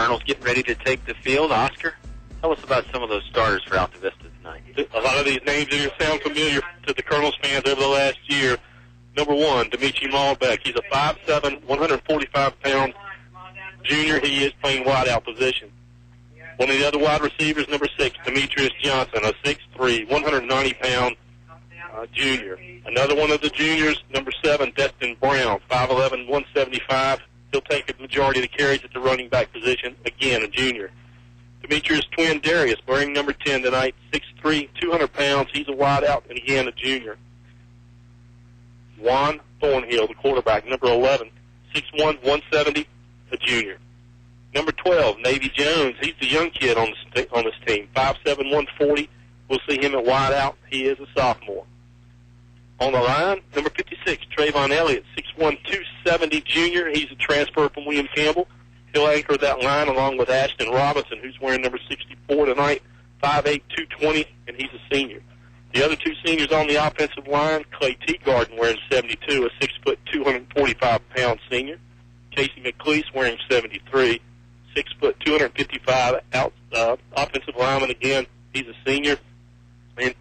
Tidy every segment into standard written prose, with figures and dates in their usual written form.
Colonels getting ready to take the field. Oscar, tell us about some of those starters for Altavista tonight. A lot of these names are going to sound familiar to the Colonels fans over the last year. Number 1, Demetri Malbec. He's a 5'7", 145-pound junior. He is playing wideout position. One of the other wide receivers, number 6, Demetrius Johnson, a 6'3", 190-pound junior. Another one of the juniors, number 7, Destin Brown, 5'11", 175. He'll take a majority of the carries at the running back position. Again, a junior. Demetrius' twin, Darius, wearing number 10 tonight, 6'3", 200 pounds. He's a wideout, and again, a junior. Juan Thornhill, the quarterback, number 11, 6'1", 170, a junior. Number 12, Navy Jones. He's the young kid on this team, 5'7", 140. We'll see him at wideout. He is a sophomore. On the line, number 56, Trayvon Elliott, 6'1", 270 junior. He's a transfer from William Campbell. He'll anchor that line along with Ashton Robinson, who's wearing number 64 tonight, 5'8", 220, and he's a senior. The other two seniors on the offensive line, Clay Teagarden wearing 72, a 6', 245-pound senior. Casey McLeese wearing 73, 6', 255 offensive lineman. Again, he's a senior. And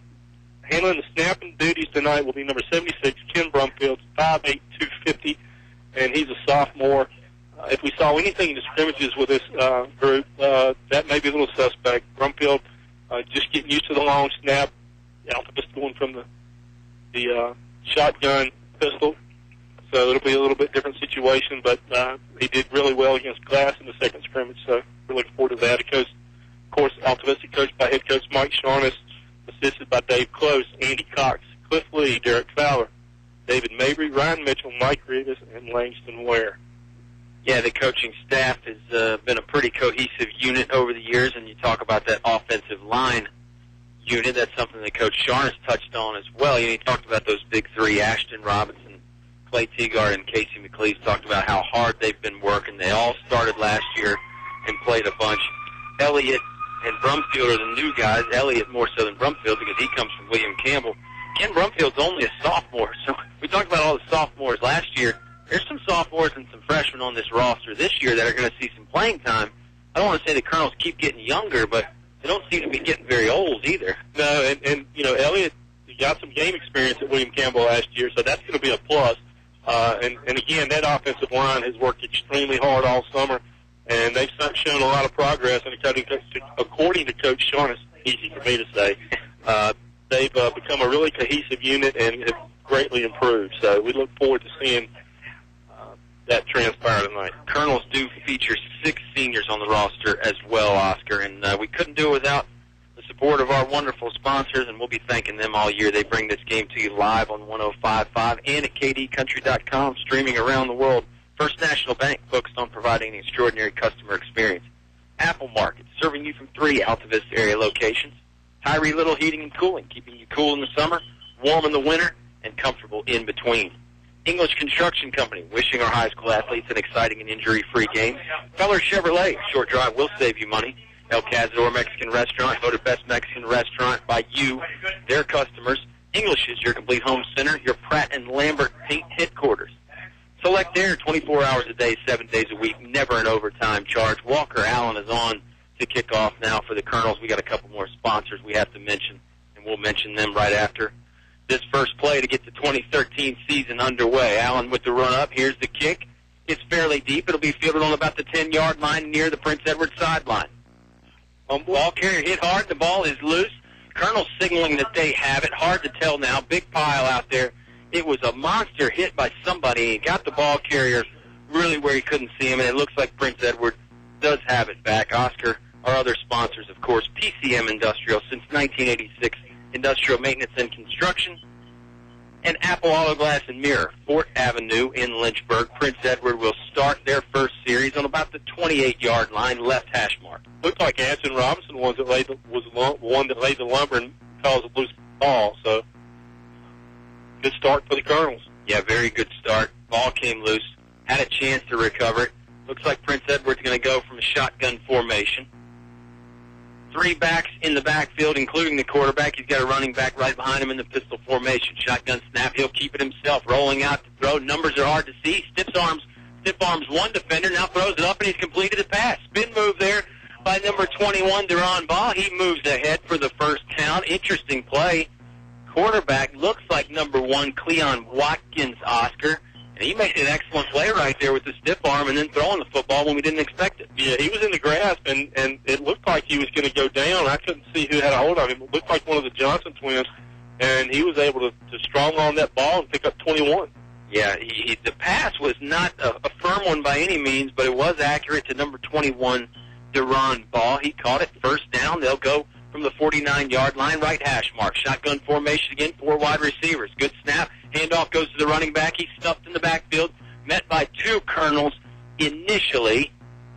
handling the snapping duties tonight will be number 76, Ken Brumfield, 5'8", 250, and he's a sophomore. If we saw anything in the scrimmages with this group, that may be a little suspect. Brumfield just getting used to the long snap. Altavista going from the shotgun pistol, so it'll be a little bit different situation, but he did really well against Glass in the second scrimmage, so we're looking forward to that. Of course, Altavista coached by head coach Mike Sharness, assisted by Dave Close, Andy Cox, Cliff Lee, Derek Fowler, David Mabry, Ryan Mitchell, Mike Rivas, and Langston Ware. Yeah, the coaching staff has been a pretty cohesive unit over the years, and you talk about that offensive line unit. That's something that Coach Sharness touched on as well. He talked about those big three, Ashton Robinson, Clay Teagarden, and Casey McLeese, talked about how hard they've been working. They all started last year and played a bunch. Elliott and Brumfield are the new guys. Elliott more so than Brumfield because he comes from William Campbell. Ken Brumfield's only a sophomore, so we talked about all the sophomores last year. There's some sophomores and some freshmen on this roster this year that are going to see some playing time. I don't want to say the Colonels keep getting younger, but they don't seem to be getting very old either. No, and you know, Elliott got some game experience at William Campbell last year, so that's going to be a plus. And again, that offensive line has worked extremely hard all summer, and they've shown a lot of progress. And according to Coach Sharness, easy for me to say, they've become a really cohesive unit and have greatly improved. So we look forward to seeing that transpire tonight. Colonels do feature 6 seniors on the roster as well, Oscar, and we couldn't do it without the support of our wonderful sponsors, and we'll be thanking them all year. They bring this game to you live on 105.5 and at kdcountry.com, streaming around the world. First National Bank, focused on providing an extraordinary customer experience. Apple Market, serving you from 3 Altavista area locations. Tyree Little Heating and Cooling, keeping you cool in the summer, warm in the winter, and comfortable in between. English Construction Company, wishing our high school athletes an exciting and injury-free game. Feller Chevrolet, short drive will save you money. El Cazador Mexican Restaurant, voted best Mexican restaurant by you, their customers. English is your complete home center, your Pratt & Lambert paint headquarters. Select Air, 24 hours a day, 7 days a week, never an overtime charge. Walker Allen is on to kick off now for the Colonels. We got a couple more sponsors we have to mention, and we'll mention them right after this first play to get the 2013 season underway. Allen with the run up. Here's the kick. It's fairly deep. It'll be fielded on about the 10-yard line near the Prince Edward sideline. Ball carrier hit hard. The ball is loose. Colonel signaling that they have it. Hard to tell now. Big pile out there. It was a monster hit by somebody. He got the ball carrier really where he couldn't see him, and it looks like Prince Edward does have it back. Oscar, our other sponsors, of course, PCM Industrial since 1986. Industrial Maintenance and Construction, and Apple Auto Glass and Mirror, 4th Avenue in Lynchburg. Prince Edward will start their first series on about the 28-yard line, left hash mark. Looked like Ashton Robinson was the one that laid the lumber and caused a loose ball, so good start for the Colonels. Yeah, very good start. Ball came loose, had a chance to recover it. Looks like Prince Edward's going to go from a shotgun formation. 3 backs in the backfield, including the quarterback. He's got a running back right behind him in the pistol formation. Shotgun snap. He'll keep it himself. Rolling out to throw. Numbers are hard to see. Stiffs arms Stiff arms one defender, now throws it up, and he's completed the pass. Spin move there by number 21, Duran Ball. He moves ahead for the first down. Interesting play. Quarterback looks like number 1, Cleon Watkins, Oscar. And he made an excellent play right there with the stiff arm and then throwing the football when we didn't expect it. Yeah, he was in the grasp, and it looked like he was going to go down. I couldn't see who had a hold of him. It looked like one of the Johnson twins, and he was able to strong on that ball and pick up 21. Yeah, the pass was not a firm one by any means, but it was accurate to number 21, Duran Ball. He caught it first down. They'll go from the 49-yard line, right hash mark. Shotgun formation again, 4 wide receivers. Good snap. Handoff goes to the running back. He's stuffed in the backfield, met by 2 Colonels initially.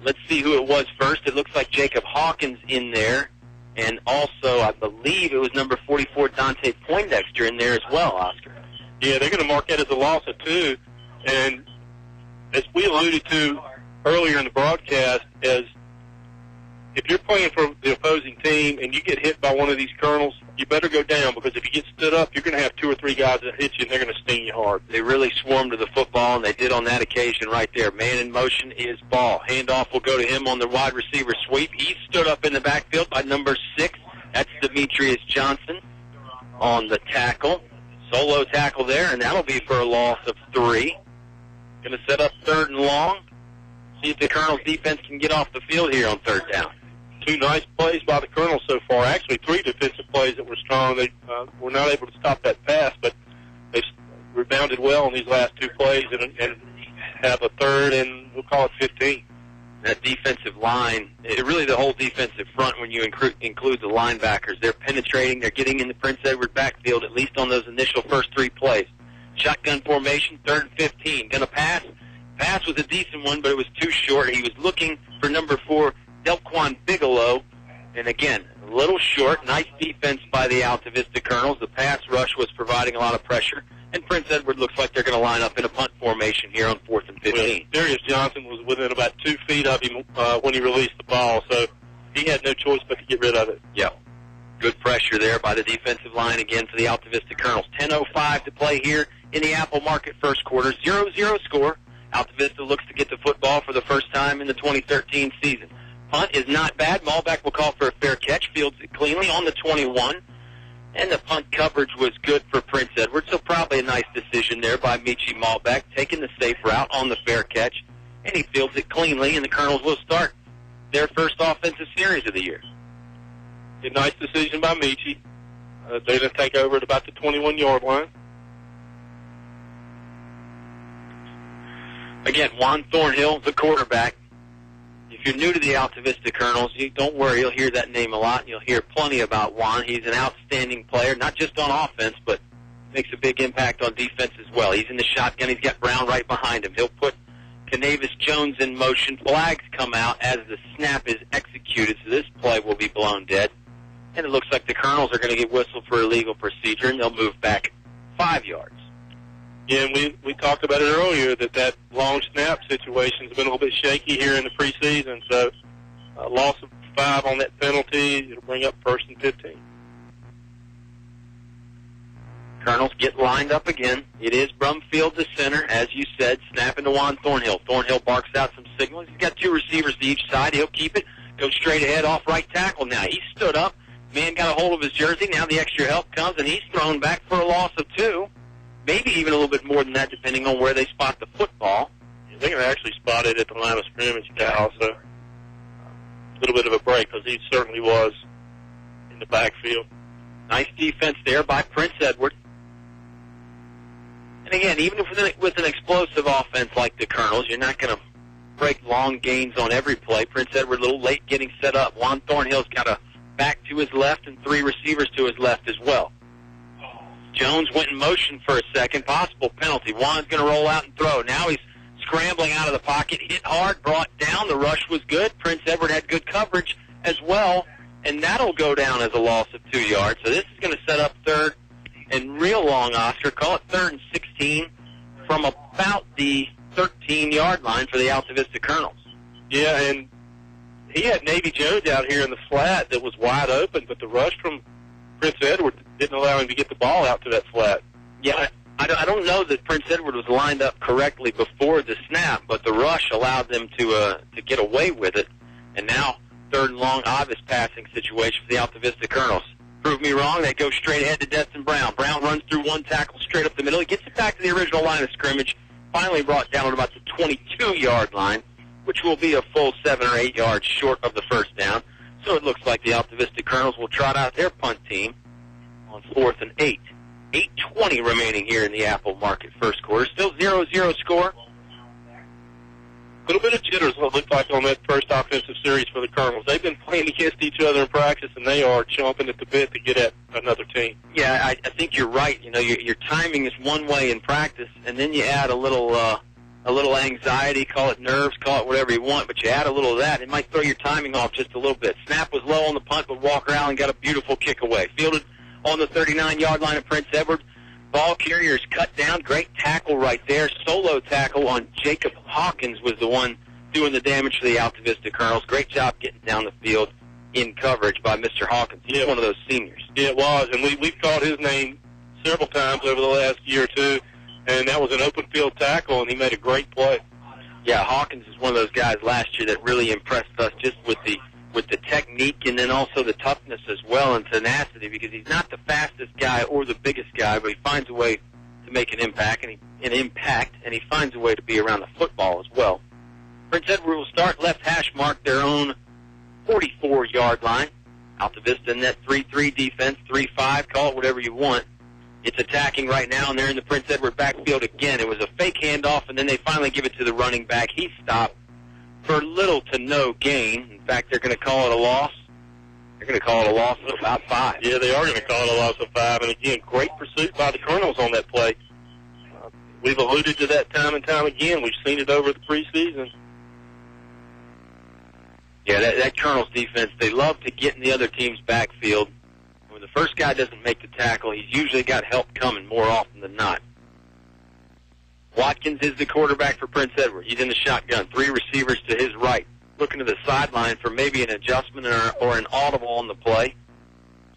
Let's see who it was first. It looks like Jacob Hawkins in there. And also, I believe it was number 44, Dante Poindexter in there as well, Oscar. Yeah, they're going to mark that as a loss of 2. And as we alluded to earlier in the broadcast, as if you're playing for the opposing team and you get hit by one of these Colonels, you better go down, because if you get stood up, you're going to have 2 or 3 guys that hit you, and they're going to sting you hard. They really swarmed to the football, and they did on that occasion right there. Man in motion is Ball. Handoff will go to him on the wide receiver sweep. He stood up in the backfield by number 6. That's Demetrius Johnson on the tackle. Solo tackle there, and that'll be for a loss of 3. Going to set up 3rd and long. See if the Colonels' defense can get off the field here on 3rd down. 2 nice plays by the Colonels so far. Actually, 3 defensive plays that were strong. They were not able to stop that pass, but they've rebounded well on these last 2 plays and have a 3rd and we'll call it 15. That defensive line, really the whole defensive front when you include the linebackers, they're penetrating, they're getting in the Prince Edward backfield, at least on those initial first 3 plays. Shotgun formation, 3rd and 15. Going to pass. Pass was a decent one, but it was too short. He was looking for number 4, Delquan Bigelow, and again, a little short. Nice defense by the Altavista Colonels. The pass rush was providing a lot of pressure, and Prince Edward looks like they're going to line up in a punt formation here on 4th and 15. Well, Darius Johnson was within about 2 feet of him when he released the ball, so he had no choice but to get rid of it. Yeah. Good pressure there by the defensive line again for the Altavista Colonels. 10:05 to play here in the Apple Market first quarter. 0-0 score. Altavista looks to get the football for the first time in the 2013 season. Punt is not bad. Malbeck will call for a fair catch. Fields it cleanly on the 21. And the punt coverage was good for Prince Edward, so probably a nice decision there by Michi Malbeck, taking the safe route on the fair catch. And he fields it cleanly, and the Colonels will start their first offensive series of the year. A nice decision by Michi. They're going to take over at about the 21-yard line. Again, Juan Thornhill, the quarterback. If you're new to the Altavista Colonels, don't worry, you'll hear that name a lot, and you'll hear plenty about Juan. He's an outstanding player, not just on offense, but makes a big impact on defense as well. He's in the shotgun. He's got Brown right behind him. He'll put Canavis Jones in motion. Flags come out as the snap is executed, so this play will be blown dead. And it looks like the Colonels are going to get whistled for illegal procedure, and they'll move back 5 yards. Yeah, and we talked about it earlier that long snap situation has been a little bit shaky here in the preseason. So a loss of 5 on that penalty, it'll bring up 1st and 15. Colonels get lined up again. It is Brumfield the center, as you said, snapping to Juan Thornhill. Thornhill barks out some signals. He's got 2 receivers to each side. He'll keep it, go straight ahead off right tackle now. He stood up. Man got a hold of his jersey. Now the extra help comes, and he's thrown back for a loss of 2. Maybe even a little bit more than that, depending on where they spot the football. They're going to actually spot it at the line of scrimmage now, so a little bit of a break, because he certainly was in the backfield. Nice defense there by Prince Edward. And again, even with an explosive offense like the Colonels, you're not going to break long gains on every play. Prince Edward a little late getting set up. Juan Thornhill's got a back to his left and 3 receivers to his left as well. Jones went in motion for a second. Possible penalty. Juan's going to roll out and throw. Now he's scrambling out of the pocket. Hit hard, brought down. The rush was good. Prince Edward had good coverage as well, and that'll go down as a loss of 2 yards. So this is going to set up 3rd and real long, Oscar. Call it 3rd and 16 from about the 13-yard line for the Altavista Colonels. Yeah, and he had Navy Jones out here in the flat that was wide open, but the rush from Prince Edward didn't allow him to get the ball out to that flat. Yeah, I don't know that Prince Edward was lined up correctly before the snap, but the rush allowed them to get away with it. And now, third and long, obvious passing situation for the Altavista Colonels. Prove me wrong, they go straight ahead to Destin Brown. Brown runs through one tackle straight up the middle. He gets it back to the original line of scrimmage, finally brought down at about the 22-yard line, which will be a full 7 or 8 yards short of the first down. So it looks like the Altavista Colonels will trot out their punt team on 4th and 8. 8:20 remaining here in the Apple Market first quarter. Still 0-0 score. A little bit of jitters, what it looked like on that first offensive series for the Colonels. They've been playing against each other in practice, and they are chomping at the bit to get at another team. Yeah, I think you're right. You know, your timing is one way in practice, and then you add a little anxiety, call it nerves, call it whatever you want, but you add a little of that, it might throw your timing off just a little bit. Snap was low on the punt, but Walker Allen got a beautiful kick away. Fielded on the 39-yard line of Prince Edward. Ball carrier is cut down. Great tackle right there. Solo tackle on Jacob Hawkins was the one doing the damage for the Altavista Colonels. Great job getting down the field in coverage by Mr. Hawkins. He's one of those seniors. Yeah, it was, and we've called his name several times over the last year or two, and that was an open field tackle, and he made a great play. Yeah, Hawkins is one of those guys last year that really impressed us just with the technique and then also the toughness as well and tenacity, because he's not the fastest guy or the biggest guy, but he finds a way to make an impact, and he finds a way to be around the football as well. Prince Edward will start left hash mark their own 44-yard line. Altavista in that 3-3 defense, 3-5, call it whatever you want. It's attacking right now, and they're in the Prince Edward backfield again. It was a fake handoff, and then they finally give it to the running back. He stopped for little to no gain. In fact, they're going to call it a loss. They're going to call it a loss of about 5. Yeah, they are going to call it a loss of 5. And, again, great pursuit by the Colonels on that play. We've alluded to that time and time again. We've seen it over the preseason. Yeah, that Colonels defense, they love to get in the other team's backfield. When the first guy doesn't make the tackle, he's usually got help coming more often than not. Watkins is the quarterback for Prince Edward. He's in the shotgun. 3 receivers to his right. Looking to the sideline for maybe an adjustment or an audible on the play.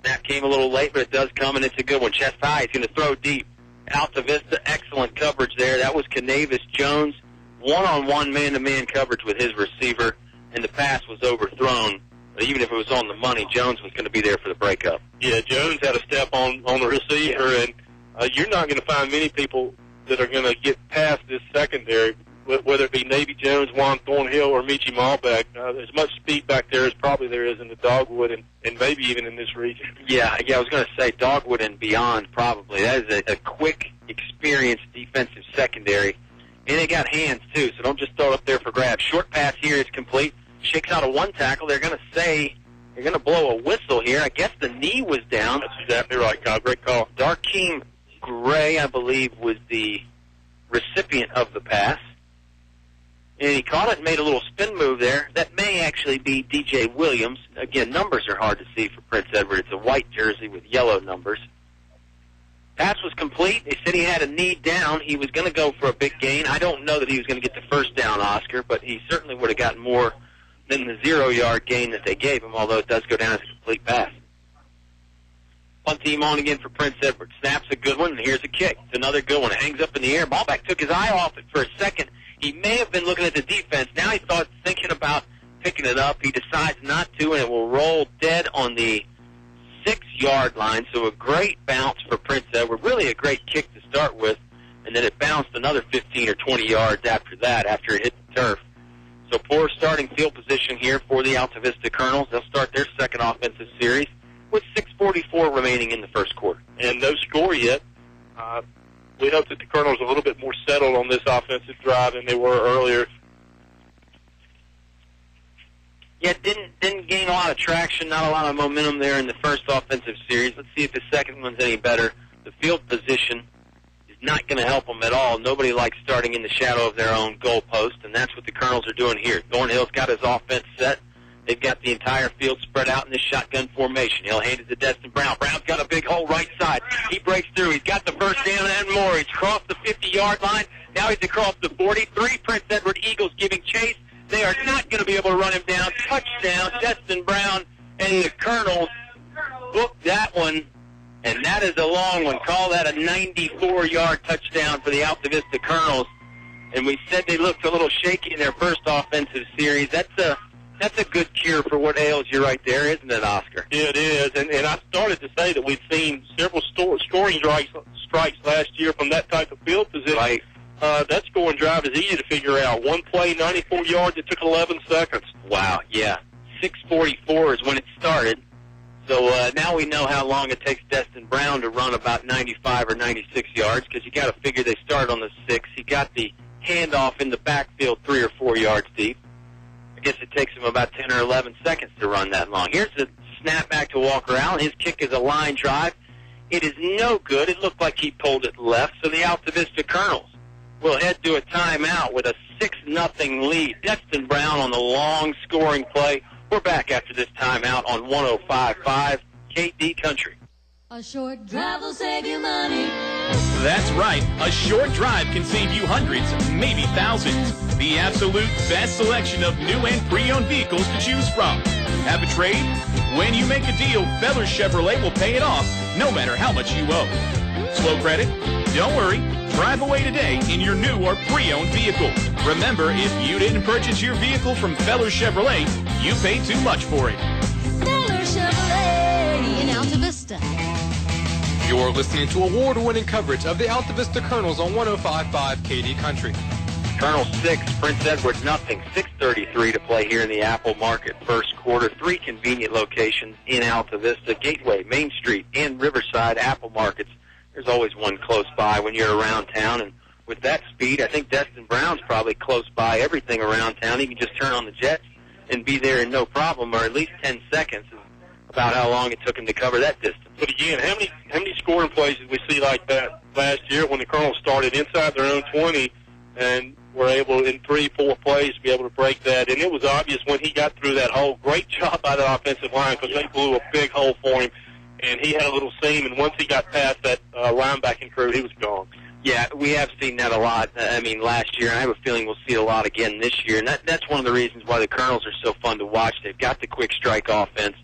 Snap came a little late, but it does come, and it's a good one. Chest high. He's going to throw deep. Altavista, excellent coverage there. That was Canavis Jones. One-on-one, man-to-man coverage with his receiver, and the pass was overthrown. But even if it was on the money, Jones was going to be there for the breakup. Yeah, Jones had a step on the receiver, and you're not going to find many people that are going to get past this secondary, whether it be Navy Jones, Juan Thornhill, or Michi Malbeck. As much speed back there as probably there is in the Dogwood and maybe even in this region. Yeah, I was going to say Dogwood and beyond probably. That is a quick, experienced defensive secondary. And they got hands, too, so don't just throw it up there for grabs. Short pass here is complete. Shakes out a one tackle. They're going to blow a whistle here. I guess the knee was down. That's exactly right, Kyle. Great call. Darkeem Gray, I believe, was the recipient of the pass. And he caught it and made a little spin move there. That may actually be DJ Williams. Again, numbers are hard to see for Prince Edward. It's a white jersey with yellow numbers. Pass was complete. They said he had a knee down. He was going to go for a big gain. I don't know that he was going to get the first down, Oscar, but he certainly would have gotten more than the 0-yard gain that they gave him, although it does go down as a complete pass. Punt team on again for Prince Edward. Snaps a good one, and here's a kick. It's another good one. It hangs up in the air. Ballback took his eye off it for a second. He may have been looking at the defense. Now he starts thinking about picking it up. He decides not to, and it will roll dead on the 6-yard line. So a great bounce for Prince Edward. Really a great kick to start with, and then it bounced another 15 or 20 yards after that, after it hit the turf. So poor starting field position here for the Altavista Colonels. They'll start their second offensive series with 6:44 remaining in the first quarter. And no score yet. We hope that the Colonels are a little bit more settled on this offensive drive than they were earlier. Yeah, didn't gain a lot of traction, not a lot of momentum there in the first offensive series. Let's see if the second one's any better. The field position is not going to help them at all. Nobody likes starting in the shadow of their own goalpost, and that's what the Colonels are doing here. Thornhill's got his offense set. They've got the entire field spread out in this shotgun formation. He'll hand it to Destin Brown. Brown's got a big hole right side. He breaks through. He's got the first down and more. He's crossed the 50-yard line. Now he's across the 40. 3 Prince Edward Eagles giving chase. They are not going to be able to run him down. Touchdown, Destin Brown, and the Colonels booked that one And that is a long one. Call that a 94-yard touchdown for the Altavista Colonels. And we said they looked a little shaky in their first offensive series. That's a good cure for what ails you right there, isn't it, Oscar? Yeah, it is. And I started to say that we've seen several scoring strikes last year from that type of field position. Right. That scoring drive is easy to figure out. One play, 94 yards, it took 11 seconds. Wow, yeah. 6:44 is when it started. So now we know how long it takes Destin Brown to run about 95 or 96 yards, because you got to figure they start on the 6. He got the handoff in the backfield 3 or 4 yards deep. I guess it takes him about 10 or 11 seconds to run that long. Here's the snap back to Walker Allen. His kick is a line drive. It is no good. It looked like he pulled it left. So the Altavista Colonels will head to a timeout with a 6-0 lead. Destin Brown on the long scoring play. We're back after this timeout on 105.5 KD Country. A short drive will save you money. That's right. A short drive can save you hundreds, maybe thousands. The absolute best selection of new and pre-owned vehicles to choose from. Have a trade? When you make a deal, Feller Chevrolet will pay it off, no matter how much you owe. Slow credit? Don't worry. Drive away today in your new or pre-owned vehicle. Remember, if you didn't purchase your vehicle from Feller Chevrolet, you paid too much for it. Feller Chevrolet in Altavista. You're listening to award-winning coverage of the Altavista Colonels on 105.5 KD Country. Colonel 6, Prince Edward nothing. 6:33 to play here in the Apple Market first quarter. 3 convenient locations in Altavista: Gateway, Main Street, and Riverside Apple Markets. There's always one close by when you're around town, and with that speed, I think Destin Brown's probably close by everything around town. He can just turn on the jets and be there in no problem, or at least 10 seconds is about how long it took him to cover that distance. But again, how many scoring plays did we see like that last year when the Colonels started inside their own 20 and were able in 3-4 plays to be able to break that? And it was obvious when he got through that hole. Great job by the offensive line, because they blew a big hole for him, and he had a little seam. And once he got past that linebacking crew, he was gone. Yeah, we have seen that a lot. I mean, last year, and I have a feeling we'll see it a lot again this year. And that's one of the reasons why the Colonels are so fun to watch. They've got the quick strike offense.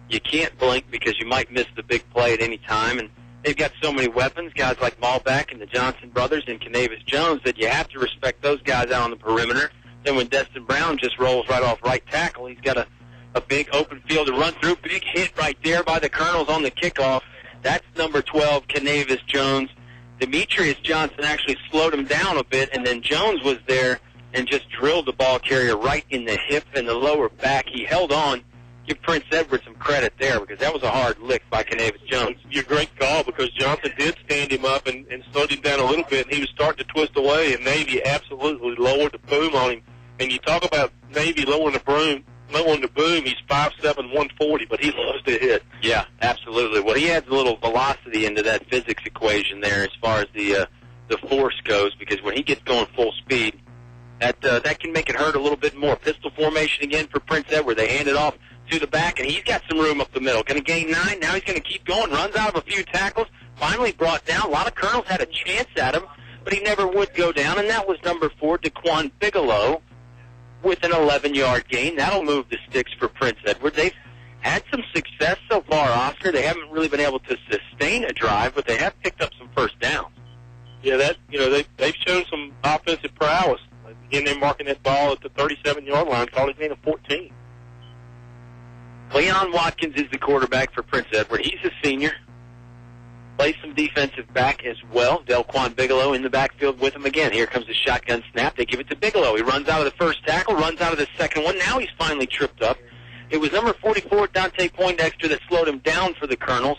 You can't blink because you might miss the big play at any time. And they've got so many weapons, guys like Malbeck and the Johnson brothers and Canavis Jones, that you have to respect those guys out on the perimeter. Then when Destin Brown just rolls right off right tackle, he's got a big open field to run through. Big hit right there by the Colonels on the kickoff. That's number 12, Canavis Jones. Demetrius Johnson actually slowed him down a bit, and then Jones was there and just drilled the ball carrier right in the hip and the lower back. He held on. Give Prince Edward some credit there, because that was a hard lick by Canavis Jones. Your great call, because Johnson did stand him up and slowed him down a little bit, and he was starting to twist away, and Navy absolutely lowered the boom on him. And you talk about Navy lowering the boom, he's 5'7", 140, but he loves to hit. Yeah, absolutely. Well, he adds a little velocity into that physics equation there as far as the force goes, because when he gets going full speed, that can make it hurt a little bit more. Pistol formation again for Prince Edward. They hand it off to the back, and he's got some room up the middle. Going to gain 9. Now he's going to keep going. Runs out of a few tackles. Finally brought down. A lot of Colonels had a chance at him, but he never would go down, and that was number 4, Daquan Bigelow, with an 11-yard gain. That'll move the sticks for Prince Edward. They've had some success so far, Oscar. They haven't really been able to sustain a drive, but they have picked up some first downs. Yeah, they've shown some offensive prowess. Again, they're marking that ball at the 37-yard line, calling it a 14. Leon Watkins is the quarterback for Prince Edward. He's a senior. Plays some defensive back as well. Daquan Bigelow in the backfield with him again. Here comes the shotgun snap. They give it to Bigelow. He runs out of the first tackle, runs out of the second one. Now he's finally tripped up. It was number 44, Dante Poindexter, that slowed him down for the Colonels.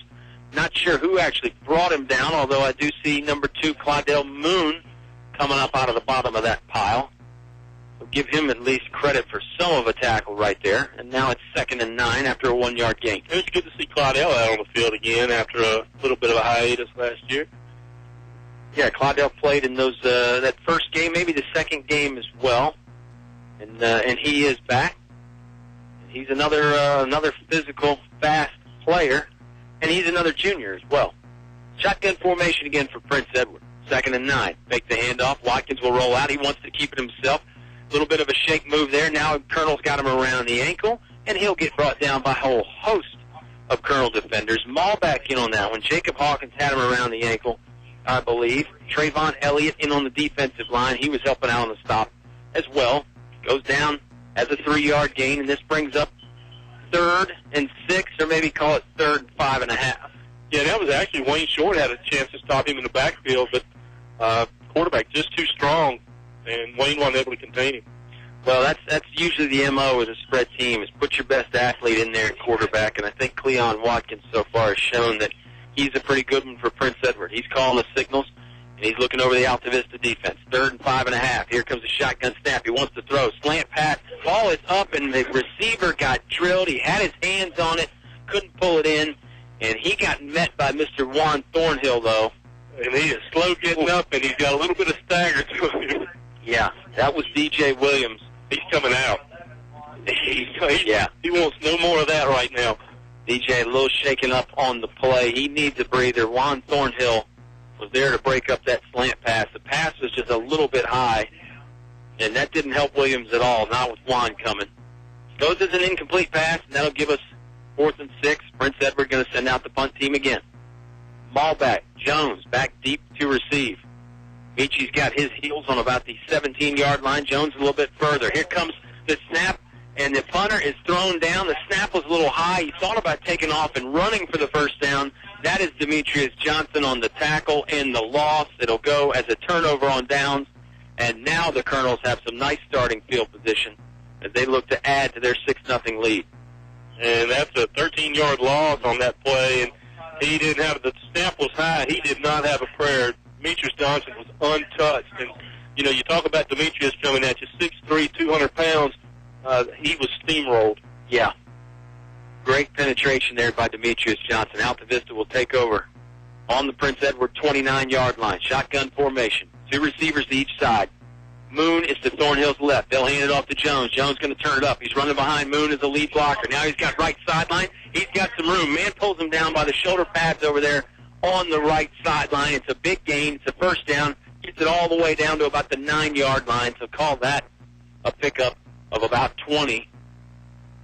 Not sure who actually brought him down, although I do see number 2, Claudel Moon, coming up out of the bottom of that pile. So give him at least credit for some of a tackle right there. And now it's 2nd and 9 after a 1-yard gain. It was good to see Claudel out on the field again after a little bit of a hiatus last year. Yeah, Claudel played in those that first game, maybe the second game as well. And he is back. He's another physical, fast player, and he's another junior as well. Shotgun formation again for Prince Edward. 2nd and 9. Make the handoff. Watkins will roll out. He wants to keep it himself. A little bit of a shake move there. Now Colonel's got him around the ankle, and he'll get brought down by a whole host of Colonel defenders. Maul back in on that one. Jacob Hawkins had him around the ankle, I believe. Trayvon Elliott in on the defensive line. He was helping out on the stop as well. Goes down as a 3-yard gain, and this brings up 3rd and 6, or maybe call it 3rd and 5.5. Yeah, that was actually Wayne Short had a chance to stop him in the backfield, but quarterback just too strong, and Wayne wasn't able to contain him. Well, that's usually the MO as a spread team, is put your best athlete in there at quarterback, and I think Cleon Watkins so far has shown that he's a pretty good one for Prince Edward. He's calling the signals, and he's looking over the Altavista defense. 3rd and 5.5. Here comes a shotgun snap. He wants to throw. Slant pass. Ball is up, and the receiver got drilled. He had his hands on it, couldn't pull it in, and he got met by Mr. Juan Thornhill, though. And he is slow getting up, and he's got a little bit of stagger to him. Yeah, that was DJ Williams. He's coming out. He wants no more of that right now. DJ a little shaken up on the play. He needs a breather. Juan Thornhill was there to break up that slant pass. The pass was just a little bit high, and that didn't help Williams at all, not with Juan coming. Goes as an incomplete pass, and that'll give us 4th and 6. Prince Edward going to send out the punt team again. Ball back. Jones back deep to receive. Michi's got his heels on about the 17-yard line. Jones a little bit further. Here comes the snap, and the punter is thrown down. The snap was a little high. He thought about taking off and running for the first down. That is Demetrius Johnson on the tackle and the loss. It'll go as a turnover on downs, and now the Colonels have some nice starting field position as they look to add to their 6-0 lead. And that's a 13-yard loss on that play, and he didn't have, the snap was high. He did not have a prayer. Demetrius Johnson was untouched. And, you know, you talk about Demetrius coming at you, 6'3", 200 pounds. He was steamrolled. Yeah. Great penetration there by Demetrius Johnson. Altavista will take over on the Prince Edward 29-yard line. Shotgun formation. 2 receivers to each side. Moon is to Thornhill's left. They'll hand it off to Jones. Jones going to turn it up. He's running behind Moon as a lead blocker. Now he's got right sideline. He's got some room. Man pulls him down by the shoulder pads over there on the right sideline. It's a big gain. It's a first down. Gets it all the way down to about the 9-yard line. So call that a pickup of about 20.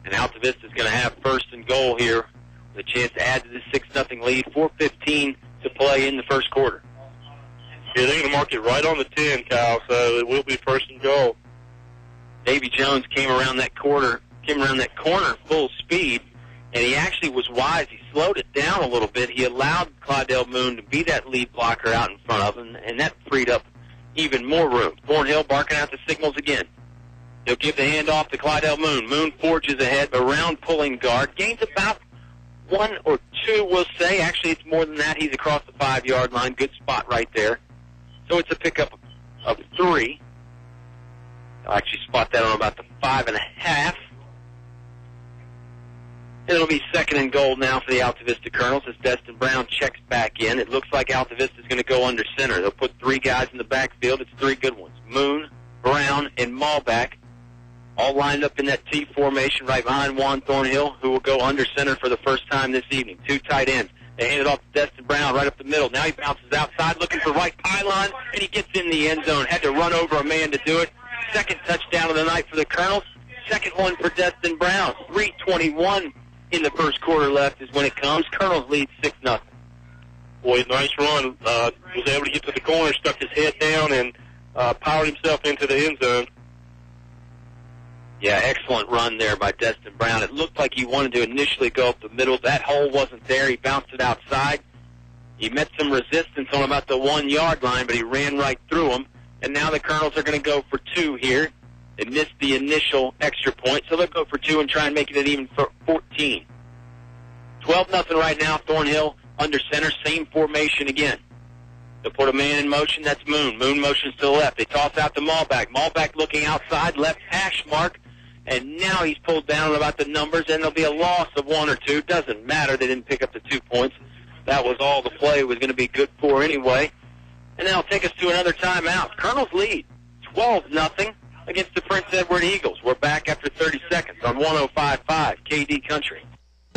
And Altavista is going to have 1st and goal here with a chance to add to this 6-0 lead. 4:15 to play in the first quarter. Yeah, they're going to mark it right on the 10, Kyle, so it will be 1st and goal. Davy Jones came around that corner full speed, and he actually was wise. He slowed it down a little bit. He allowed Claudel Moon to be that lead blocker out in front of him, and that freed up even more room. Thornhill barking out the signals again. He'll give the handoff to Claudel Moon. Moon forges ahead, around pulling guard. Gains about 1 or 2, we'll say. Actually, it's more than that. He's across the 5-yard line. Good spot right there. So it's a pickup of 3. I'll actually spot that on about the 5.5. It'll be 2nd and goal now for the Altavista Colonels as Destin Brown checks back in. It looks like Altavista is going to go under center. They'll put 3 guys in the backfield. It's 3 good ones. Moon, Brown, and Malback all lined up in that T formation right behind Juan Thornhill, who will go under center for the first time this evening. 2 tight ends. They hand it off to Destin Brown right up the middle. Now he bounces outside looking for right pylon, and he gets in the end zone. Had to run over a man to do it. 2nd touchdown of the night for the Colonels. 2nd one for Destin Brown. 3:21 in the first quarter left is when it comes. Colonels lead 6-0. Boy, nice run. Was able to get to the corner, stuck his head down, and powered himself into the end zone. Yeah, excellent run there by Destin Brown. It looked like he wanted to initially go up the middle. That hole wasn't there. He bounced it outside. He met some resistance on about the 1-yard line, but he ran right through him. And now the Colonels are going to go for 2 here. They missed the initial extra point, so they'll go for 2 and try and make it an even 14. 12-0 right now. Thornhill under center, same formation again. They'll put a man in motion. That's Moon. Moon motions to the left. They toss out to Malback. Malback looking outside, left hash mark. And now he's pulled down about the numbers, and there'll be a loss of 1 or 2. Doesn't matter. They didn't pick up the 2 points. That was all the play was going to be good for anyway. And that'll take us to another timeout. Colonels lead 12-0 against the Prince Edward Eagles. We're back after 30 seconds on 105.5 KD Country.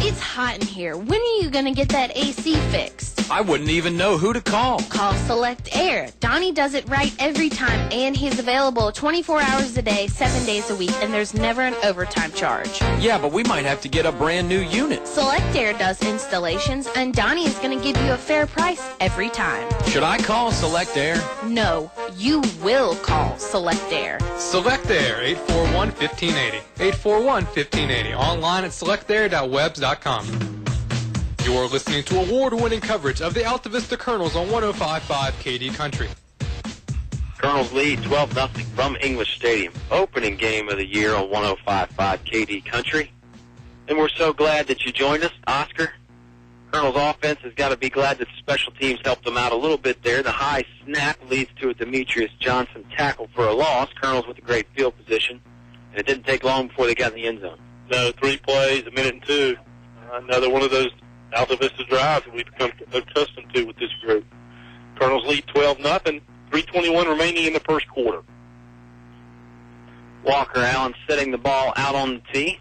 It's hot in here. When are you going to get that AC fixed? I wouldn't even know who to call. Call Select Air. Donnie does it right every time, and he's available 24 hours a day, 7 days a week, and there's never an overtime charge. Yeah, but we might have to get a brand new unit. Select Air does installations, and Donnie is going to give you a fair price every time. Should I call Select Air? No, you will call Select Air. Select Air, 841-1580. 841-1580. Online at selectair.webs.com. You're listening to award-winning coverage of the Altavista Colonels on 105.5 KD Country. Colonels lead 12-0 from English Stadium. Opening game of the year on 105.5 KD Country. And we're so glad that you joined us, Oscar. Colonels offense has got to be glad that special teams helped them out a little bit there. The high snap leads to a Demetrius Johnson tackle for a loss. Colonels with a great field position. And it didn't take long before they got in the end zone. No, 3 plays, a minute and 2. Another one of those Altavista drives that we've become accustomed to with this group. Colonels lead 12-0, 3:21 remaining in the first quarter. Walker Allen setting the ball out on the tee.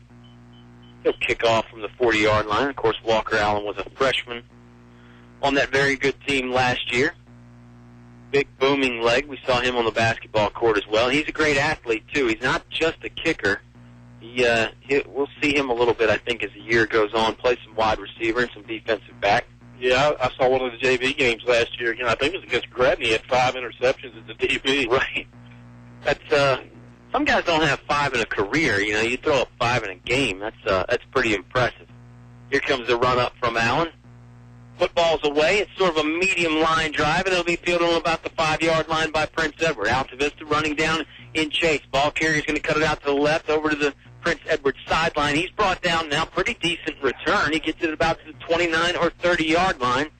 He'll kick off from the 40-yard line. Of course, Walker Allen was a freshman on that very good team last year. Big booming leg. We saw him on the basketball court as well. He's a great athlete, too. He's not just a kicker. We'll see him a little bit, I think, as the year goes on. Play some wide receiver and some defensive back. Yeah, I saw one of the JV games last year. I think it was against Gretna. He had 5 interceptions as a DB. Right. That's some guys don't have 5 in a career. You throw up 5 in a game. That's pretty impressive. Here comes the run up from Allen. Football's away. It's sort of a medium line drive, and it'll be fielded on about the 5-yard line by Prince Edward. Altavista running down in chase. Ball carrier's going to cut it out to the left over to the Prince Edward sideline. He's brought down now. Pretty decent return. He gets it about to the 29 or 30-yard line.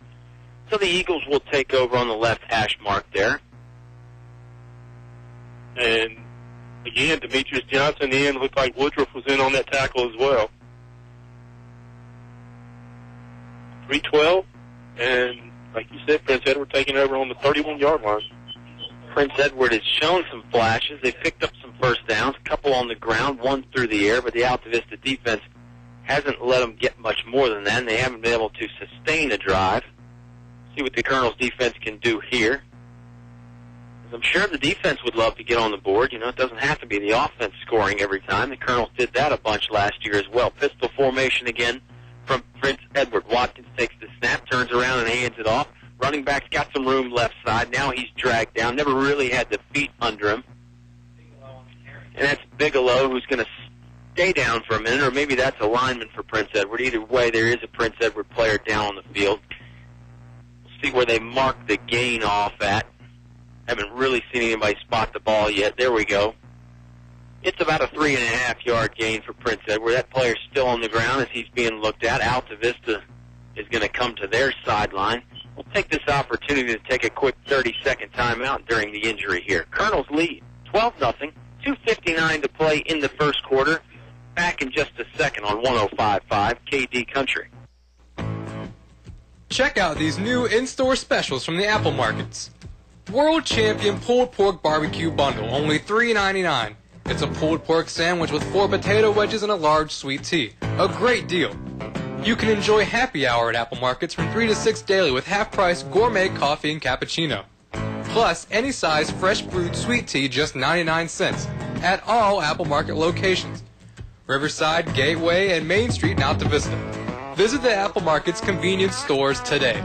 So the Eagles will take over on the left hash mark there. And again, Demetrius Johnson in. Looked like Woodruff was in on that tackle as well. 3:12, and like you said, Prince Edward taking over on the 31-yard line. Prince Edward has shown some flashes. They picked up some first downs, a couple on the ground, one through the air, but the Altavista defense hasn't let them get much more than that, and they haven't been able to sustain a drive. See what the Colonels' defense can do here. I'm sure the defense would love to get on the board. It doesn't have to be the offense scoring every time. The Colonels did that a bunch last year as well. Pistol formation again from Prince Edward. Watkins takes the snap, turns around, and hands it off. Running back's got some room left side. Now he's dragged down. Never really had the feet under him. And that's Bigelow, who's going to stay down for a minute, or maybe that's a lineman for Prince Edward. Either way, there is a Prince Edward player down on the field. We'll see where they mark the gain off at. Haven't really seen anybody spot the ball yet. There we go. It's about a 3.5-yard gain for Prince Edward. That player's still on the ground as he's being looked at. Altavista is going to come to their sideline. We'll take this opportunity to take a quick 30-second timeout during the injury here. Colonels lead 12-0, 2:59 to play in the first quarter. Back in just a second on 105.5 KD Country. Check out these new in-store specials from the Apple Markets. World Champion Pulled Pork Barbecue Bundle, only $3.99. It's a pulled pork sandwich with 4 potato wedges and a large sweet tea. A great deal. You can enjoy happy hour at Apple Markets from 3 to 6 daily with half-price gourmet coffee and cappuccino. Plus, any size fresh brewed sweet tea, just 99 cents at all Apple Market locations. Riverside, Gateway, and Main Street in Altavista. Visit the Apple Market's convenience stores today.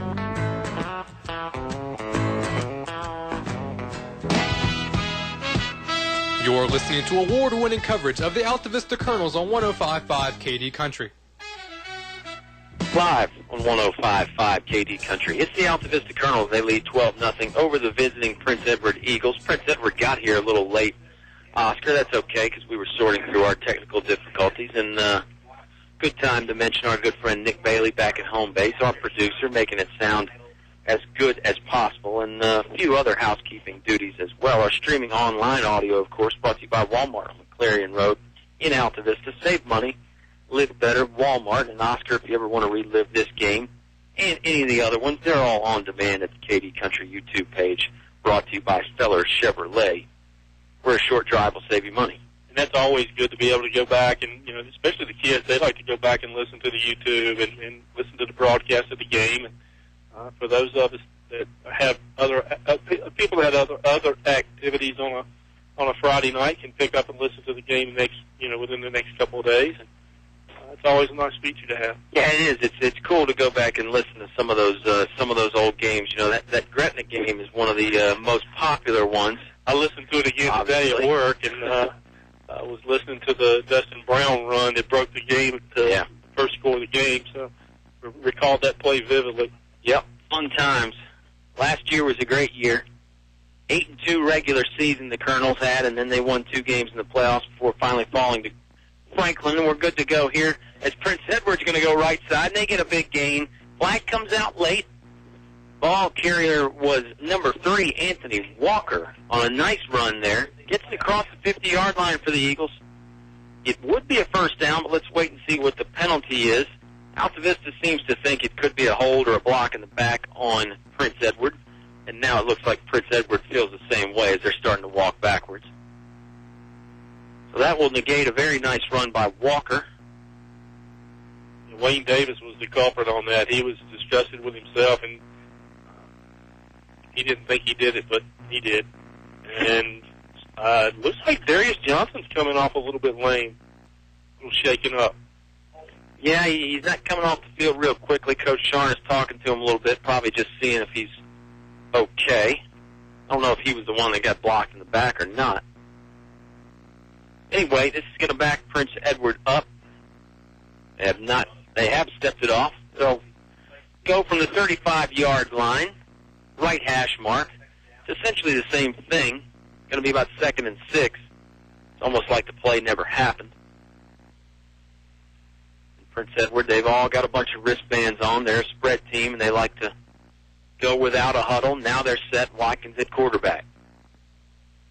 You're listening to award-winning coverage of the Altavista Colonels on 105.5 KD Country. Live on 105.5 KD Country. It's the Altavista Colonels. They lead 12-0 over the visiting Prince Edward Eagles. Prince Edward got here a little late, Oscar. That's okay because we were sorting through our technical difficulties. And good time to mention our good friend Nick Bailey back at home base, our producer, making it sound as good as possible, and a few other housekeeping duties as well. Our streaming online audio, of course, brought to you by Walmart on McClarion Road in Altavista. Save money, live better, Walmart. And Oscar, if you ever want to relive this game and any of the other ones, they're all on demand at the KD Country YouTube page, brought to you by Stellar Chevrolet, where a short drive will save you money. And that's always good to be able to go back and, especially the kids, they like to go back and listen to the YouTube and listen to the broadcast of the game. And for those of us that have other people that have other activities on a Friday night can pick up and listen to the game within the next couple of days. And it's always a nice feature to have. Yeah, it is. It's cool to go back and listen to some of those old games. That Gretna game is one of the most popular ones. I listened to it again today at work, and I was listening to the Dustin Brown run that broke the game at the first score of the game, so recalled that play vividly. Yep, fun times. Last year was a great year. 8-2 regular season the Colonels had, and then they won 2 games in the playoffs before finally falling to Franklin, and we're good to go here as Prince Edward's going to go right side, and they get a big gain. Flag comes out late. Ball carrier was number 3, Anthony Walker, on a nice run there. Gets it across the 50-yard line for the Eagles. It would be a first down, but let's wait and see what the penalty is. Altavista seems to think it could be a hold or a block in the back on Prince Edward, and now it looks like Prince Edward feels the same way as they're starting to walk backwards. So that will negate a very nice run by Walker. Wayne Davis was the culprit on that. He was disgusted with himself, and he didn't think he did it, but he did. And it looks like Darius Johnson's coming off a little bit lame, a little shaken up. Yeah, he's not coming off the field real quickly. Coach Sharn is talking to him a little bit, probably just seeing if he's okay. I don't know if he was the one that got blocked in the back or not. Anyway, this is going to back Prince Edward up. They have stepped it off. So go from the 35-yard line, right hash mark. It's essentially the same thing. Going to be about 2nd and 6. It's almost like the play never happened. And Prince Edward, they've all got a bunch of wristbands on. They're a spread team, and they like to go without a huddle. Now they're set. Watkins at quarterback.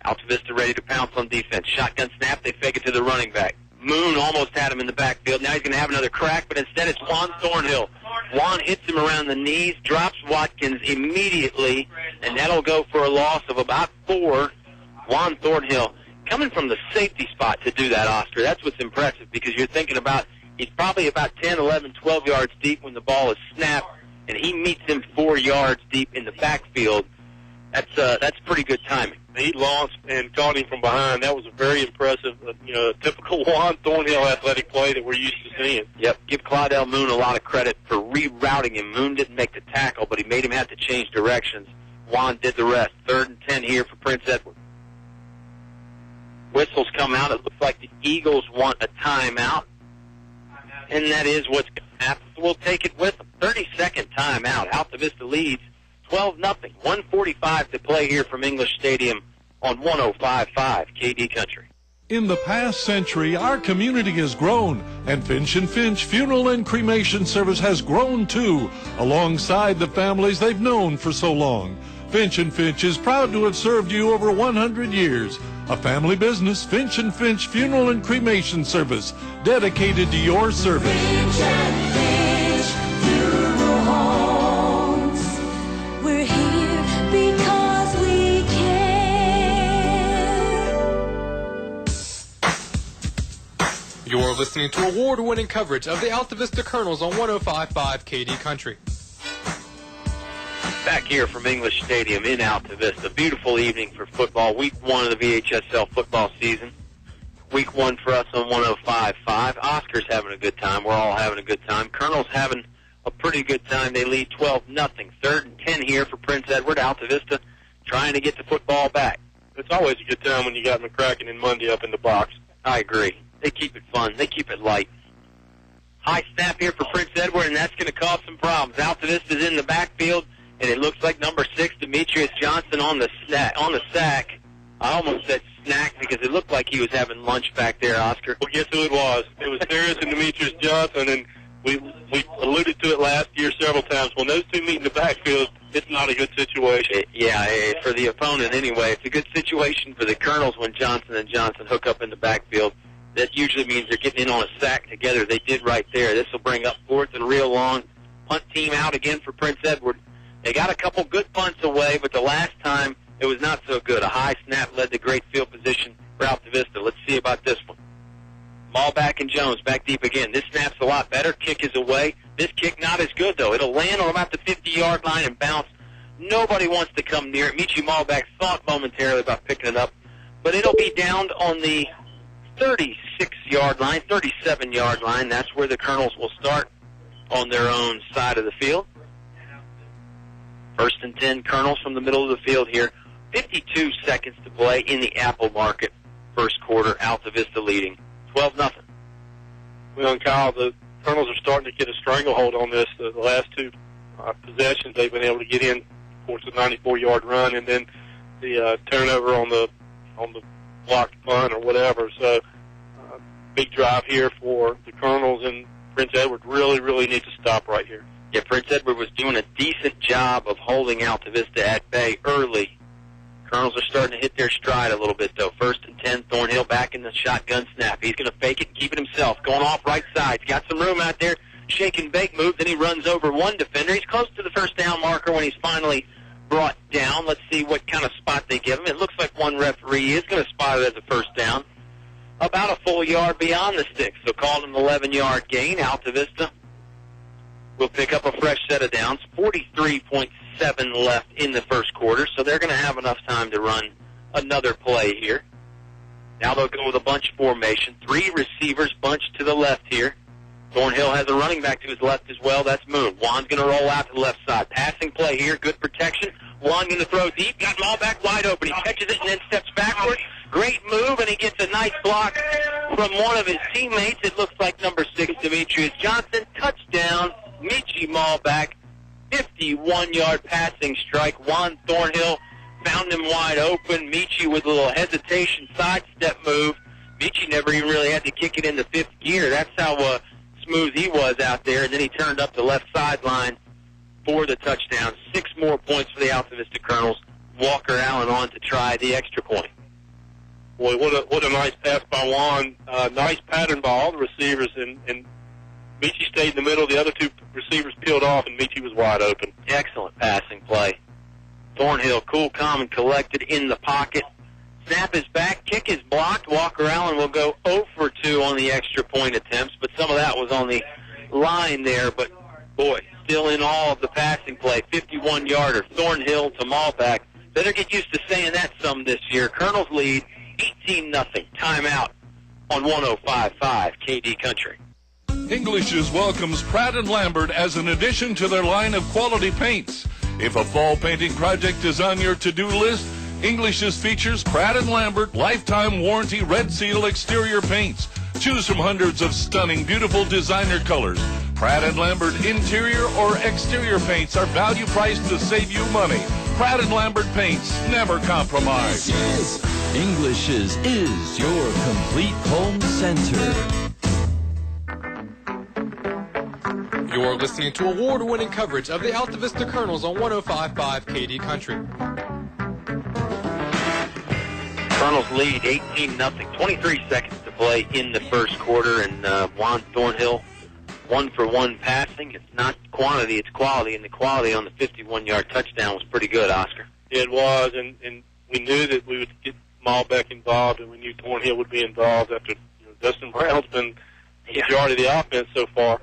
Altavista ready to pounce on defense. Shotgun snap. They fake it to the running back. Moon almost had him in the backfield. Now he's going to have another crack, but instead it's Juan Thornhill. Juan hits him around the knees, drops Watkins immediately, and that'll go for a loss of about 4. Juan Thornhill coming from the safety spot to do that, Oscar. That's what's impressive, because you're thinking about he's probably about 10, 11, 12 yards deep when the ball is snapped, and he meets him 4 yards deep in the backfield. That's pretty good timing. He launched and caught him from behind. That was a very impressive, typical Juan Thornhill athletic play that we're used to seeing. Yep, give Claudel Moon a lot of credit for rerouting him. Moon didn't make the tackle, but he made him have to change directions. Juan did the rest. 3rd and 10 here for Prince Edward. Whistles come out. It looks like the Eagles want a timeout, and that is what's going to happen. So we'll take it with them. 32nd timeout. Altavista leads 12-0. 1:45 to play here from English Stadium on 105.5 KD Country. In the past century, our community has grown, and Finch & Finch Funeral and Cremation Service has grown too, alongside the families they've known for so long. Finch & Finch is proud to have served you over 100 years. A family business, Finch & Finch Funeral and Cremation Service, dedicated to your service. Finch and Finch Funeral Homes. We're here because we care. You're listening to award-winning coverage of the Altavista Colonels on 105.5 KD Country. Back here from English Stadium in Altavista. Beautiful evening for football. Week 1 of the VHSL football season. Week 1 for us on 105.5. Oscar's having a good time. We're all having a good time. Colonel's having a pretty good time. They lead 12-0. 3rd and 10 here for Prince Edward. Altavista trying to get the football back. It's always a good time when you got McCracken and Mundy up in the box. I agree. They keep it fun. They keep it light. High snap here for Prince Edward, and that's going to cause some problems. Altavista's in the backfield, and it looks like number 6, Demetrius Johnson, on the sack. I almost said snack because it looked like he was having lunch back there, Oscar. Well, guess who it was? It was Darius and Demetrius Johnson, and we alluded to it last year several times. When those two meet in the backfield, it's not a good situation. For the opponent anyway. It's a good situation for the Colonels when Johnson and Johnson hook up in the backfield. That usually means they're getting in on a sack together. They did right there. This will bring up 4th and real long. Punt team out again for Prince Edward. They got a couple good punts away, but the last time it was not so good. A high snap led to great field position for Altavista. Let's see about this one. Malback and Jones back deep again. This snap's a lot better. Kick is away. This kick not as good, though. It'll land on about the 50-yard line and bounce. Nobody wants to come near it. Michi Malback thought momentarily about picking it up, but it'll be downed on the 36-yard line, 37-yard line. That's where the Colonels will start on their own side of the field. 1st and 10, Colonels from the middle of the field here. 52 seconds to play in the Apple Market. First quarter, Altavista leading 12-0. Well, and Kyle, the Colonels are starting to get a stranglehold on this. The last two possessions they've been able to get in, of course, a 94-yard run, and then the turnover on the blocked punt or whatever. So, big drive here for the Colonels, and Prince Edward really need to stop right here. Yeah, Prince Edward was doing a decent job of holding Altavista at bay early. Colonels are starting to hit their stride a little bit, though. 1st and 10, Thornhill back in the shotgun snap. He's going to fake it, keep it himself. Going off right side. He's got some room out there. Shake and bake move. Then he runs over one defender. He's close to the first down marker when he's finally brought down. Let's see what kind of spot they give him. It looks like one referee is going to spot it as a first down. About a full yard beyond the sticks. So called an 11-yard gain. Altavista will pick up a fresh set of downs. 43.7 left in the first quarter, so they're going to have enough time to run another play here. Now they'll go with a bunch formation. 3 receivers bunched to the left here. Thornhill has a running back to his left as well. That's Moon. Juan's going to roll out to the left side. Passing play here. Good protection. Juan going to throw deep. Got Malback wide open. He catches it and then steps backward. Great move, and he gets a nice block from one of his teammates. It looks like number 6, Demetrius Johnson. Touchdown, Michi Malback. 51-yard passing strike. Juan Thornhill found him wide open. Michi with a little hesitation, sidestep move. Michi never even really had to kick it in the 5th gear. That's how smooth he was out there. And then he turned up the left sideline for the touchdown. 6 more points for the Altavista Colonels. Walker Allen on to try the extra point. Boy, what a nice pass by Juan. Nice pattern by all the receivers, and Michi stayed in the middle. The other 2 receivers peeled off, and Michi was wide open. Excellent passing play. Thornhill, cool, calm, and collected in the pocket. Snap is back. Kick is blocked. Walker Allen will go 0 for 2 on the extra point attempts, but some of that was on the line there. But, boy, still in all of the passing play. 51-yarder. Thornhill to Malback. Better get used to saying that some this year. Colonels lead 18-0. Timeout on 105.5 KD Country. English's welcomes Pratt & Lambert as an addition to their line of quality paints. If a fall painting project is on your to-do list, English's features Pratt & Lambert lifetime warranty Red Seal exterior paints. Choose from hundreds of stunning, beautiful designer colors. Pratt & Lambert interior or exterior paints are value priced to save you money. Pratt & Lambert paints never compromise. English's is your complete home center. You're listening to award-winning coverage of the Altavista Colonels on 105.5 KD Country. Colonels lead 18-0. 23 seconds to play in the first quarter, and Juan Thornhill 1 for 1 passing. It's not quantity, it's quality, and the quality on the 51-yard touchdown was pretty good, Oscar. It was, and we knew that we would get Malback involved, and we knew Thornhill would be involved after Dustin Brown's been the majority of the offense so far.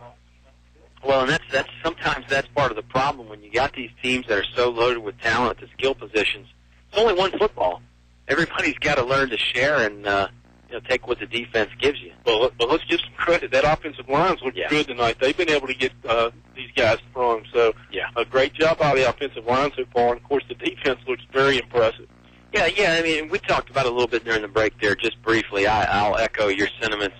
Well, and that's sometimes that's part of the problem when you got these teams that are so loaded with talent at the skill positions. It's only one football. Everybody's got to learn to share and take what the defense gives you. But let's give some credit. That offensive line's looked good tonight. They've been able to get these guys sprung. So a great job by the offensive line so far. And of course, the defense looks very impressive. Yeah. I mean, we talked about it a little bit during the break there, just briefly. I'll echo your sentiments.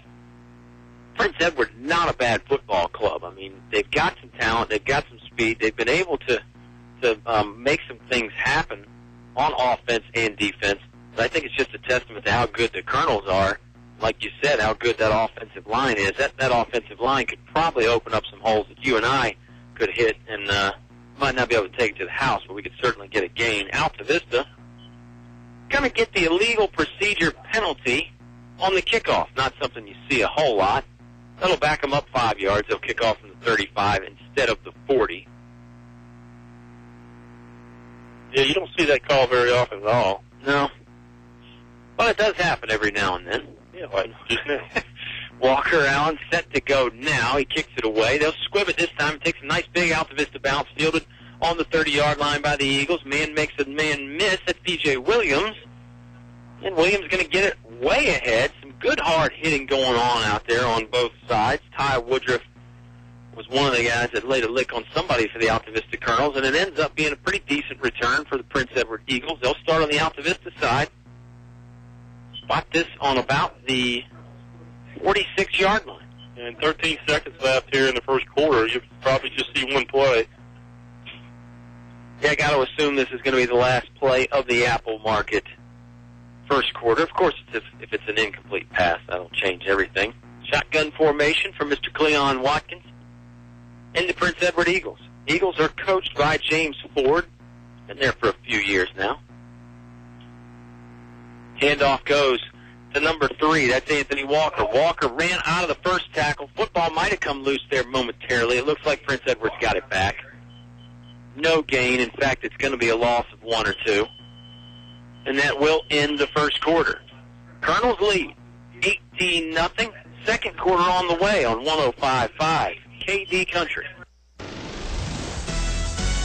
Prince Edward, not a bad football club. I mean, they've got some talent, they've got some speed, they've been able to make some things happen on offense and defense. But I think it's just a testament to how good the Colonels are. Like you said, how good that offensive line is. That offensive line could probably open up some holes that you and I could hit, and might not be able to take it to the house, but we could certainly get a gain. Altavista going to get the illegal procedure penalty on the kickoff. Not something you see a whole lot. That'll back them up 5 yards. They'll kick off from the 35 instead of the 40. Yeah, you don't see that call very often at all. No. Well, it does happen every now and then. Yeah, like just now. Walker Allen set to go now. He kicks it away. They'll squib it this time. It takes a nice big Altavista bounce, fielded on the 30-yard line by the Eagles. Man makes a man miss. That's B.J. Williams. And Williams going to get it way ahead. Some good hard hitting going on out there on both sides. Ty Woodruff was one of the guys that laid a lick on somebody for the Altavista Colonels, and it ends up being a pretty decent return for the Prince Edward Eagles. They'll start on the Altavista side. Spot this on about the 46-yard line. And 13 seconds left here in the first quarter. You'll probably just see one play. Yeah, I got to assume this is going to be the last play of the Apple Market first quarter. Of course, if it's an incomplete pass, that'll change everything. Shotgun formation for Mr. Cleon Watkins and the Prince Edward Eagles. Eagles are coached by James Ford. Been there for a few years now. Handoff goes to number 3. That's Anthony Walker. Walker ran out of the first tackle. Football might have come loose there momentarily. It looks like Prince Edward's got it back. No gain. In fact, it's going to be a loss of 1 or 2. And that will end the first quarter. Colonels lead 18-0. Second quarter on the way on 105.5 KD Country.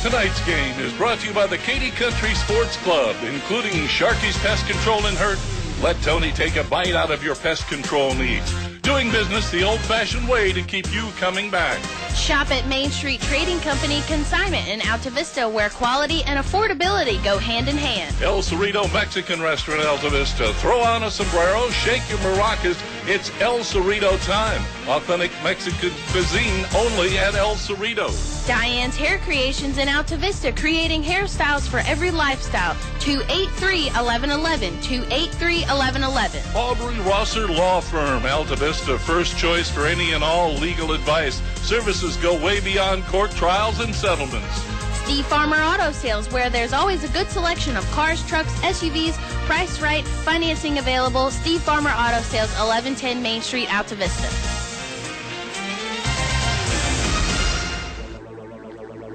Tonight's game is brought to you by the Katy Country Sports Club, including Sharky's Pest Control in Hurt. Let Tony take a bite out of your pest control needs. Doing business the old-fashioned way to keep you coming back. Shop at Main Street Trading Company Consignment in Altavista, where quality and affordability go hand in hand. El Cerrito Mexican Restaurant, Altavista. Throw on a sombrero, shake your maracas. It's El Cerrito time. Authentic Mexican cuisine only at El Cerrito. Diane's Hair Creations in Altavista, creating hairstyles for every lifestyle. 283-1111, 283-1111. Aubrey Rosser Law Firm, Altavista, first choice for any and all legal advice. Services go way beyond court trials and settlements. Steve Farmer Auto Sales, where there's always a good selection of cars, trucks, SUVs, priced right, financing available. Steve Farmer Auto Sales, 1110 Main Street, Altavista.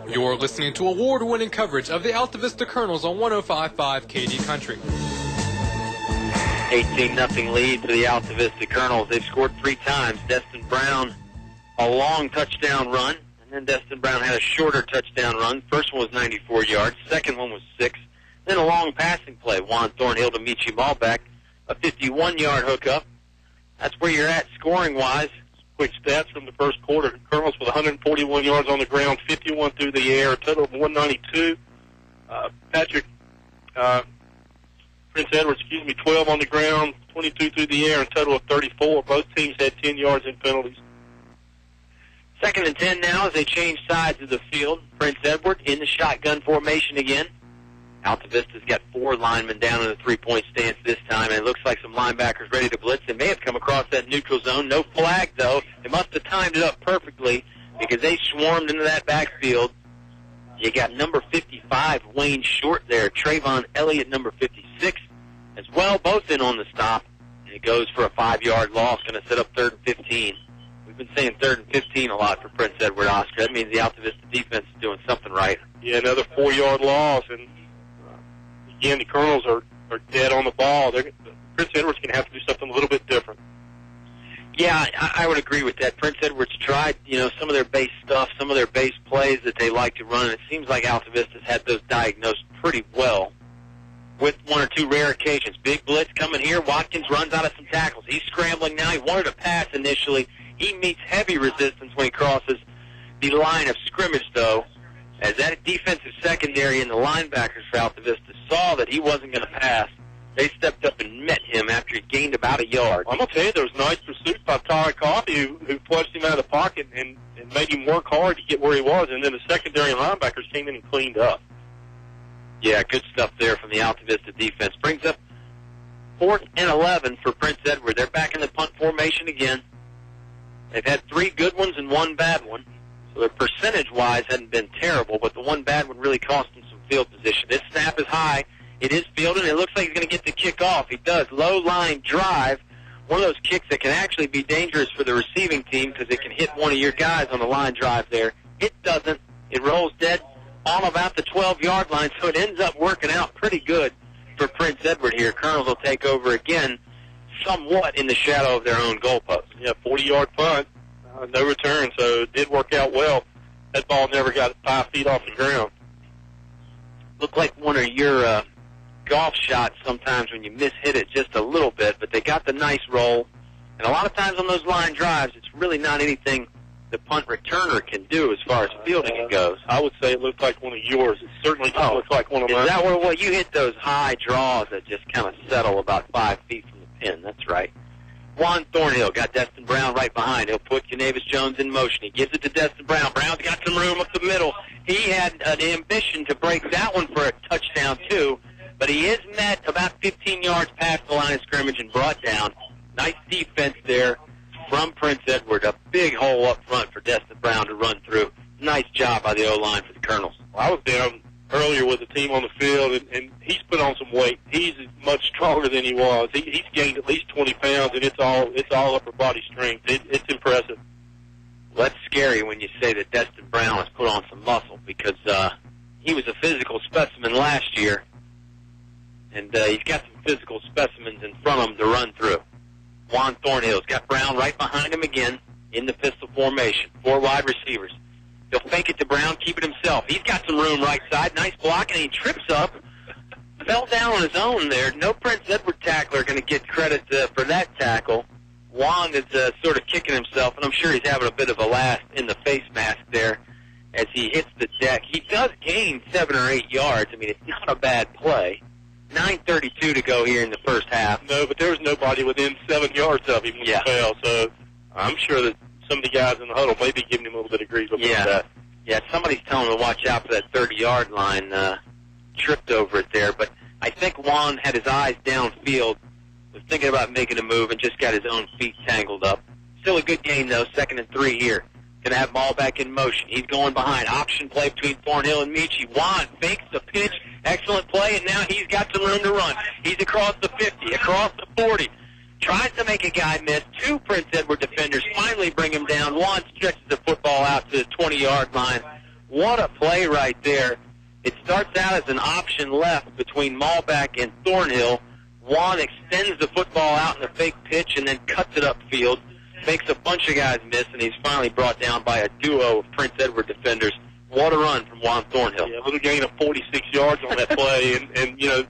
You're listening to award-winning coverage of the Altavista Colonels on 105.5 KD Country. 18-0 lead for the Altavista Colonels. They've scored 3 times. Destin Brown, a long touchdown run, and then Destin Brown had a shorter touchdown run. First one was 94 yards. Second one was 6. Then a long passing play. Juan Thornhill to Michi Ballback, a 51-yard hookup. That's where you're at scoring-wise. Quick stats from the first quarter. Colonels with 141 yards on the ground, 51 through the air, a total of 192. Prince Edward, 12 on the ground, 22 through the air, and a total of 34. Both teams had 10 yards in penalties. 2nd and 10 now as they change sides of the field. Prince Edward in the shotgun formation again. Altavista's got 4 linemen down in the 3-point stance this time, and it looks like some linebackers ready to blitz. They may have come across that neutral zone. No flag, though. They must have timed it up perfectly because they swarmed into that backfield. You got number 55, Wayne Short there. Trayvon Elliott, number 56, as well, both in on the stop. And it goes for a 5-yard loss, going to set up 3rd and 15. We've been saying 3rd and 15 a lot for Prince Edward, Oscar. That means the Altavista defense is doing something right. Yeah, another 4-yard loss, and again, the Colonels are dead on the ball. Prince Edward's going to have to do something a little bit different. Yeah, I would agree with that. Prince Edward's tried, some of their base stuff, some of their base plays that they like to run, and it seems like Altavista's had those diagnosed pretty well with 1 or 2 rare occasions. Big blitz coming here. Watkins runs out of some tackles. He's scrambling now. He wanted to pass initially. He meets heavy resistance when he crosses the line of scrimmage, though, as that defensive secondary and the linebackers for Altavista saw that he wasn't going to pass. They stepped up and met him after he gained about a yard. I'm going to tell you, there was nice pursuit by Tyler Coffey, who flushed him out of the pocket and made him work hard to get where he was, and then the secondary and linebackers came in and cleaned up. Yeah, good stuff there from the Altavista defense. Brings up 4th and 11 for Prince Edward. They're back in the punt formation again. They've had 3 good ones and 1 bad one. So their percentage-wise hadn't been terrible, but the one bad one really cost them some field position. This snap is high. It is fielded, and it looks like he's going to get the kick off. He does. Low-line drive. One of those kicks that can actually be dangerous for the receiving team because it can hit one of your guys on the line drive there. It doesn't. It rolls dead on about the 12-yard line, so it ends up working out pretty good for Prince Edward here. Colonels will take over again, somewhat in the shadow of their own goalpost. Yeah, 40-yard punt, no return, so it did work out well. That ball never got 5 feet off the ground. Looked like one of your golf shots sometimes when you mishit it just a little bit, but they got the nice roll. And a lot of times on those line drives, it's really not anything the punt returner can do as far as fielding it goes. I would say it looked like one of yours. It certainly didn't look like one of mine. Is that where you hit those high draws that just kind of settle about 5 feet from the pin? That's right. Juan Thornhill got Destin Brown right behind. He'll put Canavis Jones in motion. He gives it to Destin Brown. Brown's got some room up the middle. He had an ambition to break that one for a touchdown, too, but he is met about 15 yards past the line of scrimmage and brought down. Nice defense there from Prince Edward. A big hole up front for Destin Brown to run through. Nice job by the O-line for the Colonels. Well, I was down earlier with the team on the field, and he's put on some weight. He's much stronger than he was. He's gained at least 20 pounds, and it's all upper body strength. It's impressive. Well, that's scary when you say that Destin Brown has put on some muscle, because he was a physical specimen last year, and he's got some physical specimens in front of him to run through. Juan Thornhill's got Brown right behind him again in the pistol formation. 4 wide receivers. He'll fake it to Brown, keep it himself. He's got some room right side. Nice block, and he trips up. Fell down on his own there. No Prince Edward tackler going to get credit for that tackle. Juan is sort of kicking himself, and I'm sure he's having a bit of a laugh in the face mask there as he hits the deck. He does gain 7 or 8 yards. I mean, it's not a bad play. 9:32 to go here in the first half. No, but there was nobody within 7 yards of him when he fell, so I'm sure that some of the guys in the huddle may be giving him a little bit of grief about that. Yeah, somebody's telling him to watch out for that 30-yard line. Tripped over it there, but I think Juan had his eyes downfield, was thinking about making a move, and just got his own feet tangled up. Still a good game, though. 2nd and 3 here. Going to have ball back in motion. He's going behind. Option play between Thornhill and Michi. Juan fakes the pitch. Excellent play, and now he's got some room to run. He's across the 50, across the 40. Tries to make a guy miss. 2 Prince Edward defenders finally bring him down. Juan stretches the football out to the 20-yard line. What a play right there. It starts out as an option left between Malbeck and Thornhill. Juan extends the football out in the fake pitch and then cuts it upfield. Makes a bunch of guys miss, and he's finally brought down by a duo of Prince Edward defenders. What a run from Juan Thornhill. Yeah, a little gain of 46 yards on that play, and you know,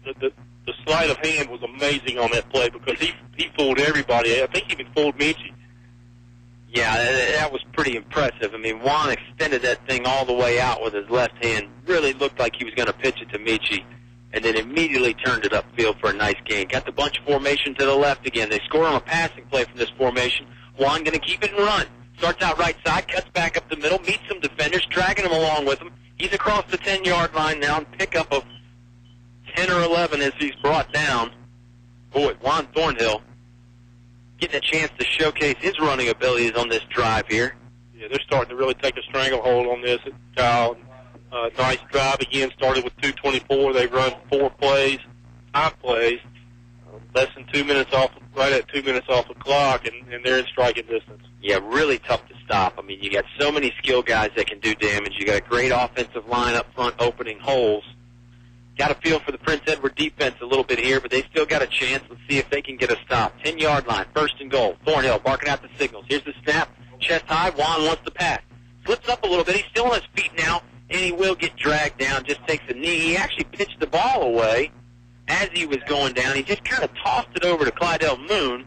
the sleight of hand was amazing on that play because he fooled everybody. I think he even fooled Michi. Yeah, that was pretty impressive. I mean, Juan extended that thing all the way out with his left hand. Really looked like he was going to pitch it to Michi, and then immediately turned it upfield for a nice gain. Got the bunch formation to the left again. They score on a passing play from this formation. Juan going to keep it and run. Starts out right side, cuts back up the middle, meets some defenders, dragging him along with him. He's across the 10-yard line now, and pickup of 10 or 11 as he's brought down. Boy, Juan Thornhill getting a chance to showcase his running abilities on this drive here. Yeah, they're starting to really take a stranglehold on this, Kyle. Nice drive again, started with 2:24. They run 5 plays, less than 2 minutes off, right at 2 minutes off the clock, and they're in striking distance. Yeah, really tough to stop. I mean, you got so many skill guys that can do damage. You got a great offensive line up front opening holes. Got a feel for the Prince Edward defense a little bit here, but they still got a chance. Let's see if they can get a stop. 10-yard line, 1st and goal. Thornhill barking out the signals. Here's the snap. Chest high. Juan wants the pass. Slips up a little bit. He's still on his feet now, and he will get dragged down. Just takes a knee. He actually pitched the ball away as he was going down. He just kind of tossed it over to Clydell Moon,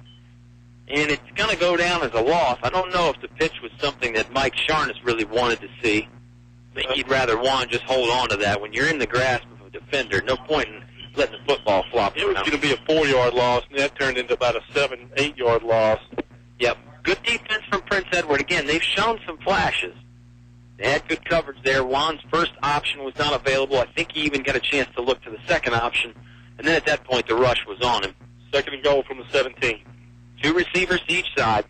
and it's going to go down as a loss. I don't know if the pitch was something that Mike Sharness really wanted to see. I think he'd rather Juan just hold on to that. When you're in the grasp of a defender, no point in letting the football flop. It was going to be a 4-yard loss, and that turned into about a 7-8 yard loss. Yep. Good defense from Prince Edward. Again, they've shown some flashes. They had good coverage there. Juan's first option was not available. I think he even got a chance to look to the second option. And then at that point, the rush was on him. 2nd and goal from the 17. 2 receivers to each side.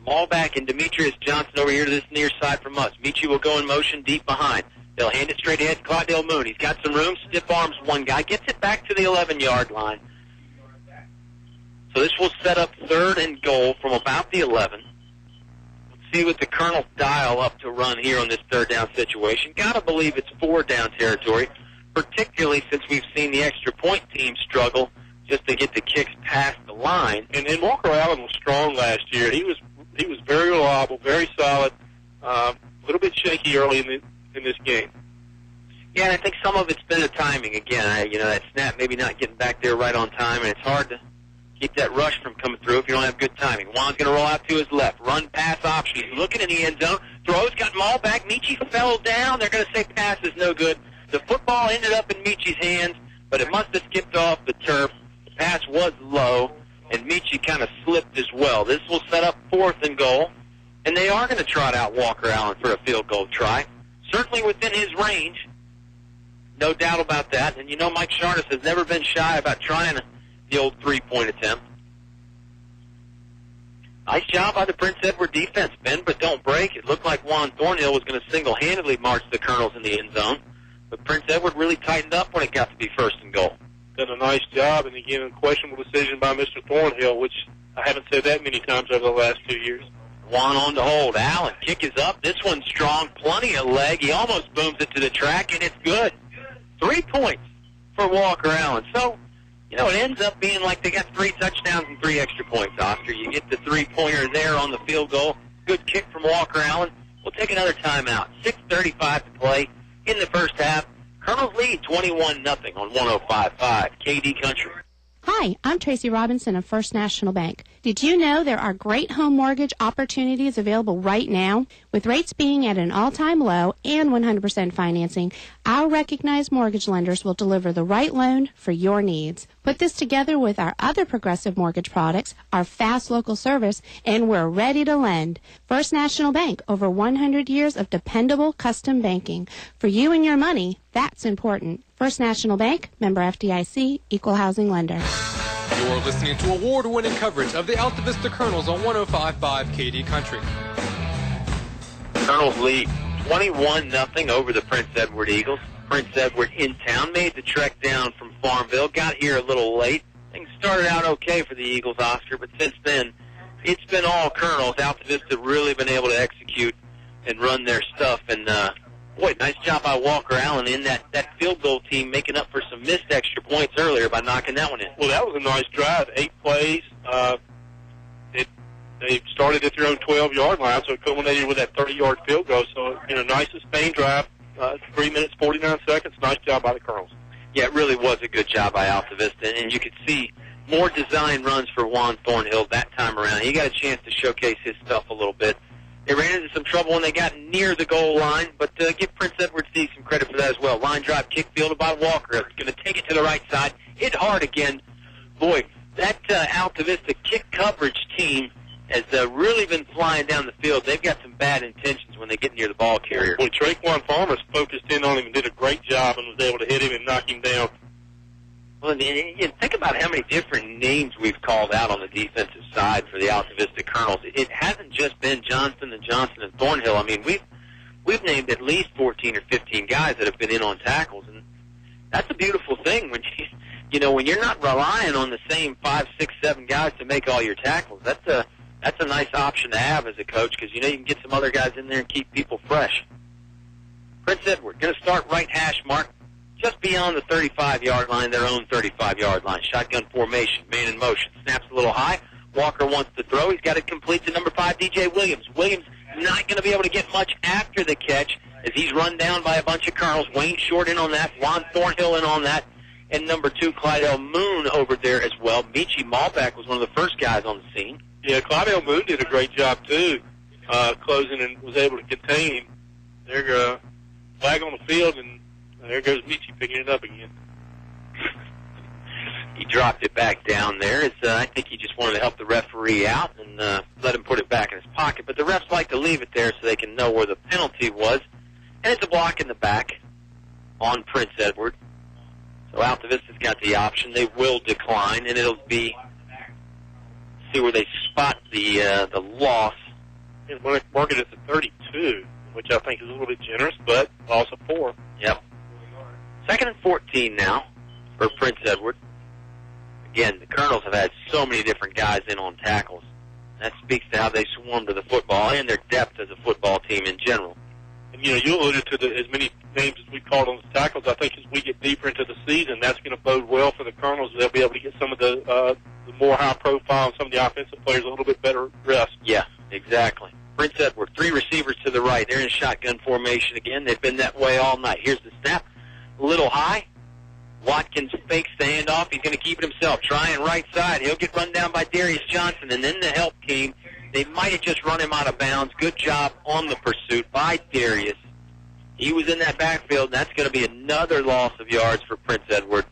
Malbeck and Demetrius Johnson over here to this near side from us. Michi will go in motion deep behind. They'll hand it straight ahead to Clydell Moon. He's got some room. Stiff arms one guy. Gets it back to the 11-yard line. So this will set up 3rd and goal from about the 11. Let's see what the Colonels dial up to run here on this 3rd down situation. Got to believe it's 4 down territory. particularly since we've seen the extra point team struggle just to get the kicks past the line. And Walker Allen was strong last year. He was very reliable, very solid. A little bit shaky early in this game. Yeah, and I think some of it's been the timing again. That snap maybe not getting back there right on time, and it's hard to keep that rush from coming through if you don't have good timing. Juan's going to roll out to his left. Run pass option. He's looking in the end zone. Throws, got them all back. Michi fell down. They're going to say pass is no good. The football ended up in Michi's hands, but it must have skipped off the turf. The pass was low, and Michi kind of slipped as well. This will set up 4th and goal, and they are going to trot out Walker Allen for a field goal try. Certainly within his range. No doubt about that. And Mike Sharnas has never been shy about trying the old 3-point attempt. Nice job by the Prince Edward defense, Ben, but don't break. It looked like Juan Thornhill was going to single-handedly march the Colonels in the end zone. But Prince Edward really tightened up when it got to be 1st and goal. Done a nice job, and again, a questionable decision by Mr. Thornhill, which I haven't said that many times over the last 2 years. Juan on to hold. Allen, kick is up. This one's strong. Plenty of leg. He almost booms it to the track, and it's good. 3 points for Walker Allen. So, it ends up being like they got 3 touchdowns and 3 extra points, Oscar. You get the 3-pointer there on the field goal. Good kick from Walker Allen. We'll take another timeout. 6:35 to play in the first half. Colonels lead 21-0 on 105.5 KD Country. Hi, I'm Tracy Robinson of First National Bank. Did you know there are great home mortgage opportunities available right now? With rates being at an all-time low and 100% financing, our recognized mortgage lenders will deliver the right loan for your needs. Put this together with our other progressive mortgage products, our fast local service, and we're ready to lend. First National Bank, over 100 years of dependable custom banking. For you and your money, that's important. First National Bank, member FDIC, equal housing lender. You're listening to award-winning coverage of the Altavista Colonels on 105.5 KD Country. Colonels lead 21-0 over the Prince Edward Eagles. Prince Edward in town, made the trek down from Farmville, got here a little late. Things started out okay for the Eagles, Oscar, but since then, it's been all Colonels. Altavista really been able to execute and run their stuff, and boy, nice job by Walker Allen in that field goal team, making up for some missed extra points earlier by knocking that one in. Well, that was a nice drive. 8 plays. They started at their own 12-yard line, so it culminated with that 30-yard field goal. So, nice sustained drive. 3 minutes, 49 seconds. Nice job by the Colonels. Yeah, it really was a good job by Altavista, and you could see more design runs for Juan Thornhill that time around. He got a chance to showcase his stuff a little bit. They ran into some trouble when they got near the goal line, but give Prince Edward Steve some credit for that as well. Line drive, kick fielded by Walker. Going to take it to the right side. Hit hard again. Boy, that Altavista kick coverage team has really been flying down the field. They've got some bad intentions when they get near the ball carrier. Boy, Traquan Farmers focused in on him and did a great job and was able to hit him and knock him down. Well, and think about how many different names we've called out on the defensive side for the Altavista Colonels. It hasn't just been Johnson and Thornhill. I mean, we've named at least 14 or 15 guys that have been in on tackles, and that's a beautiful thing when when you're not relying on the same 5, 6, 7 guys to make all your tackles. That's a nice option to have as a coach because you can get some other guys in there and keep people fresh. Prince Edward going to start right hash mark. Just beyond the 35-yard line, their own 35-yard line. Shotgun formation, man in motion. Snaps a little high. Walker wants to throw. He's got it complete to number 5, DJ Williams. Williams not going to be able to get much after the catch as he's run down by a bunch of Colonels. Wayne Short in on that. Juan Thornhill in on that. And number 2, Clydell Moon over there as well. Michi Malbeck was one of the first guys on the scene. Yeah, Clydell Moon did a great job, too, closing and was able to contain him. They're flag on the field, and there goes Michi picking it up again. He dropped it back down there. I think he just wanted to help the referee out and let him put it back in his pocket. But the refs like to leave it there so they can know where the penalty was. And it's a block in the back on Prince Edward. So Altavista's got the option. They will decline, and it'll be see where they spot the loss. And we'll mark it at the 32, which I think is a little bit generous, but loss of 4. Yep. 2nd and 14 now for Prince Edward. Again, the Colonels have had so many different guys in on tackles. That speaks to how they swarm to the football and their depth as a football team in general. And You alluded to as many names as we called on the tackles. I think as we get deeper into the season, that's going to bode well for the Colonels. They'll be able to get some of the more high-profile and some of the offensive players a little bit better rest. Yeah, exactly. Prince Edward, 3 receivers to the right. They're in shotgun formation again. They've been that way all night. Here's the snap. A little high. Watkins fakes the handoff. He's going to keep it himself. Trying right side. He'll get run down by Darius Johnson, and then the help came. They might have just run him out of bounds. Good job on the pursuit by Darius. He was in that backfield, and that's going to be another loss of yards for Prince Edward.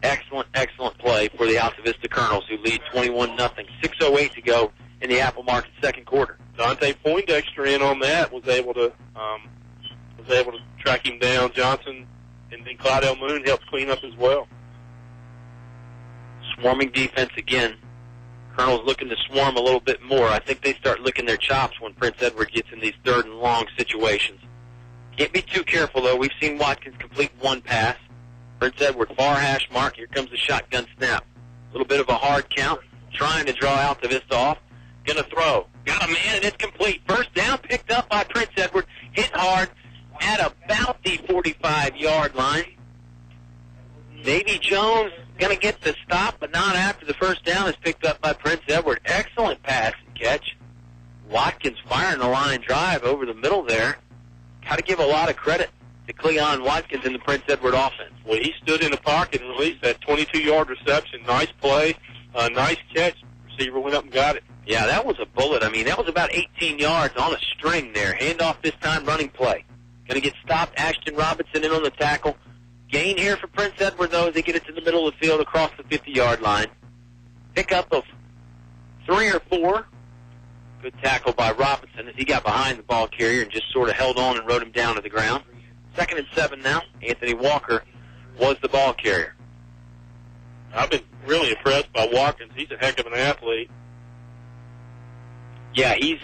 Excellent, excellent play for the Altavista Colonels, who lead 21-0. 6:08 to go in the Apple Market second quarter. Dante Poindexter in on that was able to track him down. Johnson and then Clydell Moon helped clean up as well. Swarming defense again. Colonel's looking to swarm a little bit more. I think they start licking their chops when Prince Edward gets in these third and long situations. Can't be too careful, though. We've seen Watkins complete one pass. Prince Edward, far hash mark. Here comes the shotgun snap. A little bit of a hard count. Trying to draw Altavista off. Going to throw. Got a man, and it's complete. First down, picked up by Prince Edward. Hit hard at about the 45-yard line. Davy Jones going to get the stop, but not after the first down is picked up by Prince Edward. Excellent pass and catch. Watkins firing the line drive over the middle there. Got to give a lot of credit to Cleon Watkins in the Prince Edward offense. Well, he stood in the pocket and released that 22-yard reception. Nice play, nice catch. Receiver went up and got it. Yeah, that was a bullet. I mean, that was about 18 yards on a string there. Handoff this time, running play. Going to get stopped. Ashton Robinson in on the tackle. Gain here for Prince Edward, though, as they get it to the middle of the field across the 50-yard line. Pickup of 3 or 4. Good tackle by Robinson as he got behind the ball carrier and just sort of held on and rode him down to the ground. 2nd and 7 now. Anthony Walker was the ball carrier. I've been really impressed by Watkins. He's a heck of an athlete. Yeah, he's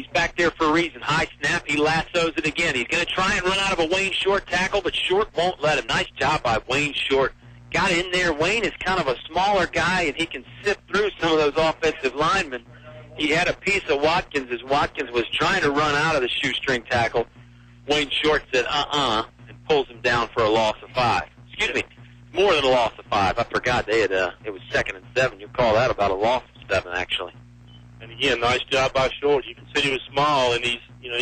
back there for a reason. High snap, he lassos it again. He's going to try and run out of a Wayne Short tackle, but Short won't let him. Nice job by Wayne Short. Got in there. Wayne is kind of a smaller guy, and he can sift through some of those offensive linemen. He had a piece of Watkins as Watkins was trying to run out of the shoestring tackle. Wayne Short said, and pulls him down for a loss of 5. Excuse me, more than a loss of 5. I forgot they had, it was 2nd and 7. You call that about a loss of 7, actually. And again, nice job by Short. You can see he was small, and he's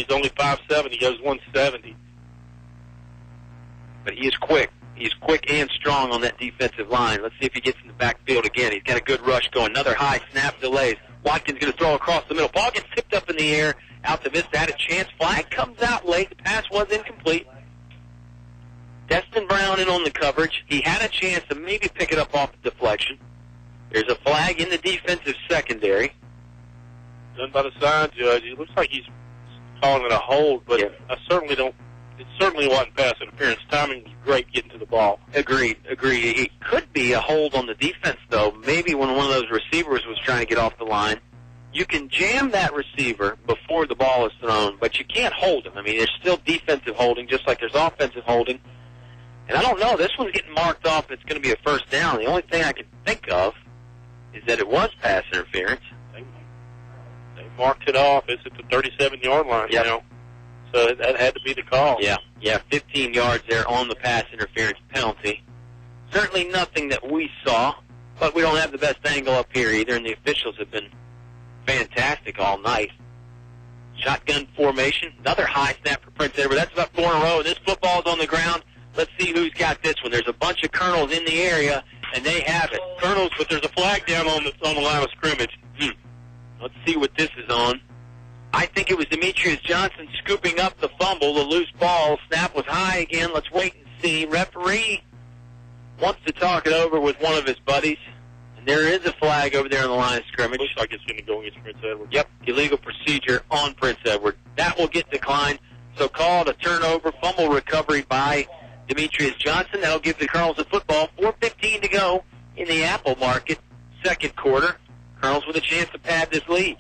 only 5'7". He goes 170. But he is quick. He's quick and strong on that defensive line. Let's see if he gets in the backfield again. He's got a good rush going. Another high snap delays. Watkins going to throw across the middle. Ball gets tipped up in the air. Altavista had a chance. Flag comes out late. The pass was incomplete. Destin Brown in on the coverage. He had a chance to maybe pick it up off the deflection. There's a flag in the defensive secondary. Done by the side judge. It looks like he's calling it a hold, but yeah. I certainly don't. It certainly wasn't pass interference. Timing was great getting to the ball. Agreed. It could be a hold on the defense, though. Maybe when one of those receivers was trying to get off the line. You can jam that receiver before the ball is thrown, but you can't hold him. I mean, there's still defensive holding, just like there's offensive holding. And I don't know. This one's getting marked off. It's going to be a first down. The only thing I can think of is that it was pass interference. They marked it off. It's at the 37-yard line now. So that had to be the call. Yeah, 15 yards there on the pass interference penalty. Certainly nothing that we saw, but we don't have the best angle up here either, and the officials have been fantastic all night. Shotgun formation. Another high snap for Prince Edward. That's about 4 in a row. This football's on the ground. Let's see who's got this one. There's a bunch of Colonels in the area, and they have it. Colonels, but there's a flag down on the line of scrimmage. Let's see what this is on. I think it was Demetrius Johnson scooping up the fumble, the loose ball. Snap was high again. Let's wait and see. Referee wants to talk it over with one of his buddies. And there is a flag over there on the line of scrimmage. Looks like it's going to go against Prince Edward. Yep, illegal procedure on Prince Edward. That will get declined. So called a turnover, fumble recovery by Demetrius Johnson. That'll give the Colonels a football. 4:15 to go in the Apple Market, second quarter. Colonels with a chance to pad this lead.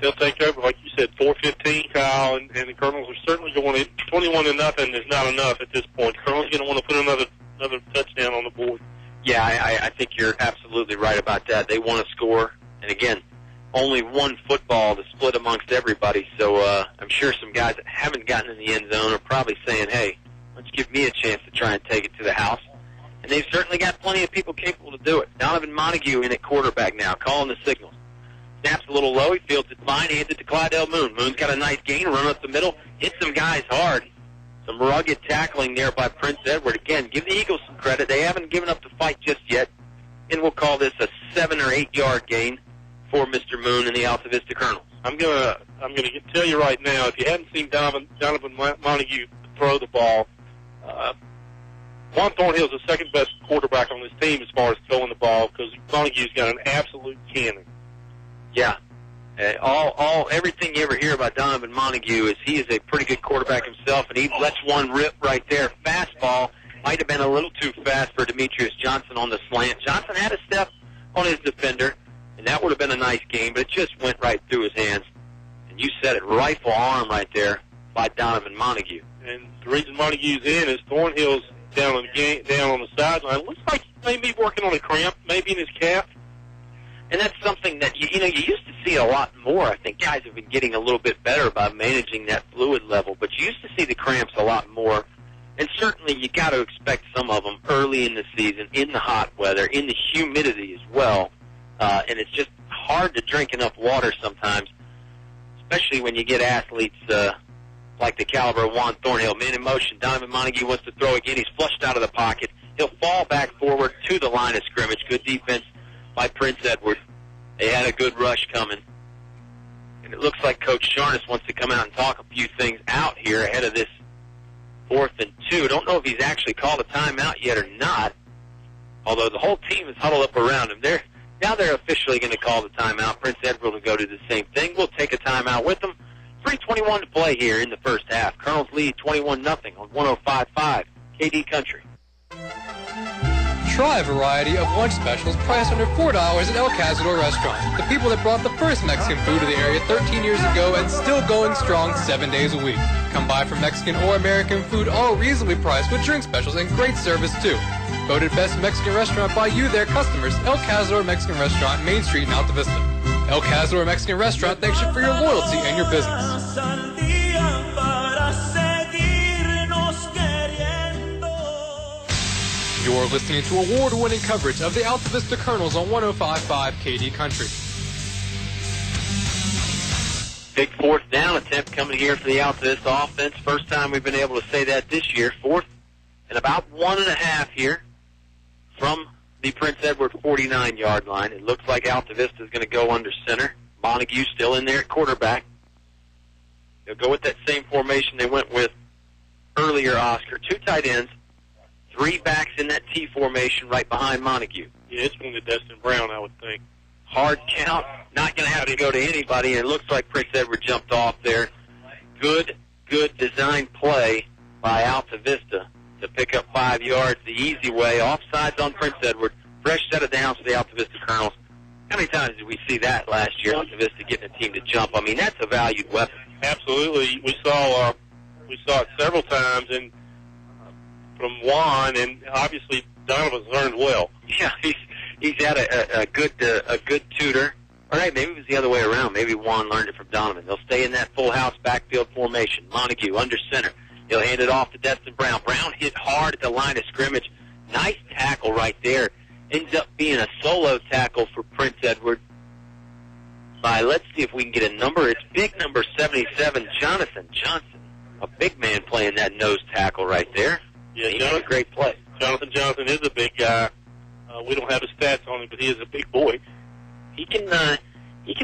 They'll take over, like you said, 4:15, Kyle, and the Colonels are certainly going to 21-0 is not enough at this point. The Colonels are going to want to put another touchdown on the board. Yeah, I think you're absolutely right about that. They want to score, and again, only one football to split amongst everybody. So I'm sure some guys that haven't gotten in the end zone are probably saying, hey, let's give me a chance to try and take it to the house. And they've certainly got plenty of people capable to do it. Donovan Montague in at quarterback now, calling the signals. Snaps a little low. He fields it fine. Hands it to Clydell Moon. Moon's got a nice gain, run up the middle, hit some guys hard. Some rugged tackling there by Prince Edward. Again, give the Eagles some credit. They haven't given up the fight just yet. And we'll call this a 7 or 8 yard gain for Mr. Moon and the Altavista Colonels. I'm gonna tell you right now, if you hadn't seen Donovan Montague throw the ball, Juan Thornhill's the second best quarterback on this team as far as throwing the ball because Montague's got an absolute cannon. Yeah. Everything you ever hear about Donovan Montague is he is a pretty good quarterback himself, and he lets one rip right there. Fastball might have been a little too fast for Demetrius Johnson on the slant. Johnson had a step on his defender, and that would have been a nice game, but it just went right through his hands. And you said it, rifle arm right there by Donovan Montague. And the reason Montague's in is Thornhill's down on the sideline. Looks like he may be working on a cramp, maybe in his calf. And that's something that, you used to see a lot more. I think guys have been getting a little bit better about managing that fluid level, but you used to see the cramps a lot more. And certainly you got to expect some of them early in the season, in the hot weather, in the humidity as well. And it's just hard to drink enough water sometimes, especially when you get athletes like the caliber of Juan Thornhill. Man in motion, Donovan Montague wants to throw again. He's flushed out of the pocket. He'll fall back forward to the line of scrimmage. Good defense by Prince Edward. They had a good rush coming. And it looks like Coach Sharness wants to come out and talk a few things out here ahead of this 4th and 2. Don't know if he's actually called a timeout yet or not, although the whole team is huddled up around him. Now they're officially going to call the timeout. Prince Edward will go do the same thing. We'll take a timeout with them. 3:21 to play here in the first half. Colonels lead 21-0 on 105.5 KD Country. Try a variety of lunch specials priced under $4 at El Cazador Restaurant. The people that brought the first Mexican food to the area 13 years ago and still going strong 7 days a week. Come by for Mexican or American food, all reasonably priced with drink specials and great service too. Voted best Mexican restaurant by you, their customers. El Cazador Mexican Restaurant, Main Street in Altavista. El Cazador Mexican Restaurant thanks you for your loyalty and your business. You're listening to award-winning coverage of the Altavista Colonels on 105.5 KD Country. Big 4th down attempt coming here for the Altavista offense. First time we've been able to say that this year. 4th and about 1.5 here from the Prince Edward 49-yard line. It looks like Altavista is going to go under center. Montague still in there at quarterback. They'll go with that same formation they went with earlier, Oscar. 2 tight ends. 3 backs in that T formation right behind Montague. Yeah, it's going to Destin Brown, I would think. Hard count, not going to have to go to anybody, and it looks like Prince Edward jumped off there. Good design play by Altavista to pick up 5 yards the easy way. Offsides on Prince Edward. Fresh set of downs for the Altavista Colonels. How many times did we see that last year, Altavista getting a team to jump? I mean, that's a valued weapon. Absolutely. We saw it several times, and from Juan, and obviously Donovan's learned well. Yeah, he's had a good tutor. All right, maybe it was the other way around. Maybe Juan learned it from Donovan. They'll stay in that full house backfield formation. Montague under center. He'll hand it off to Destin Brown. Brown hit hard at the line of scrimmage. Nice tackle right there. Ends up being a solo tackle for Prince Edward by, let's see if we can get a number. It's big number 77, Jonathan Johnson. A big man playing that nose tackle right there. Yeah, he made a great play. Jonathan Johnson is a big guy. We don't have the stats on him, but he is a big boy. He can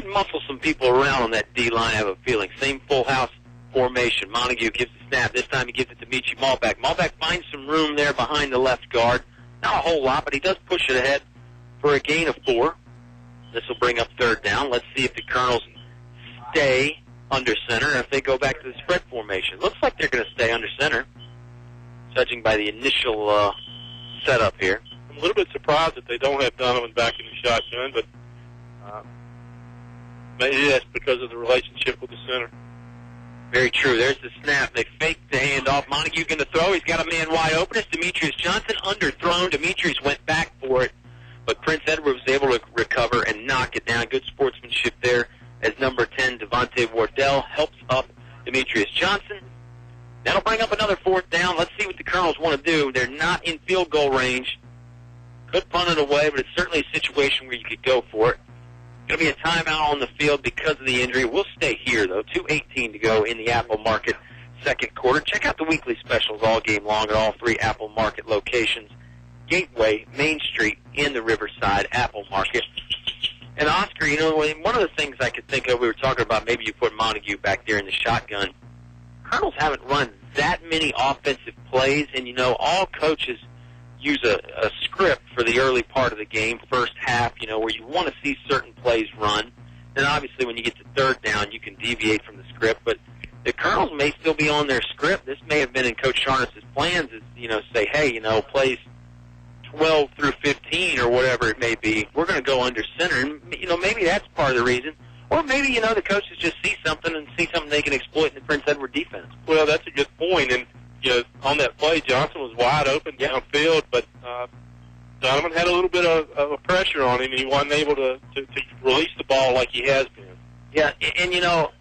muscle some people around on that D-line, I have a feeling. Same full house formation. Montague gives the snap. This time he gives it to Michi Malbeck. Malbeck finds some room there behind the left guard. Not a whole lot, but he does push it ahead for a gain of 4. This will bring up 3rd down. Let's see if the Colonels stay under center or if they go back to the spread formation. Looks like they're going to stay under center, judging by the initial setup here. I'm a little bit surprised that they don't have Donovan back in the shotgun, but maybe that's because of the relationship with the center. Very true. There's the snap. They fake the handoff. Montague going to throw. He's got a man wide open. It's Demetrius Johnson. Underthrown. Demetrius went back for it. But Prince Edward was able to recover and knock it down. Good sportsmanship there as number 10, Devontae Wardell, helps up Demetrius Johnson. That'll bring up another fourth down. Let's see what the Colonels want to do. They're not in field goal range. Could punt it away, but it's certainly a situation where you could go for it. Going to be a timeout on the field because of the injury. We'll stay here, though. 2:18 to go in the Apple Market second quarter. Check out the weekly specials all game long at all three Apple Market locations. Gateway, Main Street, and the Riverside Apple Market. And Oscar, you know, one of the things I could think of, we were talking about maybe you put Montague back there in the shotgun. Colonels haven't run that many offensive plays, and, you know, all coaches use a script for the early part of the game, first half, you know, where you want to see certain plays run. Then obviously when you get to third down, you can deviate from the script. But the Colonels may still be on their script. This may have been in Coach Sharness's plans is, you know, say, hey, you know, plays 12 through 15 or whatever it may be, we're going to go under center. And, you know, maybe that's part of the reason. Or maybe, you know, the coaches just see something they can exploit in the Prince Edward defense. Well, that's a good point. And, you know, on that play, Johnson was wide open downfield, but Donovan had a little bit of pressure on him, and he wasn't able to release the ball like he has been. Yeah, and, you know,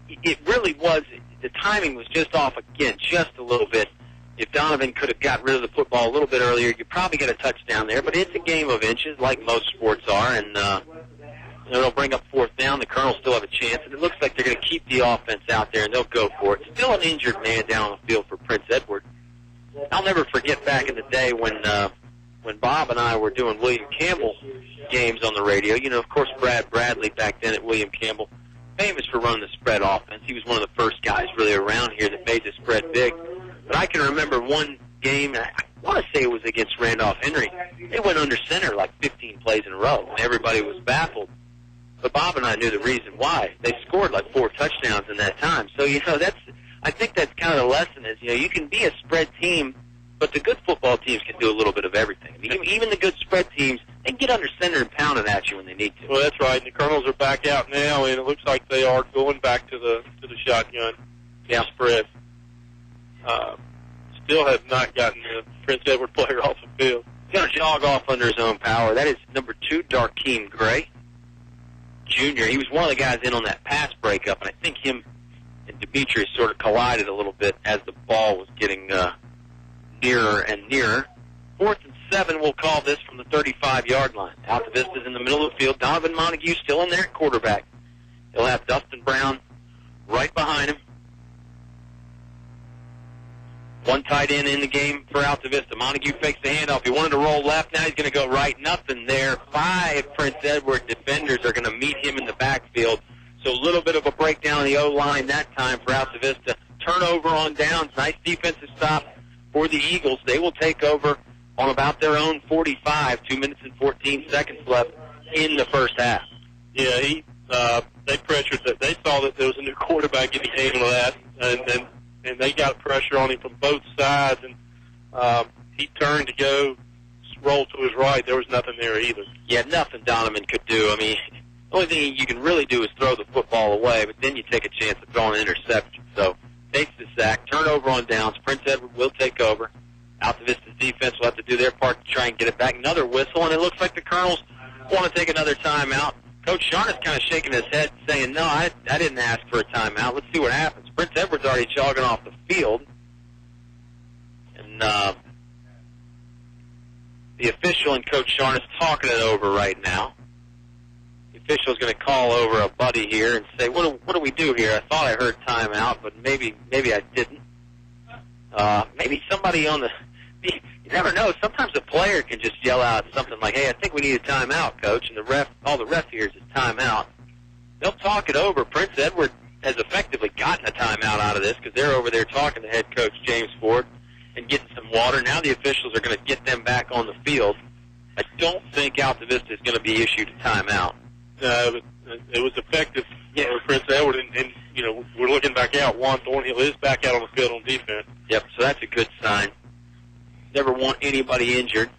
it really was, the timing was just off again, just a little bit. If Donovan could have got rid of the football a little bit earlier, you probably get a touchdown there, but it's a game of inches, like most sports are, and it'll bring up fourth down. The Colonels still have a chance, and it looks like they're going to keep the offense out there, and they'll go for it. Still an injured man down on the field for Prince Edward. I'll never forget back in the day when Bob and I were doing William Campbell games on the radio. You know, of course, Brad Bradley back then at William Campbell, famous for running the spread offense. He was one of the first guys really around here that made the spread big. But I can remember one game, I want to say it was against Randolph Henry. They went under center like 15 plays in a row, and everybody was baffled. But Bob and I knew the reason why. They scored like 4 touchdowns in that time. So, you know, I think that's kind of the lesson is, you know, you can be a spread team, but the good football teams can do a little bit of everything. I mean, even the good spread teams, they can get under center and pound it at you when they need to. Well, that's right. And the Colonels are back out now, and it looks like they are going back to the shotgun spread. Still have not gotten the Prince Edward player off the field. He's going to jog off under his own power. That is number 2, Darkeem Gray, Jr. He was one of the guys in on that pass breakup, and I think him and Demetrius sort of collided a little bit as the ball was getting nearer and nearer. 4th and 7, we'll call this from the 35-yard line. Altavista's in the middle of the field. Donovan Montague still in there at quarterback. He'll have Dustin Brown right behind him. One tight end in the game for Altavista. Montague fakes the handoff. He wanted to roll left. Now he's going to go right. Nothing there. 5 Prince Edward defenders are going to meet him in the backfield. So a little bit of a breakdown in the O-line that time for Altavista. Turnover on downs. Nice defensive stop for the Eagles. They will take over on about their own 45. 2 minutes and 14 seconds left in the first half. Yeah, they pressured that. They saw that there was a new quarterback getting handle of that, and they got pressure on him from both sides, and he turned to go roll to his right. There was nothing there either. Yeah, nothing Donovan could do. I mean, the only thing you can really do is throw the football away, but then you take a chance of throwing an interception. So takes the sack, turnover on downs. Prince Edward will take over. Altavista's defense will have to do their part to try and get it back. Another whistle, and it looks like the Colonels want to take another timeout. Coach Sharness kind of shaking his head, saying, no, I didn't ask for a timeout. Let's see what happens. Prince Edward's already jogging off the field. And the official and Coach Sharness talking it over right now. The official's going to call over a buddy here and say, what do we do here? I thought I heard timeout, but maybe I didn't. Maybe somebody on the... You never know. Sometimes a player can just yell out something like, hey, I think we need a timeout, Coach, and all the ref hears is timeout. They'll talk it over. Prince Edward has effectively gotten a timeout out of this because they're over there talking to head coach James Ford and getting some water. Now the officials are going to get them back on the field. I don't think Altavista is going to be issued a timeout. It was effective for Prince Edward, and you know, we're looking back out. Juan Thornhill is back out on the field on defense. Yep, so that's a good sign. Never want anybody injured.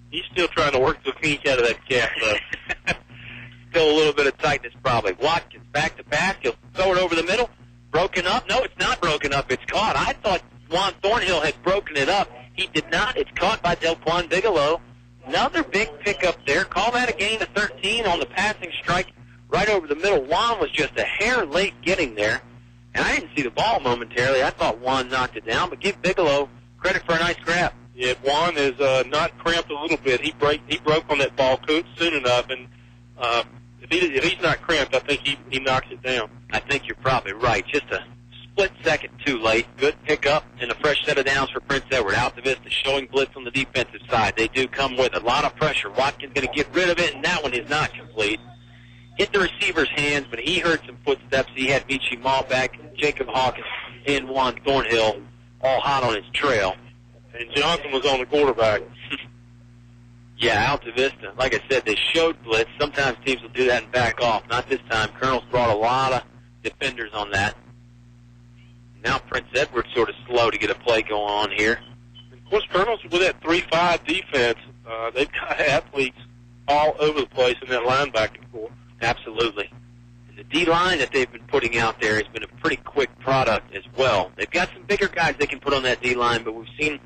He's still trying to work the pink out of that calf, though. Still a little bit of tightness, probably. Watkins back to pass. He'll throw it over the middle. Broken up. No, it's not broken up. It's caught. I thought Juan Thornhill had broken it up. He did not. It's caught by Delquan Bigelow. Another big pickup there. Call that a gain of 13 on the passing strike right over the middle. Juan was just a hair late getting there. And I didn't see the ball momentarily. I thought Juan knocked it down, but give Bigelow credit for a nice grab. Yeah, Juan is not cramped a little bit. He broke on that ball soon enough, and if he's not cramped, I think he knocks it down. I think you're probably right. Just a split second too late. Good pickup and a fresh set of downs for Prince Edward. Altavista showing blitz on the defensive side. They do come with a lot of pressure. Watkins going to get rid of it, and that one is not complete. Hit the receiver's hands, but he heard some footsteps. He had Michi Malbeck, Jacob Hawkins, and Juan Thornhill all hot on his trail. And Johnson was on the quarterback. Yeah, Altavista. Like I said, they showed blitz. Sometimes teams will do that and back off. Not this time. Colonel's brought a lot of defenders on that. Now Prince Edward's sort of slow to get a play going on here. Of course, Colonel's with that 3-5 defense. They've got athletes all over the place in that linebacking corps. Absolutely. And the D-line that they've been putting out there has been a pretty quick product as well. They've got some bigger guys they can put on that D-line, but we've seen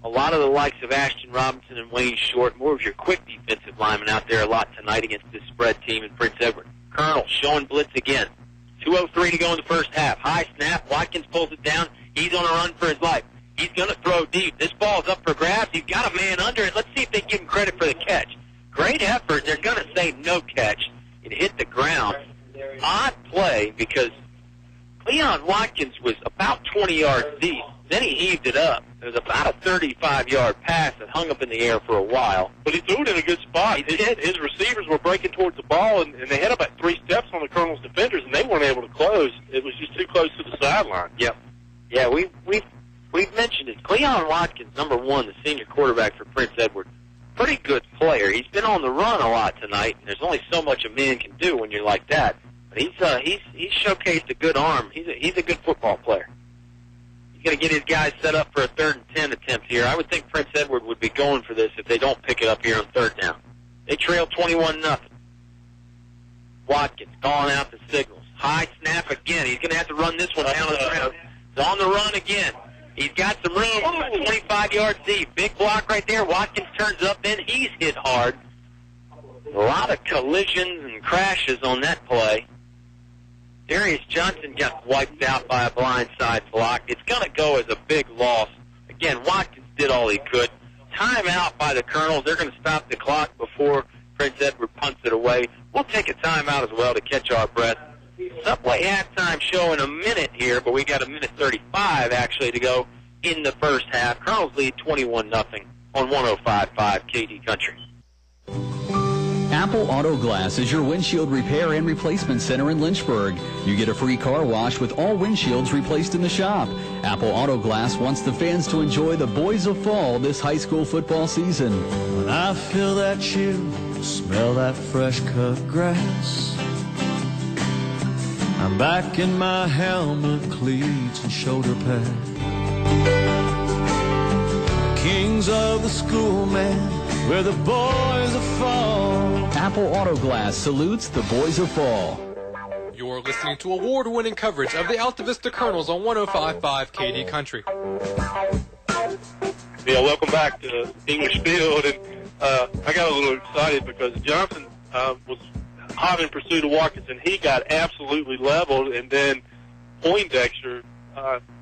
a lot of the likes of Ashton Robinson and Wayne Short, more of your quick defensive linemen out there a lot tonight against this spread team in Prince Edward. Colonel showing blitz again. 2:03 to go in the first half. High snap. Watkins pulls it down. He's on a run for his life. He's going to throw deep. This ball's up for grabs. He's got a man under it. Let's see if they give him credit for the catch. Great effort. They're going to say no catch. It hit the ground. Odd play because Cleon Watkins was about 20 yards deep. Then he heaved it up. It was about a 35-yard pass that hung up in the air for a while. But he threw it in a good spot. His receivers were breaking towards the ball, and they had about 3 steps on the Colonel's defenders, and they weren't able to close. It was just too close to the sideline. Yep. Yeah, we've mentioned it. Cleon Watkins, number 1, the senior quarterback for Prince Edward, pretty good player. He's been on the run a lot tonight, and there's only so much a man can do when you're like that. But he's showcased a good arm. He's a good football player. Going to get his guys set up for a 3rd and 10 attempt here. I would think Prince Edward would be going for this if they don't pick it up here on 3rd down. They trail 21-0. Watkins calling out the signals. High snap again. He's going to have to run this one down to the ground. He's on the run again. He's got some room. 25 yards deep. Big block right there. Watkins turns up in. He's hit hard. A lot of collisions and crashes on that play. Darius Johnson got wiped out by a blindside block. It's going to go as a big loss. Again, Watkins did all he could. Timeout by the Colonels. They're going to stop the clock before Prince Edward punts it away. We'll take a timeout as well to catch our breath. Subway halftime show in a minute here, but we got a minute 35 actually to go in the first half. Colonels lead 21-0 on 105.5 KD Country. Apple Auto Glass is your windshield repair and replacement center in Lynchburg. You get a free car wash with all windshields replaced in the shop. Apple Auto Glass wants the fans to enjoy the boys of fall this high school football season. When I feel that chill, smell that fresh cut grass, I'm back in my helmet, cleats, and shoulder pad. Kings of the school, man, we're the boys of fall. Apple Auto Glass salutes the boys of fall. You're listening to award-winning coverage of the Altavista Colonels on 105.5 KD Country. Yeah, welcome back to English Field. And I got a little excited because Johnson was hot in pursuit of Watkins, and he got absolutely leveled. And then Poindexter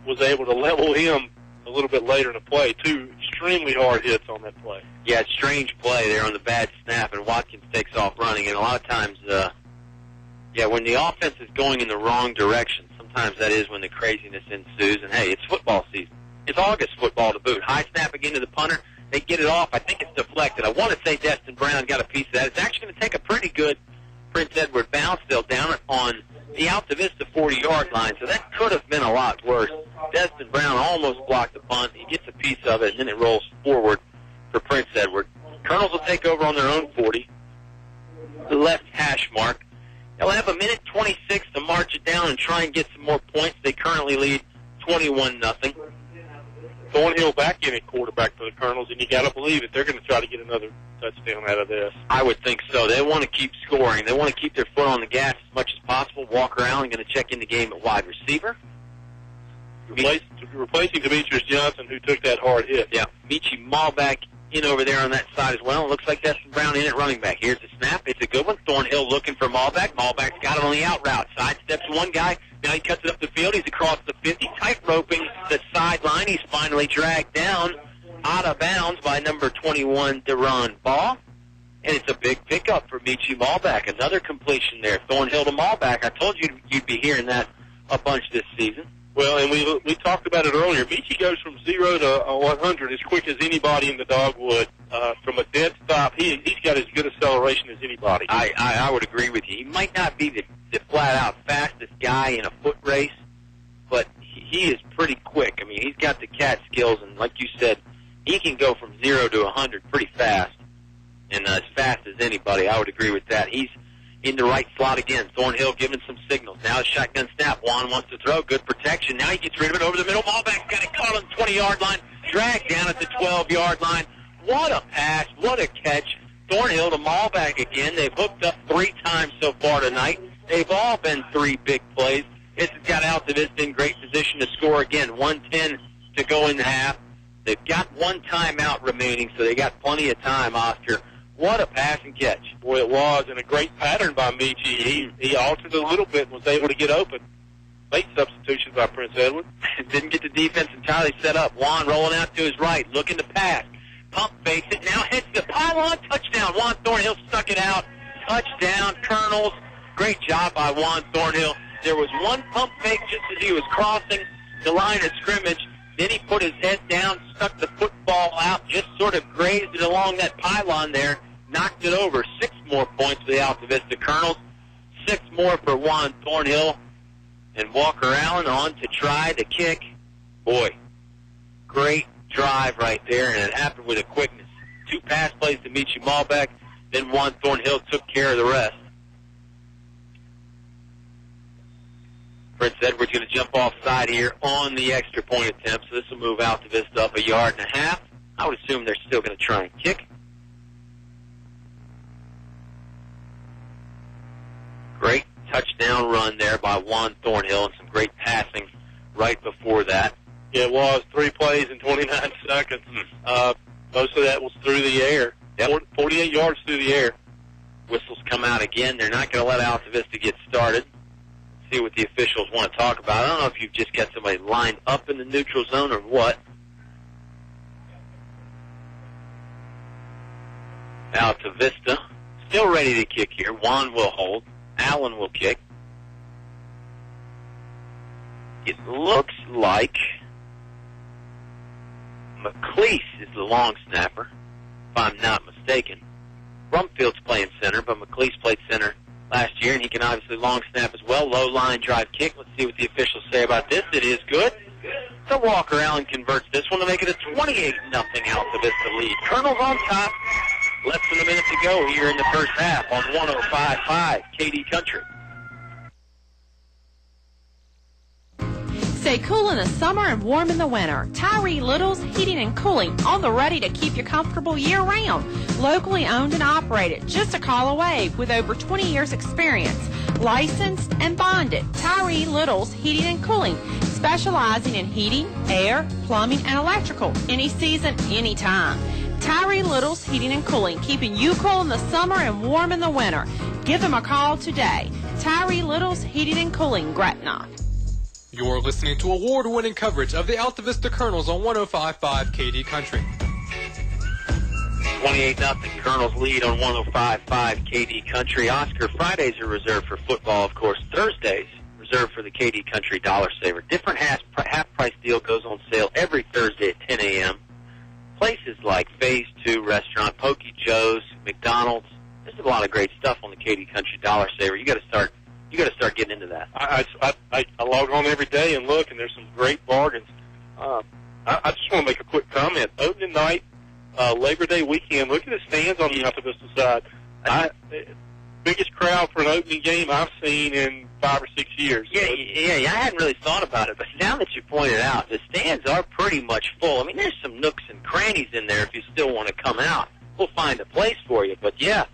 was able to level him a little bit later in the play. 2 extremely hard hits on that play. Yeah, strange play there on the bad snap, and Watkins takes off running. And a lot of times, when the offense is going in the wrong direction, sometimes that is when the craziness ensues. And, hey, it's football season. It's August football to boot. High snap again to the punter. They get it off. I think it's deflected. I want to say Destin Brown got a piece of that. It's actually going to take a pretty good Prince Edward bounce still down on the Altavista 40-yard line, so that could have been a lot worse. Destin Brown almost blocked the punt. He gets a piece of it, and then it rolls forward for Prince Edward. Colonels will take over on their own 40, the left hash mark. They'll have a minute 26 to march it down and try and get some more points. They currently lead 21-0. Thornhill back in at quarterback for the Colonels, and you got to believe that they're going to try to get another touchdown out of this. I would think so. They want to keep scoring. They want to keep their foot on the gas as much as possible. Walker Allen going to check in the game at wide receiver. Replacing Demetrius Johnson, who took that hard hit. Yeah, Michi Malbeck in over there on that side as well. It looks like Destin Brown in at running back. Here's the snap. It's a good one. Thornhill looking for Malbeck. Malbeck's got it on the out route. Sidesteps one guy. Now he cuts it up the field. He's across the 50, tight-roping the sideline. He's finally dragged down out of bounds by number 21, Deron Ball. And it's a big pickup for Michi Malbeck. Another completion there. Thornhill to Malbeck. I told you you'd be hearing that a bunch this season. Well, and we talked about it earlier. Michi goes from 0 to 100 as quick as anybody in the dogwood. From a dead stop, he's got as good acceleration as anybody. I would agree with you. He might not be the flat-out fastest guy in a foot race, but he is pretty quick. I mean, he's got the cat skills, and like you said, he can go from 0 to 100 pretty fast, and as fast as anybody. I would agree with that. He's in the right slot again. Thornhill giving some signals. Now a shotgun snap. Juan wants to throw. Good protection. Now he gets rid of it over the middle. Malbeck's got it caught on the 20-yard line. Dragged down at the 12-yard line. What a pass. What a catch. Thornhill to Malbeck again. They've hooked up 3 times so far tonight. They've all been 3 big plays. This has got Altavista in great position to score again. 1:10 to go in the half. They've got 1 timeout remaining, so they got plenty of time, Oscar. What a pass and catch. Boy, it was, and a great pattern by Michi. He altered a little bit and was able to get open. Late substitution by Prince Edward. Didn't get the defense entirely set up. Juan rolling out to his right, looking to pass. Pump fakes it, now hits the pylon. Touchdown. Juan Thornhill stuck it out. Touchdown, Colonels. Great job by Juan Thornhill. There was one pump fake just as he was crossing the line of scrimmage. Then he put his head down, stuck the football out, just sort of grazed it along that pylon there, knocked it over. 6 more points for the Altavista Colonels, 6 more for Juan Thornhill, and Walker Allen on to try the kick. Boy, great drive right there, and it happened with a quickness. 2 pass plays to Michi Malbeck, then Juan Thornhill took care of the rest. Prince Edward's going to jump offside here on the extra point attempt, so this will move Altavista up 1.5 yards. I would assume they're still going to try and kick. Great touchdown run there by Juan Thornhill, and some great passing right before that. Yeah, it was 3 plays in 29 seconds. Most of that was through the air. Yep. 48 yards through the air. Whistles come out again. They're not going to let Altavista get started. See what the officials want to talk about. I don't know if you've just got somebody lined up in the neutral zone or what. Altavista still ready to kick here. Juan will hold. Allen will kick. It looks like McLeese is the long snapper, if I'm not mistaken. Brumfield's playing center, but McLeese played center last year, and he can obviously long snap as well. Low line drive kick. Let's see what the officials say about this. It is good. So Walker Allen converts this one to make it a 28-0 Altavista lead. Colonels on top. Less than a minute to go here in the first half on 105.5 KD Country. Stay cool in the summer and warm in the winter. Tyree Little's Heating and Cooling, on the ready to keep you comfortable year-round. Locally owned and operated, just a call away with over 20 years experience. Licensed and bonded. Tyree Little's Heating and Cooling, specializing in heating, air, plumbing, and electrical. Any season, anytime. Tyree Little's Heating and Cooling, keeping you cool in the summer and warm in the winter. Give them a call today. Tyree Little's Heating and Cooling, Gretna. You're listening to award-winning coverage of the Altavista Colonels on 105.5 KD Country. 28-0 Colonels lead on 105.5 KD Country. Oscar, Fridays are reserved for football, of course. Thursdays reserved for the KD Country Dollar Saver. Different half-price deal goes on sale every Thursday at 10 a.m. Places like Phase 2 Restaurant, Pokey Joe's, McDonald's. There's a lot of great stuff on the KD Country Dollar Saver. You got to start getting into that. I log on every day and look, and there's some great bargains. I just want to make a quick comment. Opening night, Labor Day weekend, look at the stands on the Altavista side. Biggest crowd for an opening game I've seen in 5 or 6 years. Yeah, I hadn't really thought about it, but now that you pointed out, the stands are pretty much full. I mean, there's some nooks and crannies in there if you still want to come out. We'll find a place for you, but yeah,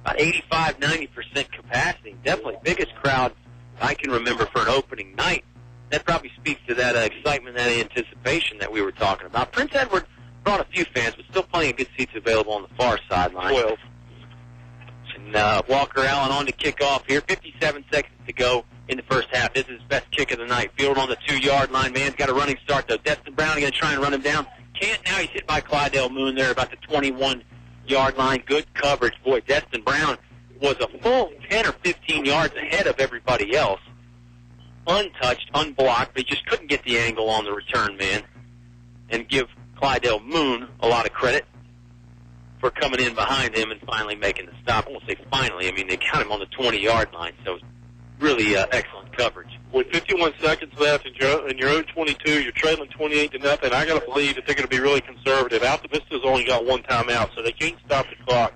about 85-90% capacity. Definitely biggest crowd I can remember for an opening night. That probably speaks to that excitement, that anticipation that we were talking about. Prince Edward brought a few fans, but still plenty of good seats available on the far sideline. 12. And Walker Allen on to kick off here. 57 seconds to go in the first half. This is his best kick of the night. Field on the 2-yard line. Man's got a running start, though. Destin Brown going to try and run him down. Can't now. He's hit by Clydell Moon there about the 21-yard line. Good coverage. Boy, Destin Brown was a full 10 or 15 yards ahead of everybody else. Untouched, unblocked, but he just couldn't get the angle on the return man. And give Clydell Moon a lot of credit for coming in behind him and finally making the stop. I won't say finally. I mean, they got him on the 20-yard line, so it's really excellent coverage. With 51 seconds left in your own 22, you're trailing 28-0. I got to believe that they're going to be really conservative. Altavista's only got one timeout, so they can't stop the clock.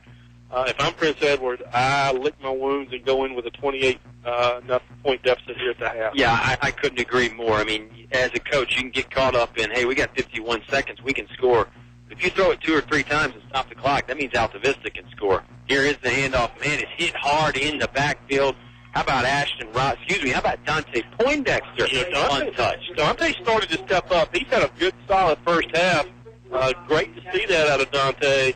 If I'm Prince Edward, I lick my wounds and go in with a 28-point deficit here at the half. Yeah, I couldn't agree more. I mean, as a coach, you can get caught up in, hey, we got 51 seconds, we can score. If you throw it 2 or 3 times and stop the clock, that means Altavista can score. Here is the handoff. Man, it's hit hard in the backfield. How about how about Dante Poindexter? Untouched. Dante started to step up. He's had a good, solid first half. Great to see that out of Dante.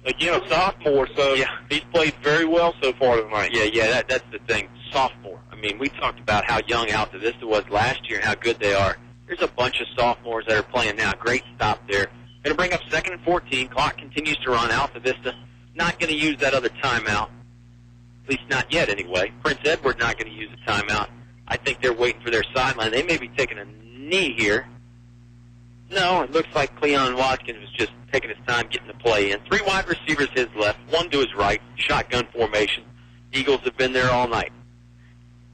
Again, a sophomore, so he's played very well so far tonight. Yeah, that's the thing. Sophomore. I mean, we talked about how young Altavista was last year and how good they are. There's a bunch of sophomores that are playing now. Great stop there. Going to bring up 2nd and 14. Clock continues to run. Altavista not going to use that other timeout. At least not yet, anyway. Prince Edward not going to use a timeout. I think they're waiting for their sideline. They may be taking a knee here. No, it looks like Cleon Watkins was just taking his time getting the play in. 3 wide receivers his left, 1 to his right. Shotgun formation. Eagles have been there all night.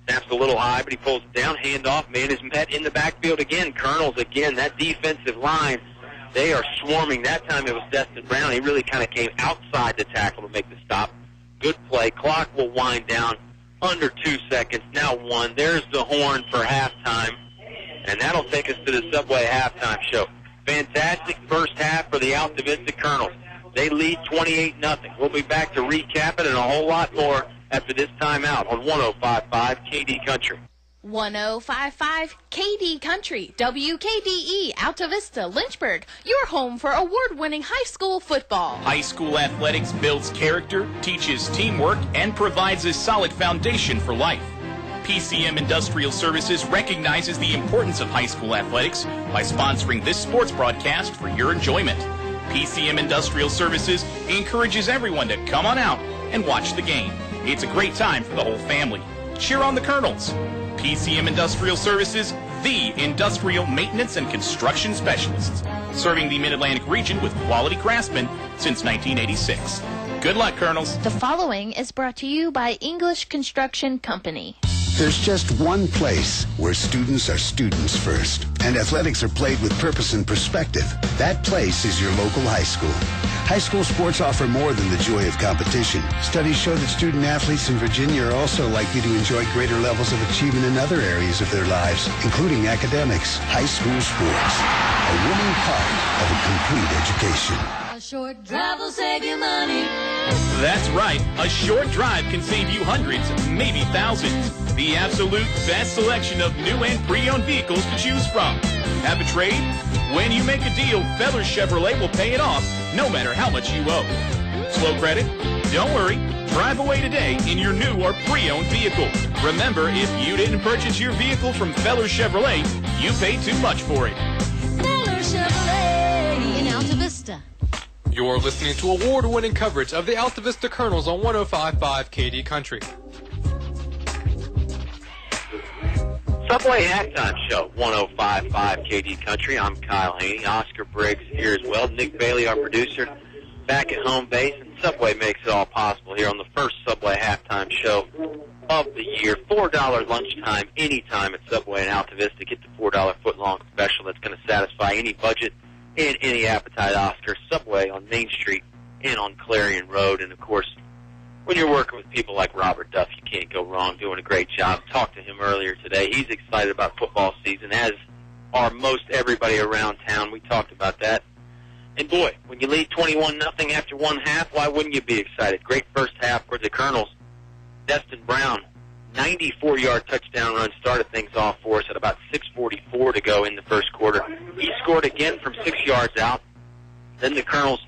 Snaps a little high, but he pulls it down. Handoff. Man is met in the backfield again. Colonels again. That defensive line, they are swarming. That time it was Destin Brown. He really kind of came outside the tackle to make the stop. Good play. Clock will wind down under 2 seconds. Now 1. There's the horn for halftime. And that'll take us to the Subway halftime show. Fantastic first half for the Altavista Colonels. They lead 28-0. We'll be back to recap it and a whole lot more after this timeout on 105.5 KD Country. 105.5 KD Country, WKDE, Altavista, Lynchburg, your home for award-winning high school football. High school athletics builds character, teaches teamwork, and provides a solid foundation for life. PCM Industrial Services recognizes the importance of high school athletics by sponsoring this sports broadcast for your enjoyment. PCM Industrial Services encourages everyone to come on out and watch the game. It's a great time for the whole family. Cheer on the Colonels. PCM Industrial Services, the industrial maintenance and construction specialists, serving the Mid-Atlantic region with quality craftsmen since 1986. Good luck, Colonels. The following is brought to you by English Construction Company. There's just one place where students are students first, and athletics are played with purpose and perspective. That place is your local high school. High school sports offer more than the joy of competition. Studies show that student athletes in Virginia are also likely to enjoy greater levels of achievement in other areas of their lives, including academics. High school sports, a winning part of a complete education. A short drive will save you money. That's right. A short drive can save you hundreds, maybe thousands. The absolute best selection of new and pre-owned vehicles to choose from. Have a trade? When you make a deal, Feller Chevrolet will pay it off, no matter how much you owe. Slow credit? Don't worry. Drive away today in your new or pre-owned vehicle. Remember, if you didn't purchase your vehicle from Feller Chevrolet, you paid too much for it. Feller Chevrolet in Altavista. You're listening to award-winning coverage of the Altavista Colonels on 105.5 KD Country. Subway halftime show, 105.5 KD Country. I'm Kyle Haney. Oscar Briggs here as well. Nick Bailey, our producer, back at home base. And Subway makes it all possible here on the first Subway halftime show of the year. $4 lunchtime anytime at Subway in Altavista. Get the $4 foot-long special that's going to satisfy any budget and any appetite, Oscar. Subway on Main Street and on Clarion Road. And, of course, when you're working with people like Robert Duff, you can't go wrong. Doing a great job. Talked to him earlier today. He's excited about football season, as are most everybody around town. We talked about that. And, boy, when you lead 21-0 after one half, why wouldn't you be excited? Great first half for the Colonels. Destin Brown, 94-yard touchdown run, started things off for us at about 6:44 to go in the first quarter. He scored again from 6 yards out. Then the Colonels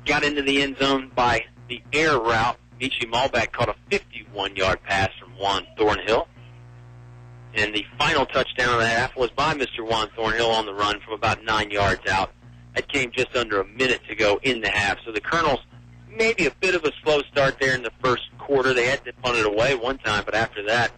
got into the end zone by the air route. Michi Malbeck caught a 51-yard pass from Juan Thornhill. And the final touchdown of the half was by Mr. Juan Thornhill on the run from about 9 yards out. That came just under a minute to go in the half. So the Colonels, maybe a bit of a slow start there in the first quarter. They had to punt it away one time, but after that,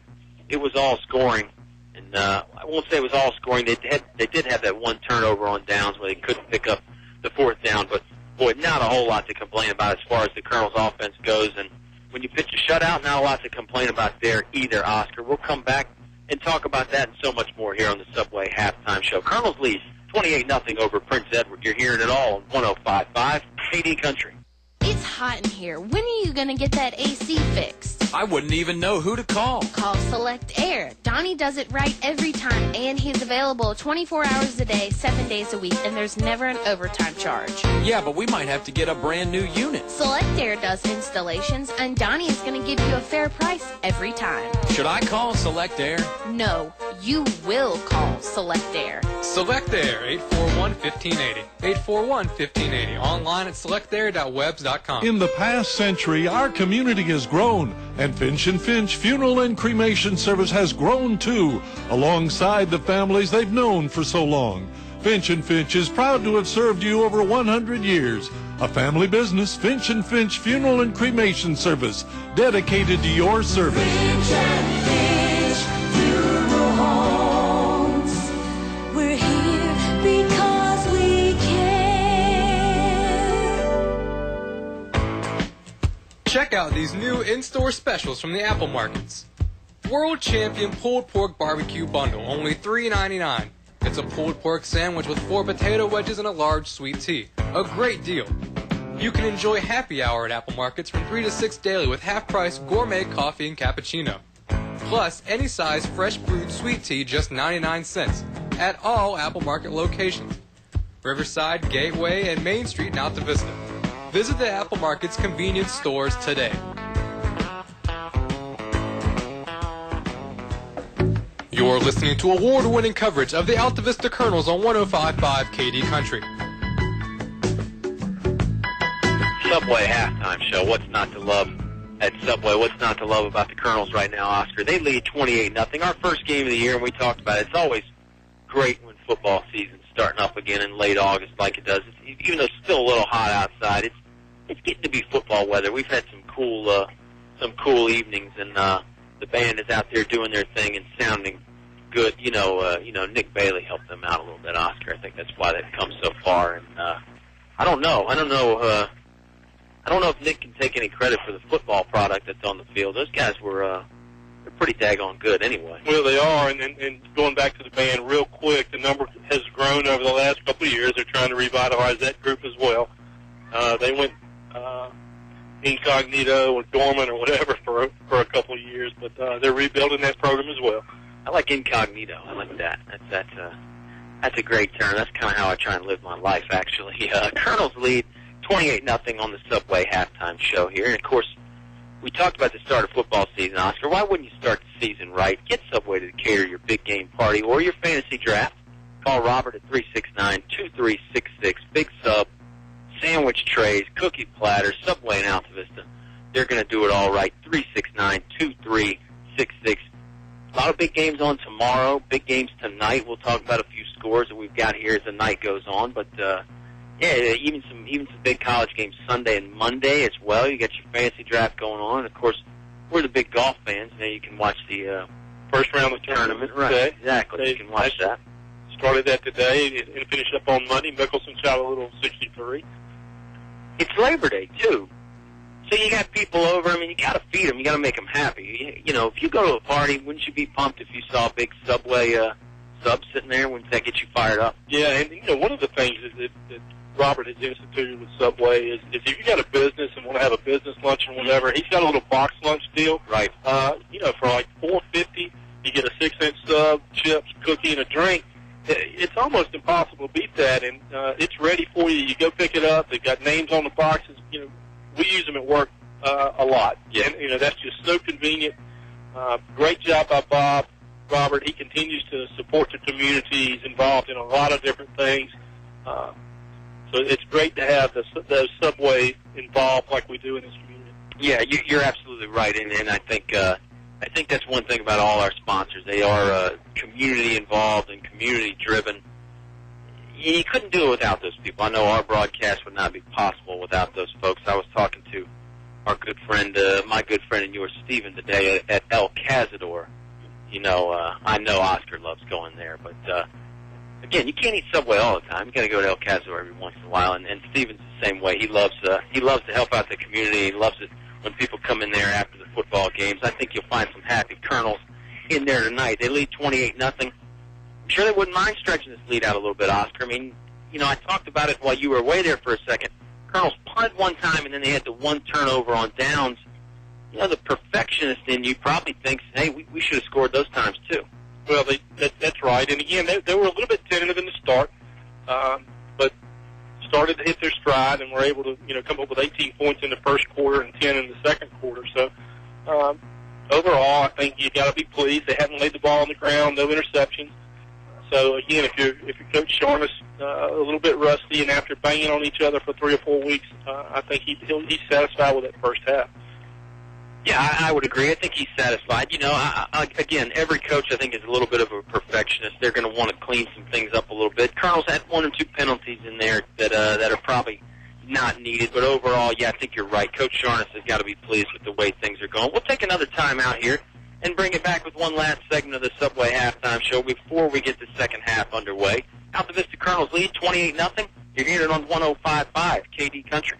it was all scoring. And I won't say it was all scoring. They did have that one turnover on downs where they couldn't pick up the fourth down. But, boy, not a whole lot to complain about as far as the Colonels' offense goes. And when you pitch a shutout, not a lot to complain about there either, Oscar. We'll come back and talk about that and so much more here on the Subway Halftime Show. Colonels lead 28-0 over Prince Edward. You're hearing it all on 105.5 KD Country. It's hot in here. When are you going to get that AC fixed? I wouldn't even know who to call. Call Select Air. Donnie does it right every time, and he's available 24 hours a day, 7 days a week, and there's never an overtime charge. Yeah, but we might have to get a brand new unit. Select Air does installations, and Donnie is going to give you a fair price every time. Should I call Select Air? No, you will call Select Air. Select Air, 841-1580. 841-1580. Online at selectair.webs.com. In the past century, our community has grown, and Finch & Finch Funeral and Cremation Service has grown too, alongside the families they've known for so long. Finch & Finch is proud to have served you over 100 years. A family business, Finch & Finch Funeral and Cremation Service, dedicated to your service. Finch and Finch Funeral Homes. We're here because we care. Check out these new in-store specials from the Apple Markets. World Champion Pulled Pork Barbecue Bundle, only $3.99. It's a pulled pork sandwich with 4 potato wedges and a large sweet tea. A great deal. You can enjoy happy hour at Apple Markets from 3 to 6 daily with half-price gourmet coffee and cappuccino. Plus, any size fresh brewed sweet tea, just 99 cents at all Apple Market locations. Riverside, Gateway, and Main Street in Altavista. Visit the Apple Market's convenience stores today. You're listening to award-winning coverage of the Altavista Colonels on 105.5 KD Country. Subway Halftime Show. What's not to love at Subway? What's not to love about the Colonels right now, Oscar? They lead 28-0. Our first game of the year, and we talked about it. It's always great when football season's starting up again in late August like it does. Even though it's still a little hot outside, it's getting to be football weather. We've had some cool evenings, and the band is out there doing their thing and sounding good. You know, Nick Bailey helped them out a little bit, Oscar. I think that's why they've come so far. And I don't know if Nick can take any credit for the football product that's on the field. Those guys were they're pretty daggone good anyway. Well, they are, and going back to the band real quick, the number has grown over the last couple of years. They're trying to revitalize that group as well. They went incognito or dormant or whatever for a couple of years, but they're rebuilding that program as well. I like incognito. I like that. That's a great term. That's kind of how I try and live my life, actually. Colonels lead 28-0 on the Subway Halftime Show here. And, of course, we talked about the start of football season, Oscar. Why wouldn't you start the season right? Get Subway to cater your big game party or your fantasy draft. Call Robert at 369-2366. Big Sub, sandwich trays, cookie platters, Subway in Altavista. They're going to do it all right. 369-2366. A lot of big games on tomorrow, big games tonight. We'll talk about a few scores that we've got here as the night goes on. But, even some big college games Sunday and Monday as well. You got your fantasy draft going on. And, of course, we're the big golf fans. Now you can watch the first round of the tournament. Right, today. exactly. You can watch that. Started that today and finished up on Monday. Mickelson shot a little 63. It's Labor Day, too. So you got people over. I mean, you got to feed them. You got to make them happy. You know, if you go to a party, wouldn't you be pumped if you saw a big Subway sub sitting there? Wouldn't that get you fired up? Yeah, and one of the things that Robert has instituted with Subway is if you got a business and want to have a business lunch or whatever, he's got a little box lunch deal. Right. For like $4.50, you get a 6-inch sub, chips, cookie, and a drink. It's almost impossible to beat that, and it's ready for you. You go pick it up. They've got names on the boxes. We use them at work a lot. Yeah. And, that's just so convenient. Great job by Robert. He continues to support the community. He's involved in a lot of different things. So it's great to have those Subway involved like we do in this community. Yeah, you're absolutely right, and I think that's one thing about all our sponsors. They are community involved and community driven. You couldn't do it without those people. I know our broadcast would not be possible without those folks. I was talking to our good friend, my good friend and yours, Steven, today at El Cazador. You know, I know Oscar loves going there, but again, you can't eat Subway all the time. You got to go to El Cazador every once in a while, and Steven's the same way. He loves to help out the community. He loves it when people come in there after the football games. I think you'll find some happy Colonels in there tonight. They lead 28-0. I'm sure they wouldn't mind stretching this lead out a little bit, Oscar. I mean, you know, I talked about it while you were away there for a second. Colonels punted one time, and then they had the one turnover on downs. You know, the perfectionist in you probably thinks, hey, we should have scored those times too. Well, that's right. And again, they were a little bit tentative in the start, but started to hit their stride and were able to, you know, come up with 18 points in the first quarter and 10 in the second quarter. So overall, I think you got to be pleased. They haven't laid the ball on the ground, no interceptions. So again, if your coach Sharnis a little bit rusty and after banging on each other for 3 or 4 weeks, I think he's satisfied with that first half. Yeah, I would agree. I think he's satisfied. You know, again, every coach I think is a little bit of a perfectionist. They're going to want to clean some things up a little bit. Colonel's had 1 or 2 penalties in there that are probably not needed, but overall, yeah, I think you're right. Coach Sharnis has got to be pleased with the way things are going. We'll take another time out here and bring it back with one last segment of the Subway Halftime Show before we get the second half underway. Altavista Colonels lead 28-0. You're hearing it on 105.5 KD Country.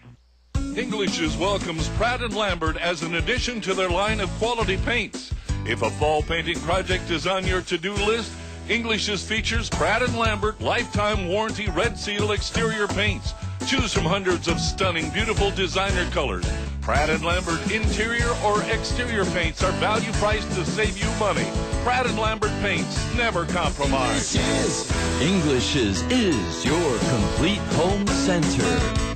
English's welcomes Pratt & Lambert as an addition to their line of quality paints. If a fall painting project is on your to-do list, English's features Pratt & Lambert lifetime warranty Red Seal exterior paints. Choose from hundreds of stunning, beautiful designer colors. Pratt & Lambert interior or exterior paints are value priced to save you money. Pratt & Lambert paints never compromise. English's is your complete home center.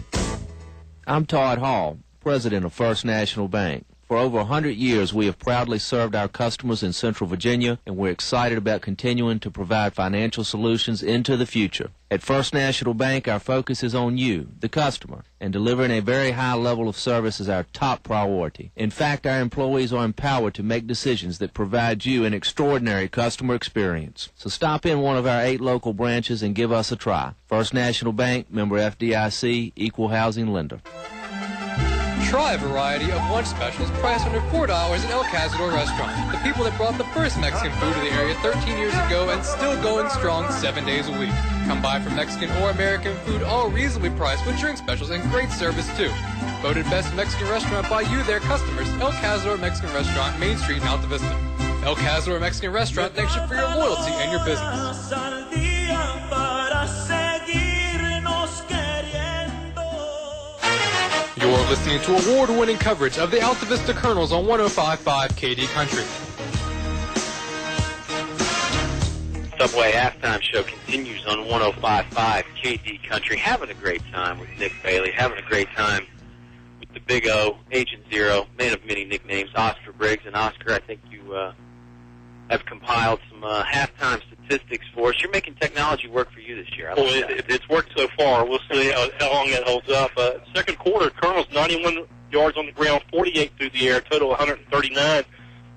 I'm Todd Hall, president of First National Bank. For over 100 years, we have proudly served our customers in Central Virginia, and we're excited about continuing to provide financial solutions into the future. At First National Bank, our focus is on you, the customer, and delivering a very high level of service is our top priority. In fact, our employees are empowered to make decisions that provide you an extraordinary customer experience. So stop in one of our 8 local branches and give us a try. First National Bank, member FDIC, equal housing lender. Try a variety of lunch specials priced under $4 at El Cazador Restaurant. The people that brought the first Mexican food to the area 13 years ago and still going strong 7 days a week. Come by for Mexican or American food, all reasonably priced with drink specials and great service too. Voted best Mexican restaurant by you, their customers. El Cazador Mexican Restaurant, Main Street in Altavista. El Cazador Mexican Restaurant thanks you for your loyalty and your business. You're listening to award-winning coverage of the Altavista Colonels on 105.5 KD Country. Subway Halftime Show continues on 105.5 KD Country. Having a great time with Nick Bailey. Having a great time with the Big O, Agent Zero, man of many nicknames, Oscar Briggs. And Oscar, I think you have compiled some halftime statistics for us. You're making technology work for you this year. It's worked so far. We'll see how long it holds up. Second quarter, Colonel's 91 yards on the ground, 48 through the air, total 139.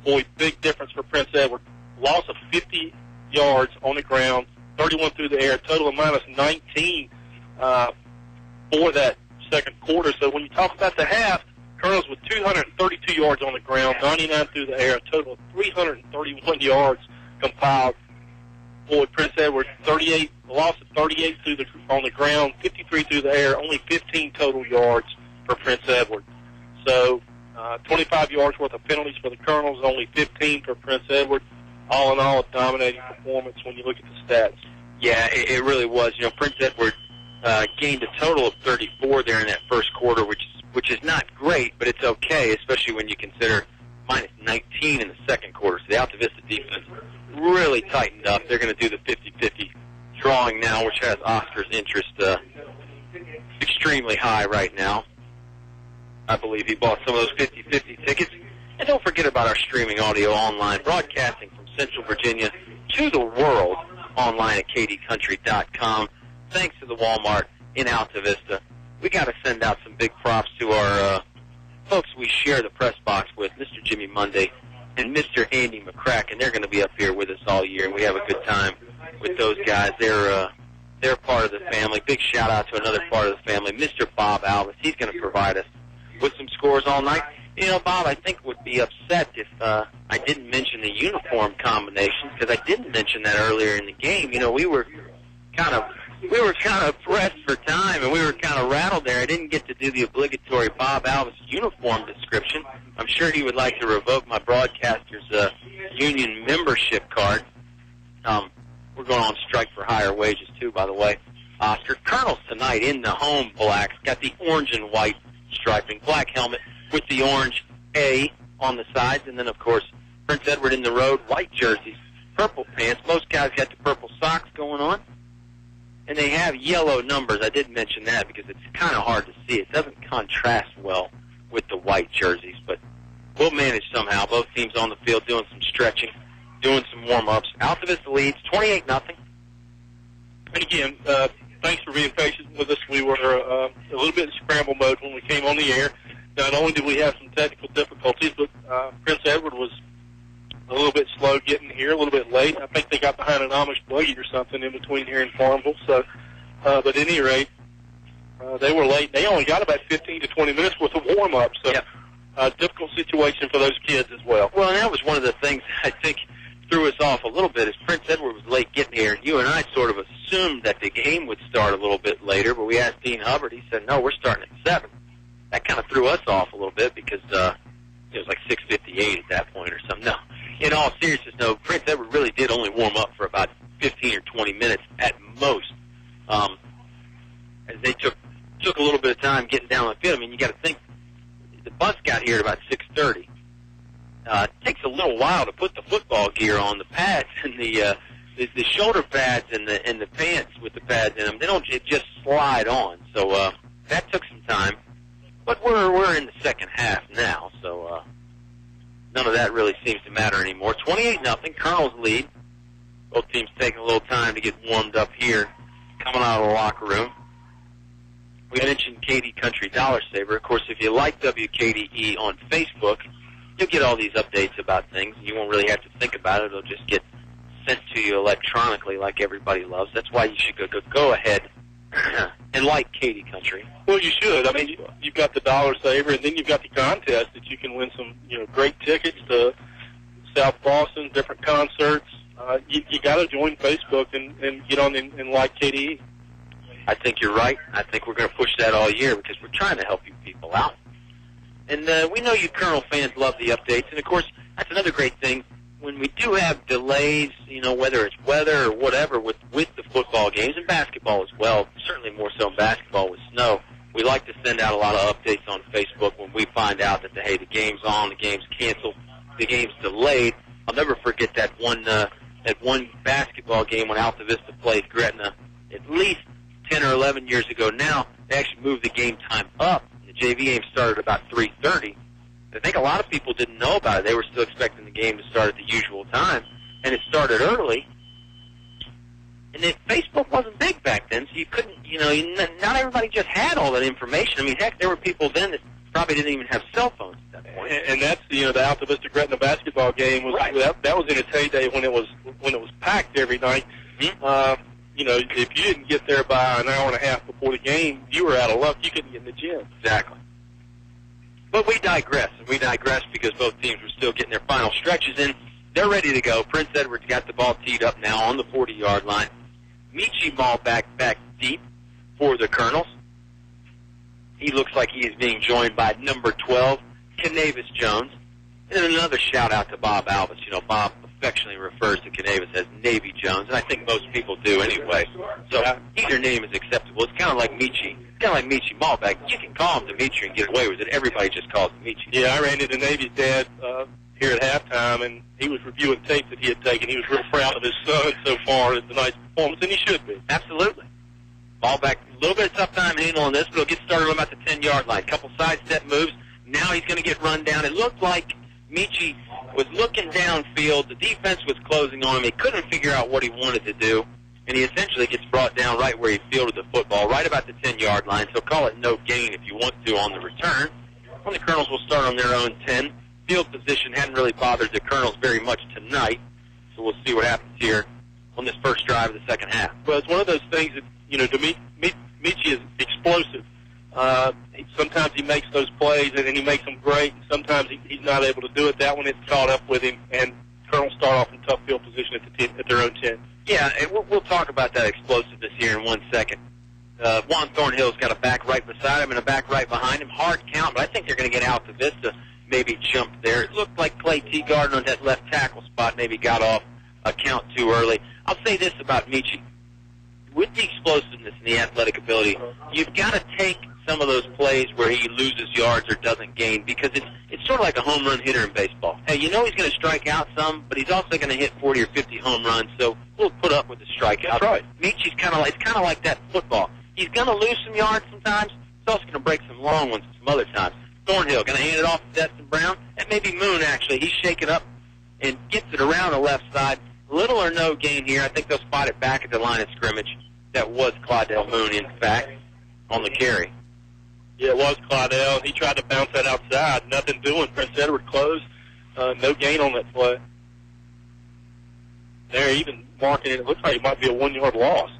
Boy, big difference for Prince Edward. Loss of 50 yards on the ground, 31 through the air, total of minus 19 for that second quarter. So when you talk about the half, Colonels with 232 yards on the ground, 99 through the air, a total of 331 yards compiled. Boy, Prince Edward, a loss of 38 on the ground, 53 through the air, only 15 total yards for Prince Edward. So 25 yards worth of penalties for the Colonels, only 15 for Prince Edward. All in all, a dominating performance when you look at the stats. Yeah, it really was. You know, Prince Edward gained a total of 34 there in that first quarter, which is not great, but it's okay, especially when you consider minus 19 in the second quarter. So the Altavista defense really tightened up. They're going to do the 50-50 drawing now, which has Oscar's interest extremely high right now. I believe he bought some of those 50-50 tickets. And don't forget about our streaming audio online, broadcasting from Central Virginia to the world online at kdcountry.com. Thanks to the Walmart in Altavista. We got to send out some big props to our folks we share the press box with, Mr. Jimmy Monday and Mr. Andy McCracken. They're going to be up here with us all year, and we have a good time with those guys. They're part of the family. Big shout-out to another part of the family, Mr. Bob Alvis. He's going to provide us with some scores all night. You know, Bob, I think would be upset if I didn't mention the uniform combinations, because I didn't mention that earlier in the game. You know, we were kind of pressed for time, and we were kind of rattled there. I didn't get to do the obligatory Bob Alvis uniform description. I'm sure he would like to revoke my broadcaster's union membership card. We're going on strike for higher wages, too, by the way. Oscar. Colonels tonight in the home blacks. Got the orange and white striping. Black helmet with the orange A on the sides. And then, of course, Prince Edward in the road. White jerseys. Purple pants. Most guys got the purple socks going on. And they have yellow numbers. I did mention that because it's kind of hard to see. It doesn't contrast well with the white jerseys. But we'll manage somehow. Both teams on the field doing some stretching, doing some warm-ups. Altavista leads 28-0. And again, thanks for being patient with us. We were a little bit in scramble mode when we came on the air. Not only did we have some technical difficulties, but Prince Edward was a little bit slow getting here, a little bit late. I think they got behind an Amish buggy or something in between here and Farmville. So, but at any rate, they were late. They only got about 15 to 20 minutes worth of warm-up. So, difficult situation for those kids as well. Well, and that was one of the things I think threw us off a little bit, is Prince Edward was late getting here, and you and I sort of assumed that the game would start a little bit later, but we asked Dean Hubbard. He said, no, we're starting at 7. That kind of threw us off a little bit because it was like 6:58 at that point or something. No, in all seriousness, no, Prince Edward really did only warm up for about 15 or 20 minutes at most, as they took a little bit of time getting down the field. I mean, you got to think, the bus got here at about 6:30. It takes a little while to put the football gear on, the pads and the shoulder pads and the pants with the pads in them. They don't just slide on. So that took some time. But we're in the second half now, so none of that really seems to matter anymore. 28-0, Colonels lead. Both teams taking a little time to get warmed up here, coming out of the locker room. We mentioned Katy Country Dollar Saver. Of course, if you like WKDE on Facebook, you'll get all these updates about things. You won't really have to think about it. It'll just get sent to you electronically like everybody loves. That's why you should go ahead and like Katy Country. Well, you should. I mean, you've got the Dollar Saver, and then you've got the contest that you can win some, great tickets to South Boston, different concerts. You got to join Facebook and get on and like KDE. I think you're right. I think we're going to push that all year because we're trying to help you people out. And we know you Colonel fans love the updates. And, of course, that's another great thing. When we do have delays, whether it's weather or whatever with the football games and basketball as well, certainly more so in basketball with snow, we like to send out a lot of updates on Facebook when we find out that, the game's on, the game's canceled, the game's delayed. I'll never forget that one basketball game when Altavista played Gretna at least 10 or 11 years ago now. They actually moved the game time up. The JV game started about 3:30. I think a lot of people didn't know about it. They were still expecting the game to start at the usual time, and it started early. And Facebook wasn't big back then, so you couldn't, not everybody just had all that information. I mean, heck, there were people then that probably didn't even have cell phones at that point. And that's, the Altavista Gretna basketball game was right. That was in its heyday when it was packed every night. Mm-hmm. If you didn't get there by an hour and a half before the game, you were out of luck. You couldn't get in the gym. Exactly. But we digress, and we digress because both teams were still getting their final stretches in. They're ready to go. Prince Edward's got the ball teed up now on the 40-yard line. Michi ball back deep for the Colonels. He looks like he is being joined by number 12, Canavis Jones. And then another shout-out to Bob Alvis. Bob affectionately refers to Canavis as Navy Jones, and I think most people do anyway. So either name is acceptable. It's kind of like Michi. It's kind of like Michi Malbeck. You can call him Dimitri and get away with it. Everybody just calls him Michi. Yeah, I ran into Navy's dad here at halftime, and he was reviewing tape that he had taken. He was real proud of his son so far. It's a nice performance, and he should be. Absolutely. Malbeck, a little bit of tough time handling this, but he'll get started on about the 10-yard line. Couple sidestep moves. Now he's going to get run down. It looked like Michi was looking downfield. The defense was closing on him. He couldn't figure out what he wanted to do. and he essentially gets brought down right where he fielded the football, right about the 10-yard line. So call it no gain if you want to on the return. Well, the Colonels will start on their own 10. Field position hadn't really bothered the Colonels very much tonight, so we'll see what happens here on this first drive of the second half. Well, it's one of those things that, Michi is explosive. Sometimes he makes those plays, and he makes them great, and sometimes he's not able to do it. That one, it's caught up with him, and Colonels start off in tough field position at their own 10. Yeah, and we'll talk about that explosiveness here in 1 second. Juan Thornhill's got a back right beside him and a back right behind him. Hard count, but I think they're going to get Altavista maybe jump there. It looked like Clay T. Gardner on that left tackle spot maybe got off a count too early. I'll say this about Michi. With the explosiveness and the athletic ability, you've got to take some of those plays where he loses yards or doesn't gain, because it's sort of like a home run hitter in baseball. Hey, you know he's going to strike out some, but he's also going to hit 40 or 50 home runs, so we'll put up with the strikeout. That's right. Michi's kind of like that in football. He's going to lose some yards sometimes. He's also going to break some long ones some other times. Thornhill going to hand it off to Destin Brown, and maybe Moon, actually. He's shaking up and gets it around the left side. Little or no gain here. I think they'll spot it back at the line of scrimmage. That was Claudell Moon, in fact, on the carry. Yeah, it was Claudell. He tried to bounce that outside. Nothing doing. Prince Edward closed. No gain on that play. They're even marking it. It looks like it might be a 1-yard loss.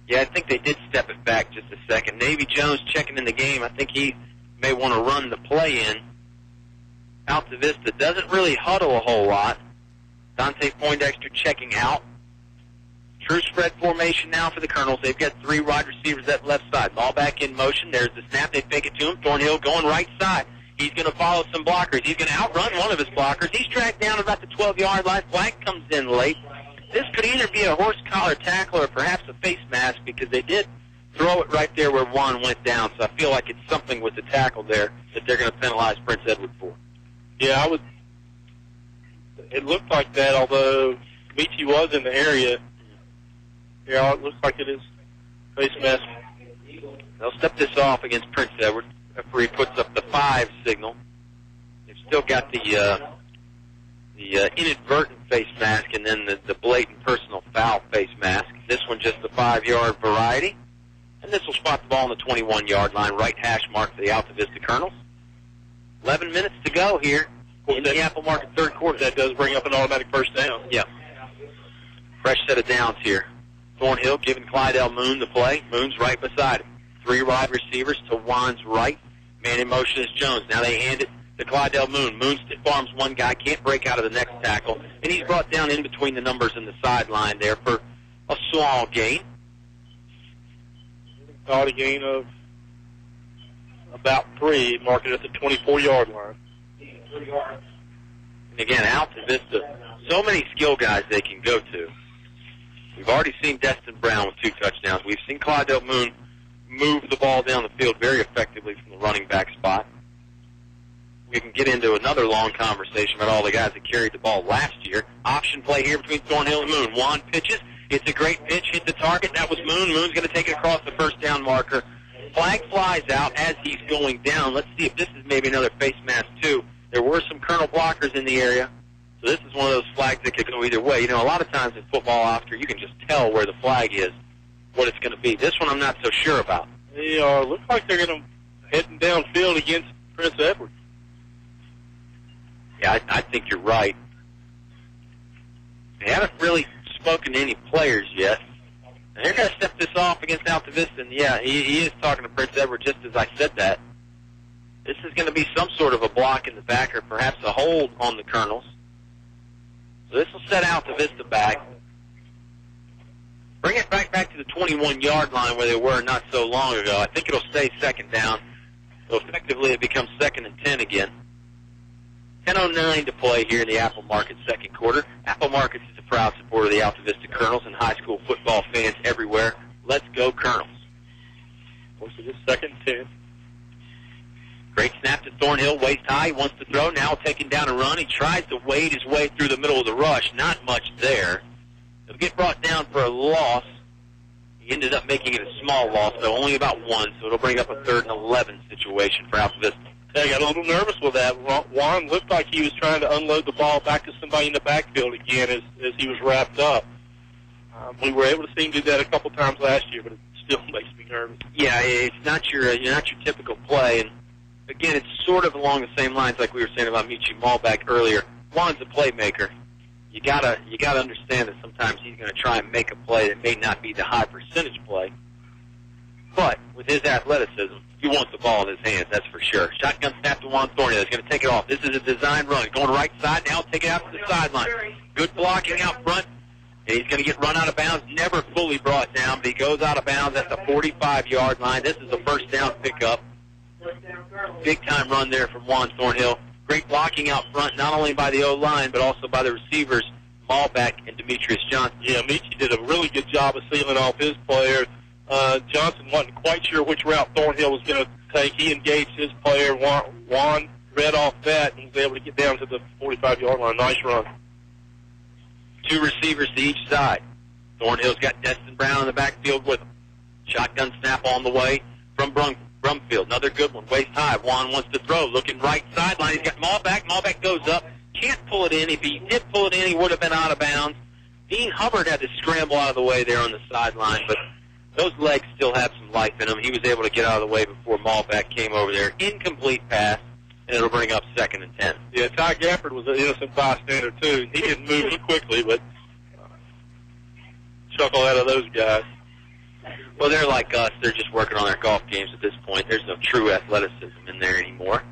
Yeah, I think they did step it back just a second. Navy Jones checking in the game. I think he may want to run the play in. Altavista doesn't really huddle a whole lot. Dante Poindexter checking out. True spread formation now for the Colonels. They've got 3 wide receivers at left side. Ball back in motion. There's the snap. They fake it to him. Thornhill going right side. He's going to follow some blockers. He's going to outrun one of his blockers. He's tracked down about the 12-yard line. Flag comes in late. This could either be a horse collar tackle or perhaps a face mask, because they did throw it right there where Juan went down. So I feel like it's something with the tackle there that they're going to penalize Prince Edward for. Yeah, it looked like that, although Michi was in the area. Yeah, it looks like it is face mask. They'll step this off against Prince Edward. Referee puts up the 5 signal. They've still got the inadvertent face mask and then the blatant personal foul face mask. This one just the 5-yard variety. And this will spot the ball on the 21-yard line, right hash mark for the Altavista Colonels. 11 minutes to go here in the Apple Market third quarter. That does bring up an automatic first down. Yeah. Fresh set of downs here. Thornhill giving Clydell Moon the play. Moon's right beside him. 3 wide receivers to Juan's right. Man in motion is Jones. Now they hand it to Clydell Moon. Moon stiff arms one guy, can't break out of the next tackle, and he's brought down in between the numbers in the sideline there for a small gain. Thought a gain of about 3, marking at the 24-yard line. And again, Altavista, so many skill guys they can go to. We've already seen Destin Brown with 2 touchdowns. We've seen Clydell Moon move the ball down the field very effectively from the running back spot. We can get into another long conversation about all the guys that carried the ball last year. Option play here between Thornhill and Moon. Juan pitches. It's a great pitch. Hit the target. That was Moon. Moon's going to take it across the first down marker. Flag flies out as he's going down. Let's see if this is maybe another face mask, too. There were some Colonel blockers in the area. So this is one of those flags that could go either way. You know, a lot of times in football, Oscar, you can just tell where the flag is, what it's going to be. This one I'm not so sure about. They looks like they're going to heading downfield against Prince Edward. Yeah, I think you're right. They haven't really spoken to any players yet. And they're going to step this off against Altavista. And, yeah, he is talking to Prince Edward just as I said that. This is going to be some sort of a block in the back or perhaps a hold on the Colonels. So this will set Altavista back. Bring it back to the 21-yard line where they were not so long ago. I think it'll stay second down. So effectively it becomes 2nd and 10 again. 10:09 to play here in the Apple Market second quarter. Apple Markets is a proud supporter of the Altavista Colonels and high school football fans everywhere. Let's go Colonels. So this 2nd and 10. Great snap to Thornhill, waist high. He wants to throw. Now taking down a run. He tries to wade his way through the middle of the rush. Not much there. He'll get brought down for a loss. He ended up making it a small loss, though, only about 1, so it'll bring up a 3rd and 11 situation for Altavista. I got a little nervous with that. Juan looked like he was trying to unload the ball back to somebody in the backfield again as he was wrapped up. We were able to see him do that a couple times last year, but it still makes me nervous. Yeah, it's not your typical play, and again, it's sort of along the same lines like we were saying about Michi Malbeck earlier. Juan's a playmaker. You gotta understand that sometimes he's going to try and make a play that may not be the high percentage play, but with his athleticism, he wants the ball in his hands, that's for sure. Shotgun snap to Juan Thornhill. He's going to take it off. This is a design run. Going right side now, take it out to the sideline. Good blocking out front. And he's going to get run out of bounds. Never fully brought down, but he goes out of bounds at the 45-yard line. This is a first down pickup. Big-time run there from Juan Thornhill. Great blocking out front, not only by the O-line, but also by the receivers, Malbeck and Demetrius Johnson. Yeah, Michi did a really good job of sealing off his player. Johnson wasn't quite sure which route Thornhill was going to take. He engaged his player. Juan read off that and was able to get down to the 45-yard line. Nice run. Two receivers to each side. Thornhill's got Destin Brown in the backfield with him. Shotgun snap on the way from Brumfield. Another good one. Waist high. Juan wants to throw. Looking right sideline. He's got Malbeck. Malbeck goes up. Can't pull it in. If he did pull it in, he would have been out of bounds. Dean Hubbard had to scramble out of the way there on the sideline, but those legs still have some life in them. He was able to get out of the way before Malbeck came over there. Incomplete pass, and it'll bring up 2nd and 10. Yeah, Ty Gafford was an innocent bystander, too. He didn't move too quickly, but chuckle out of those guys. Well, they're like us. They're just working on their golf games at this point. There's no true athleticism in there anymore.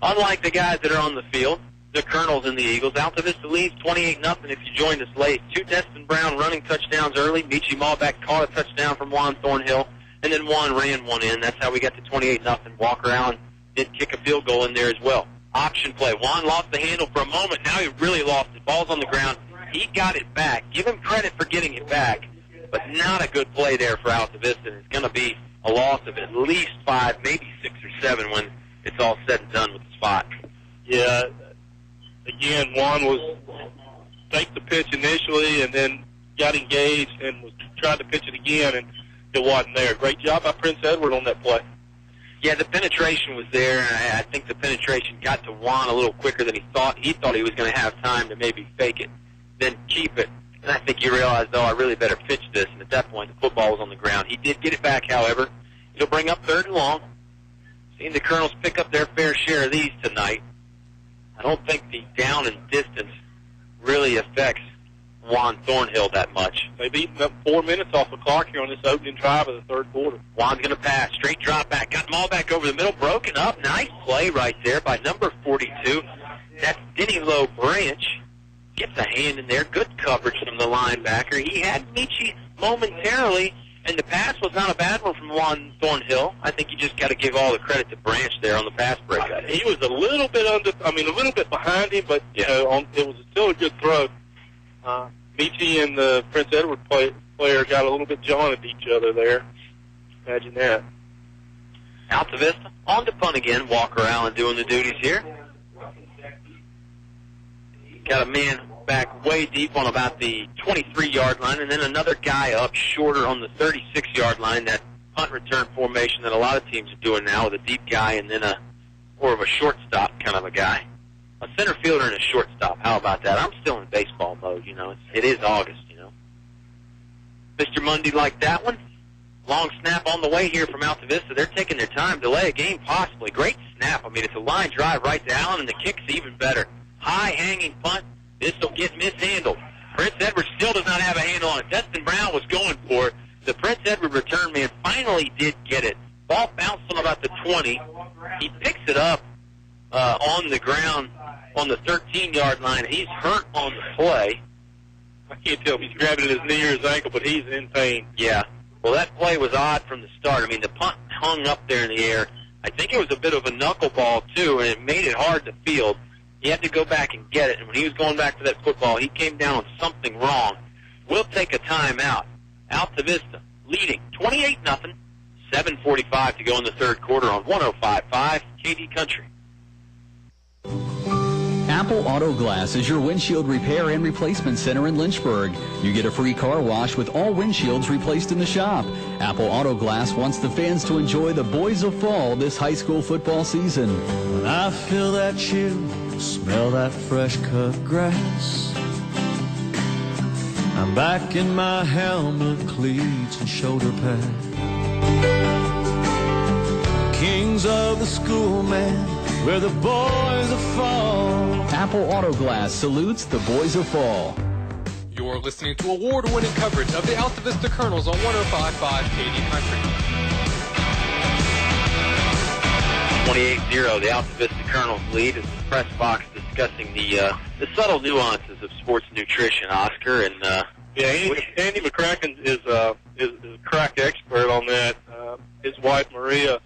Unlike the guys that are on the field, the Colonels and the Eagles, Altavista leads 28-0 if you joined us late. 2 Destin Brown running touchdowns early. Michi Malbeck caught a touchdown from Juan Thornhill, and then Juan ran one in. That's how we got to 28-0. Walker Allen did kick a field goal in there as well. Option play. Juan lost the handle for a moment. Now he really lost it. Ball's on the ground. He got it back. Give him credit for getting it back, but not a good play there for Altavista. It's going to be a loss of at least 5, maybe 6 or 7 when it's all said and done with the spot. Yeah. Again, Juan was take the pitch initially and then got engaged and was tried to pitch it again, and it wasn't there. Great job by Prince Edward on that play. Yeah, the penetration was there. I think the penetration got to Juan a little quicker than he thought. He thought he was going to have time to maybe fake it, then keep it. And I think he realized, I really better pitch this. And at that point, the football was on the ground. He did get it back, however. It'll bring up 3rd and long. Seeing the Colonels pick up their fair share of these tonight. I don't think the down and distance really affects Juan Thornhill that much. They've eaten up 4 minutes off the clock here on this opening drive of the 3rd quarter. Juan's going to pass. Straight drop back. Got them all back over the middle. Broken up. Nice play right there by number 42. That's Denny Lowe Branch. Gets a hand in there. Good coverage from the linebacker. He had Michi momentarily, and the pass was not a bad one from Juan Thornhill. I think you just got to give all the credit to Branch there on the pass breakup. He was a little bit a little bit behind him, but it was still a good throw. Michi and the Prince Edward player got a little bit jawing at each other there. Imagine that. Altavista on to punt again. Walker Allen doing the duties here. Got a man back way deep on about the 23-yard line, and then another guy up shorter on the 36-yard line, that punt return formation that a lot of teams are doing now with a deep guy and then more of a shortstop kind of a guy. A center fielder and a shortstop. How about that? I'm still in baseball mode, It is August, Mr. Mundy liked that one. Long snap on the way here from Altavista. They're taking their time. Delay a game, possibly. Great snap. It's a line drive right to Allen, and the kick's even better. High hanging punt. This will get mishandled. Prince Edward still does not have a handle on it. Destin Brown was going for it. The Prince Edward return man finally did get it. Ball bounced on about the 20. He picks it up on the ground on the 13-yard line. He's hurt on the play. I can't tell if he's grabbing at his knee or his ankle, but he's in pain. Yeah. Well, that play was odd from the start. The punt hung up there in the air. I think it was a bit of a knuckleball, too, and it made it hard to field. He had to go back and get it, and when he was going back for that football, he came down on something wrong. We'll take a timeout. Altavista leading 28-0, 7:45 to go in the 3rd quarter on 105.5 KD Country. Apple Auto Glass is your windshield repair and replacement center in Lynchburg. You get a free car wash with all windshields replaced in the shop. Apple Auto Glass wants the fans to enjoy the boys of fall this high school football season. When I feel that chill, smell that fresh cut grass, I'm back in my helmet, cleats, and shoulder pad. Kings of the school, man, where the boys of fall. Apple Auto Glass salutes the boys of fall. You're listening to award-winning coverage of the Altavista Colonels on 105.5 KD Country. 28-0, the Altavista Colonels lead as the press box discussing the subtle nuances of sports nutrition, Oscar. And Andy McCracken is a crack expert on that. His wife Maria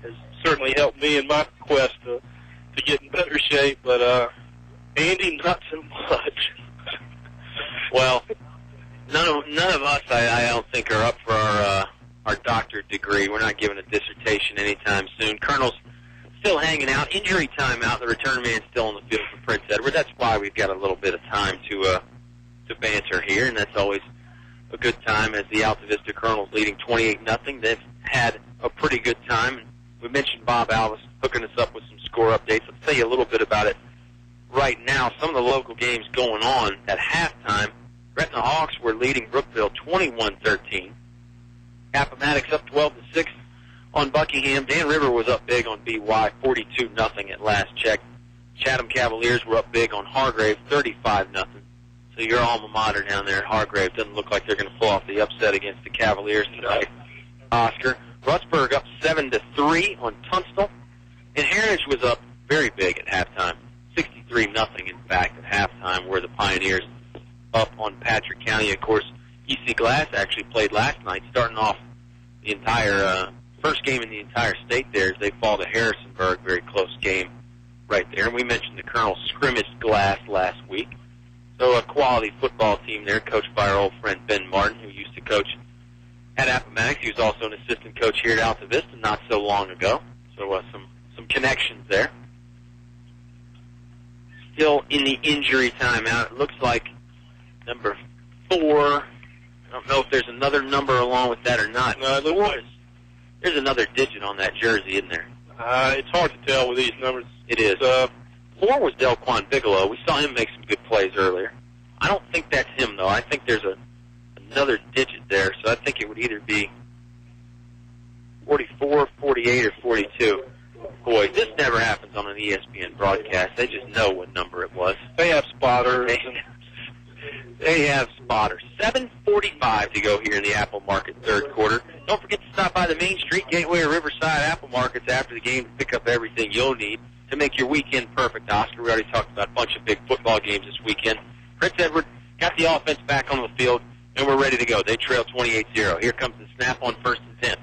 has certainly helped me in my quest to get in better shape, but Andy not so much. Well, none of us, I don't think, are up for our doctorate degree. We're not giving a dissertation anytime soon. Colonel's still hanging out. Injury time out. The return man's still in the field for Prince Edward. That's why we've got a little bit of time to banter here, and that's always a good time as the Altavista Colonels leading 28-0. They've had a pretty good time. We mentioned Bob Alvis hooking us up with some score updates. Let's tell you a little bit about it right now. Some of the local games going on at halftime. Gretna Hawks were leading Brookville 21-13. Appomattox up 12-6 on Buckingham. Dan River was up big on BY 42-0 at last check. Chatham Cavaliers were up big on Hargrave 35-0. So your alma mater down there at Hargrave doesn't look like they're going to pull off the upset against the Cavaliers tonight. Oscar. Rutsburg up 7-3 on Tunstall. And Heritage was up very big at halftime. 63-0 in fact at halftime, where the Pioneers up on Patrick County. Of course, EC Glass actually played last night, starting off the entire first game in the entire state there as they fall to Harrisonburg. Very close game right there. And we mentioned the Colonel scrimmaged Glass last week. So a quality football team there, coached by our old friend Ben Martin, who used to coach at Appomattox. He was also an assistant coach here at Altavista not so long ago. So some connections there. Still in the injury timeout. It looks like number 4. I don't know if there's another number along with that or not. No, it looks like there's another digit on that jersey, isn't there? it's hard to tell with these numbers. It is. 4 was Delquan Bigelow. We saw him make some good plays earlier. I don't think that's him, though. I think there's another digit there, so I think it would either be 44, 48, or 42. Boy, this never happens on an ESPN broadcast. They just know what number it was. They have spotters. They have spotters. 7:45 to go here in the Apple Market third quarter. Don't forget to stop by the Main Street Gateway or Riverside Apple Markets after the game to pick up everything you'll need to make your weekend perfect, Oscar. We already talked about a bunch of big football games this weekend. Prince Edward got the offense back on the field, and we're ready to go. They trail 28-0. Here comes the snap on 1st and 10.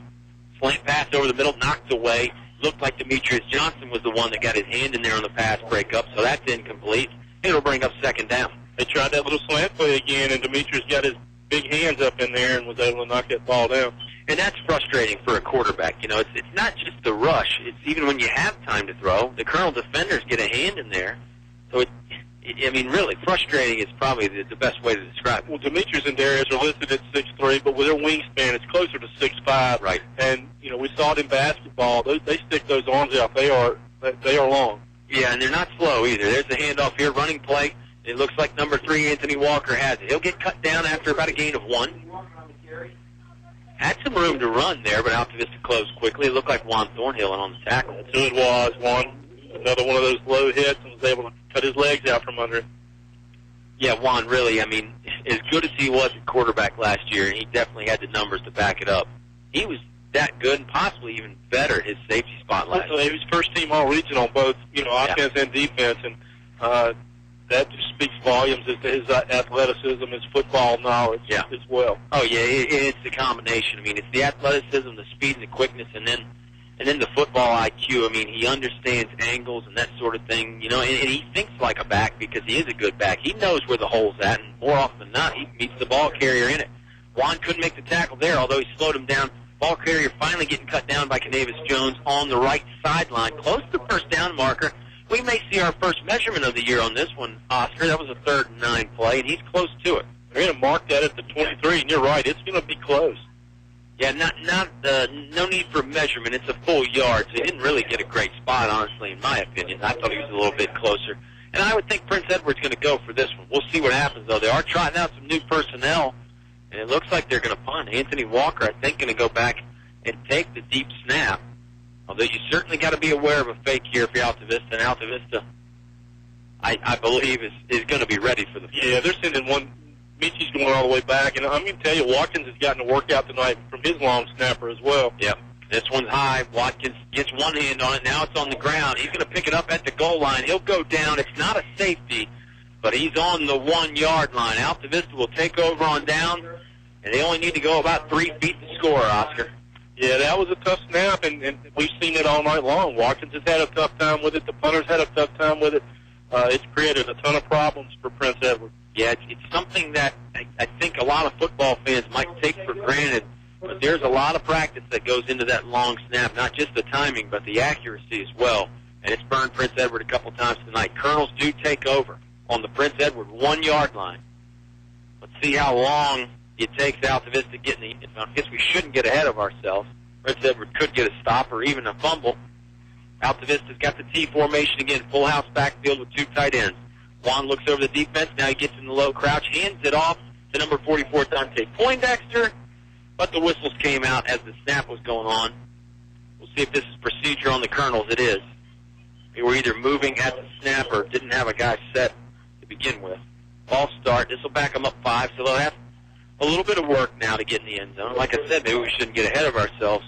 Slant pass over the middle, knocked away. Looked like Demetrius Johnson was the one that got his hand in there on the pass breakup, so that's incomplete. It'll bring up 2nd down. They tried that little slant play again, and Demetrius got his big hands up in there and was able to knock that ball down. And that's frustrating for a quarterback. You know, it's not just the rush. It's even when you have time to throw. The Colonel defenders get a hand in there. So, I mean, really, frustrating is probably the best way to describe it. Well, Demetrius and Darius are listed at 6'3", but with their wingspan, it's closer to 6'5". Right. And, you know, we saw it in basketball. They stick those arms out. They are long. Yeah, and they're not slow either. There's the handoff here, running play. It looks like number 3, Anthony Walker, has it. He'll get cut down after about a gain of 1. Had some room to run there, but Altavista closed quickly. It looked like Juan Thornhill on the tackle. That's who it was. Another one of those low hits, and was able to cut his legs out from under it. Yeah, Juan really, I mean, as good as he was at quarterback last year, and he definitely had the numbers to back it up, he was that good and possibly even better at his safety spot last year. He was first-team all-region on both, offense and defense, and that just speaks volumes as to his athleticism, his football knowledge as well. Oh, yeah, it's the combination. I mean, it's the athleticism, the speed, and the quickness, and then the football IQ. I mean, he understands angles and that sort of thing, and he thinks like a back because he is a good back. He knows where the hole's at, and more often than not, he meets the ball carrier in it. Juan couldn't make the tackle there, although he slowed him down. Ball carrier finally getting cut down by Canavis Jones on the right sideline, close to the first down marker. We may see our first measurement of the year on this one, Oscar. That was a 3rd and 9 play, and he's close to it. They're going to mark that at the 23, and you're right. It's going to be close. Yeah, no need for measurement. It's a full yard, so he didn't really get a great spot, honestly, in my opinion. I thought he was a little bit closer. And I would think Prince Edward's going to go for this one. We'll see what happens, though. They are trying out some new personnel, and it looks like they're going to punt. Anthony Walker, I think, going to go back and take the deep snap. Although you certainly got to be aware of a fake here for Altavista, and Altavista, I believe, is going to be ready for the fake. Yeah, they're sending one. Michi's going all the way back, and I'm going to tell you, Watkins has gotten a workout tonight from his long snapper as well. Yep. This one's high. Watkins gets one hand on it. Now it's on the ground. He's going to pick it up at the goal line. He'll go down. It's not a safety, but he's on the 1 yard line. Altavista will take over on down, and they only need to go about 3 feet to score, Oscar. Yeah, that was a tough snap, and we've seen it all night long. Watkins has had a tough time with it. The punter's had a tough time with it. It's created a ton of problems for Prince Edward. Yeah, it's something that I think a lot of football fans might take for granted, but there's a lot of practice that goes into that long snap, not just the timing, but the accuracy as well. And it's burned Prince Edward a couple times tonight. Colonels do take over on the Prince Edward 1 yard line. Let's see how long it takes Altavista getting the end zone. I guess we shouldn't get ahead of ourselves. Prince Edward could get a stop or even a fumble. Altavista's got the T formation again, full house backfield with 2 tight ends. Juan looks over the defense. Now he gets in the low crouch, hands it off to number 44, Dante Poindexter. But the whistles came out as the snap was going on. We'll see if this is procedure on the Colonels. It is. They were either moving at the snap or didn't have a guy set to begin with. Ball start. This will back them up 5, so they'll have a little bit of work now to get in the end zone. Like I said, maybe we shouldn't get ahead of ourselves.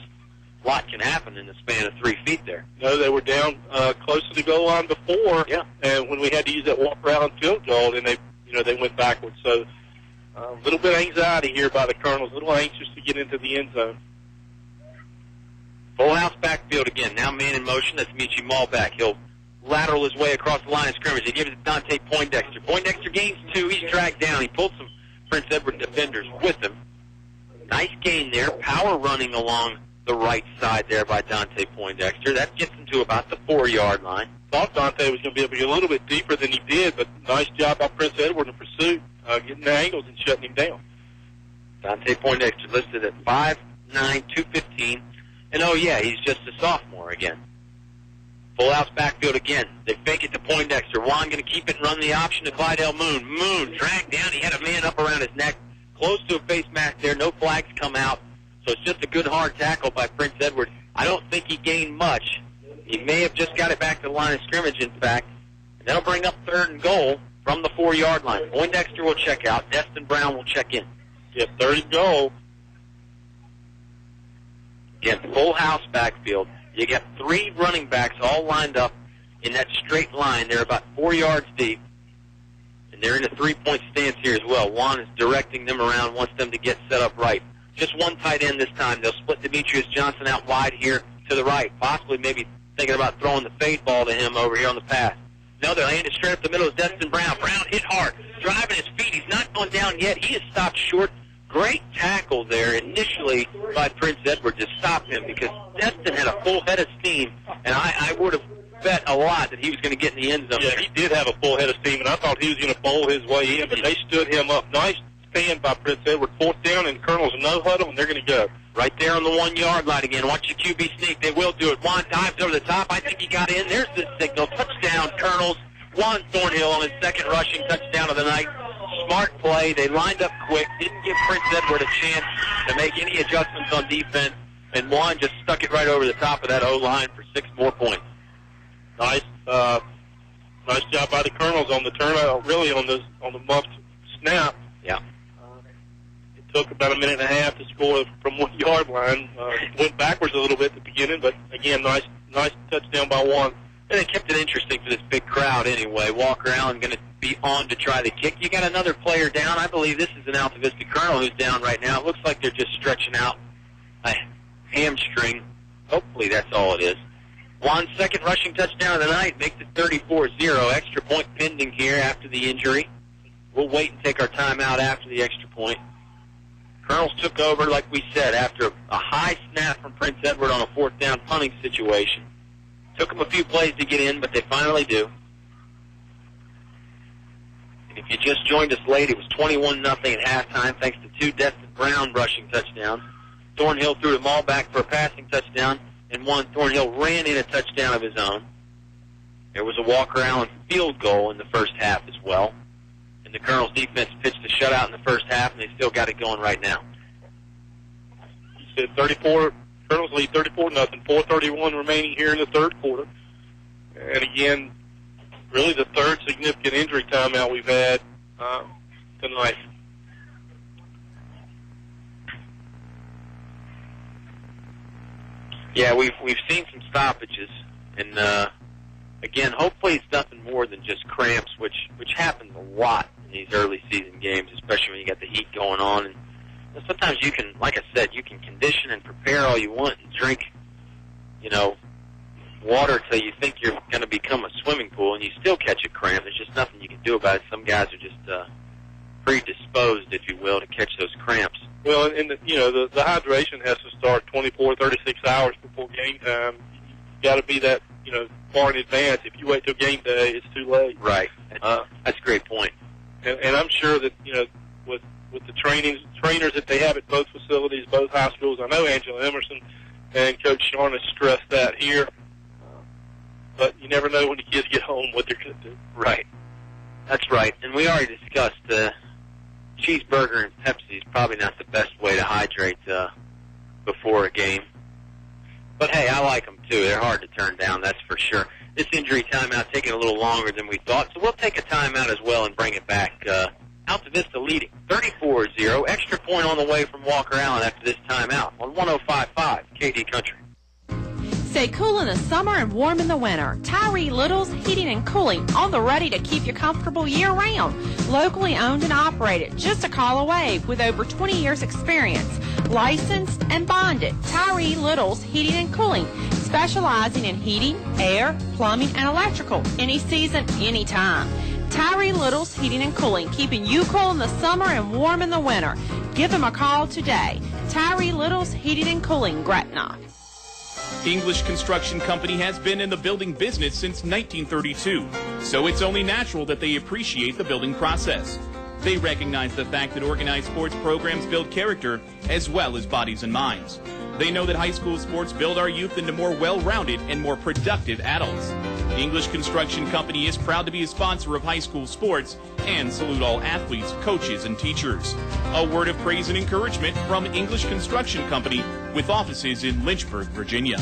A lot can happen in the span of 3 feet there. No, they were down close to the goal line before, and when we had to use that walk-around field goal, and they went backwards. So a little bit of anxiety here by the Colonels, a little anxious to get into the end zone. Full house backfield again. Now man in motion. That's Michi Malback. He'll lateral his way across the line of scrimmage. He gives it to Dante Poindexter. Poindexter gains 2. He's dragged down. He pulled some Prince Edward defenders with him. Nice gain there. Power running along the right side there by Dante Poindexter. That gets him to about the 4 yard line. Thought Dante was going to be able to get a little bit deeper than he did, but nice job by Prince Edward in pursuit, getting the angles and shutting him down. Dante Poindexter listed at 5'9", 215. And oh yeah, he's just a sophomore again. Full house backfield again. They fake it to Poindexter. Juan going to keep it and run the option to Clydell Moon. Moon dragged down. He had a man up around his neck, close to a face mask there. No flags come out. So it's just a good hard tackle by Prince Edward. I don't think he gained much. He may have just got it back to the line of scrimmage, in fact. And that'll bring up 3rd and goal from the 4 yard line. Poindexter will check out. Destin Brown will check in. Yeah, 3rd and goal. Again, full house backfield. You got 3 running backs all lined up in that straight line. They're about 4 yards deep. And they're in a 3-point stance here as well. Juan is directing them around, wants them to get set up right. Just 1 tight end this time. They'll split Demetrius Johnson out wide here to the right. Possibly maybe thinking about throwing the fade ball to him over here on the pass. No, they're laying it straight up the middle of Destin Brown. Brown hit hard, driving his feet. He's not gone down yet. He is stopped short. Great tackle there initially by Prince Edward to stop him because Destin had a full head of steam, and I would have bet a lot that he was going to get in the end zone. Yeah, he did have a full head of steam, and I thought he was going to bowl his way in, but they stood him up. Nice stand by Prince Edward. 4th down, and Colonel's no huddle, and they're going to go. Right there on the 1 yard line again. Watch the QB sneak. They will do it. Juan dives over the top. I think he got in. There's the signal. Touchdown, Colonels. Juan Thornhill on his 2nd rushing touchdown of the night. Smart play. They lined up quick. Didn't give Prince Edward a chance to make any adjustments on defense. And Juan just stuck it right over the top of that O-line for 6 more points. Nice job by the Colonels on the turnout, really on the muffed snap. Yeah. It took about a minute and a half to score from 1 yard line. Went backwards a little bit at the beginning, but again, nice touchdown by Juan. And they kept it interesting for this big crowd anyway. Walker Allen going to be on to try the kick. You got another player down. I believe this is an Altavista Colonel who's down right now. It looks like they're just stretching out a hamstring. Hopefully that's all it is. Juan's 2nd rushing touchdown of the night makes it 34-0. Extra point pending here after the injury. We'll wait and take our time out after the extra point. Colonels took over, like we said, after a high snap from Prince Edward on a 4th down punting situation. Took them a few plays to get in, but they finally do. And if you just joined us late, it was 21-0 at halftime thanks to 2 Destin Brown rushing touchdowns. Thornhill threw them all back for a passing touchdown, and Thornhill ran in a touchdown of his own. There was a Walker-Allen field goal in the first half as well. And the Colonels defense pitched a shutout in the first half, and they still got it going right now. You said 34, Colonels lead 34-0, 4:31 remaining here in the third quarter. And again, really the third significant injury timeout we've had tonight. Yeah, we've seen some stoppages, and again, hopefully it's nothing more than just cramps, which happens a lot in these early season games, especially when you got the heat going on. And sometimes you can, like I said, you can condition and prepare all you want and drink, water till you think you're going to become a swimming pool, and you still catch a cramp. There's just nothing you can do about it. Some guys are just predisposed, if you will, to catch those cramps. Well, and the hydration has to start 24, 36 hours before game time. You got to be that, far in advance. If you wait till game day, it's too late. Right. That's a great point. And I'm sure that, with the trainers that they have at both facilities, both high schools, I know Angela Emerson and Coach Sean has stressed that here. But you never know when the kids get home what they're going to do. Right. That's right. And we already discussed cheeseburger and Pepsi is probably not the best way to hydrate before a game. But, hey, I like them, too. They're hard to turn down, that's for sure. This injury timeout taking a little longer than we thought, so we'll take a timeout as well and bring it back. Altavista leading 34-0. Extra point on the way from Walker-Allen after this timeout on 105.5 KD Country. Stay cool in the summer and warm in the winter. Tyree Little's Heating and Cooling, on the ready to keep you comfortable year-round. Locally owned and operated, just a call away with over 20 years experience. Licensed and bonded, Tyree Little's Heating and Cooling, specializing in heating, air, plumbing, and electrical. Any season, anytime. Tyree Little's Heating and Cooling, keeping you cool in the summer and warm in the winter. Give them a call today. Tyree Little's Heating and Cooling, Gretna. English Construction Company has been in the building business since 1932, so it's only natural that they appreciate the building process. They recognize the fact that organized sports programs build character as well as bodies and minds. They know that high school sports build our youth into more well-rounded and more productive adults. English Construction Company is proud to be a sponsor of high school sports and salute all athletes, coaches, and teachers. A word of praise and encouragement from English Construction Company with offices in Lynchburg, Virginia.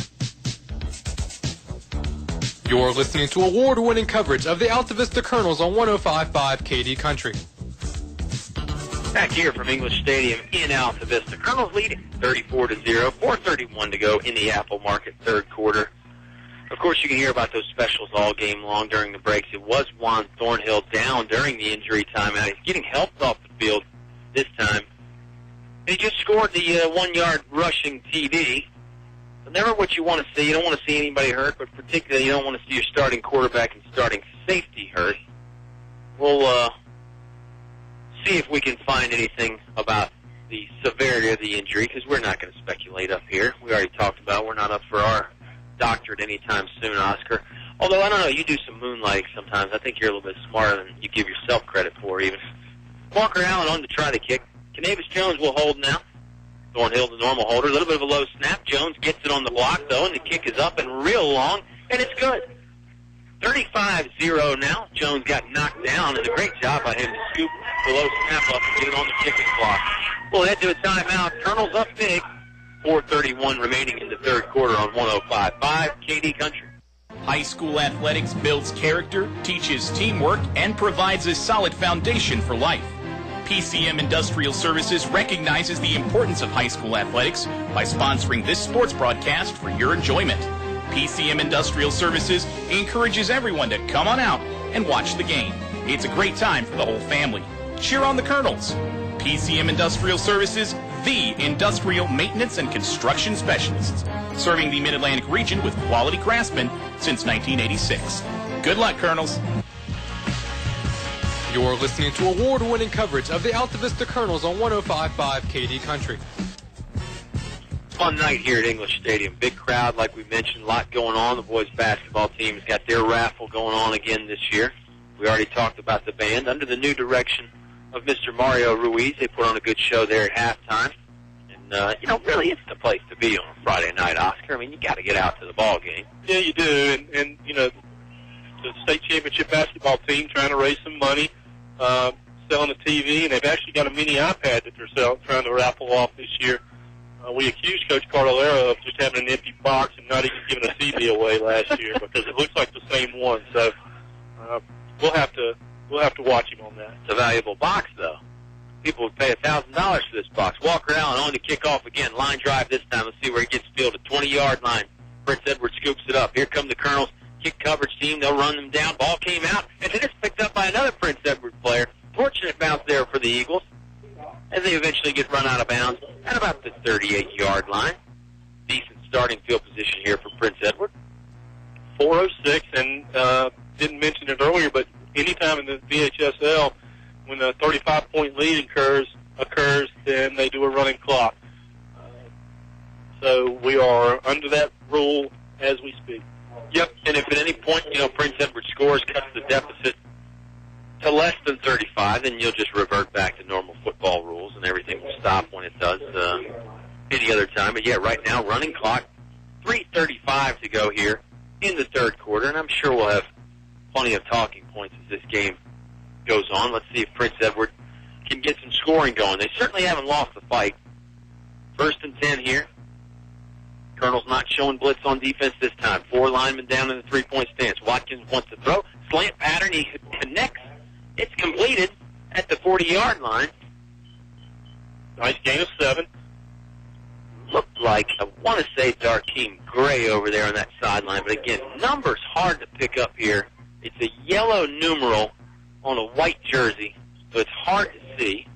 You're listening to award-winning coverage of the Altavista Colonels on 105.5 KD Country. Back here from English Stadium in Altavista. Colonels leading 34-0, 4:31 to go in the Apple Market third quarter. Of course, you can hear about those specials all game long during the breaks. It was Juan Thornhill down during the injury timeout. He's getting helped off the field this time. He just scored the 1-yard rushing TD. Never what you want to see. You don't want to see anybody hurt, but particularly you don't want to see your starting quarterback and starting safety hurt. We'll see if we can find anything about the severity of the injury, because we're not going to speculate up here. We already talked about we're not up for our doctorate anytime soon, Oscar. Although, I don't know, you do some moonlighting sometimes. I think you're a little bit smarter than you give yourself credit for, even. Walker-Allen on to try the kick. Canavis Jones will hold now. Thornhill, the normal holder. A little bit of a low snap. Jones gets it on the block, though, and the kick is up and real long, and it's good. 35-0 now. Jones got knocked down, and a great job by him to scoop the low snap up and get it on the kicking block. We'll head to a timeout. Colonels up big. 4:31 remaining in the third quarter on 105.5 KD Country. High school athletics builds character, teaches teamwork, and provides a solid foundation for life. PCM Industrial Services recognizes the importance of high school athletics by sponsoring this sports broadcast for your enjoyment. PCM Industrial Services encourages everyone to come on out and watch the game. It's a great time for the whole family. Cheer on the Colonels. PCM Industrial Services, the industrial maintenance and construction specialists, serving the Mid-Atlantic region with quality craftsmen since 1986. Good luck, Colonels. You're listening to award-winning coverage of the Altavista Colonels on 105.5 KD Country. Fun night here at English Stadium. Big crowd, like we mentioned, a lot going on. The boys basketball team's got their raffle going on again this year. We already talked about the band. Under the new direction of Mr. Mario Ruiz, they put on a good show there at halftime. And, really it's the place to be on a Friday night, Oscar. I mean, you got to get out to the ball game. Yeah, you do. And the state championship basketball team trying to raise some money, selling a TV, and they've actually got a mini iPad that they're trying to raffle off this year. We accused Coach Cardellera of just having an empty box and not even giving a CD away last year because it looks like the same one. So we'll have to watch him on that. It's a valuable box, though. People would pay $1,000 for this box. Walker Allen on to kick off again. Line drive this time. Let's see where he gets fielded. 20-yard line. Prince Edward scoops it up. Here come the Colonels. Kick coverage team. They'll run them down. Ball came out, and then it's picked up by another Prince Edward player. Fortunate bounce there for the Eagles, as they eventually get run out of bounds at about the 38-yard line. Decent starting field position here for Prince Edward. 4:06, and didn't mention it earlier, but anytime in the VHSL, when a 35-point lead occurs, then they do a running clock. So we are under that rule as we speak. Yep, and if at any point, Prince Edward scores, cuts the deficit to less than 35, then you'll just revert back to normal football rules, and everything will stop when it does any other time. But, yeah, right now, running clock, 3:35 to go here in the third quarter, and I'm sure we'll have plenty of talking points as this game goes on. Let's see if Prince Edward can get some scoring going. They certainly haven't lost the fight. 1st and 10 here. Colonel's not showing blitz on defense this time. 4 linemen down in the three-point stance. Watkins wants to throw. Slant pattern. He connects. It's completed at the 40-yard line. Nice gain of 7. Looked like, I want to say Darkeem Gray over there on that sideline. But again, numbers hard to pick up here. It's a yellow numeral on a white jersey, so it's hard to see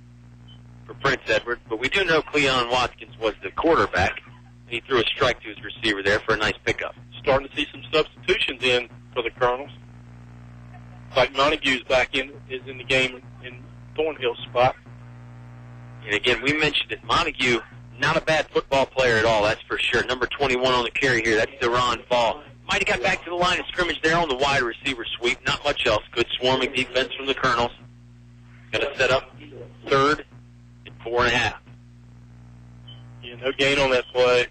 for Prince Edward. But we do know Cleon Watkins was the quarterback. He threw a strike to his receiver there for a nice pickup. Starting to see some substitutions in for the Colonels. Like Montague's is in the game in Thornhill's spot. And again, we mentioned it. Montague, not a bad football player at all, that's for sure. Number 21 on the carry here, that's Deron Ball. Might have got back to the line of scrimmage there on the wide receiver sweep. Not much else. Good swarming defense from the Colonels. Going to set up 3rd and 4.5. Yeah, no gain on that play.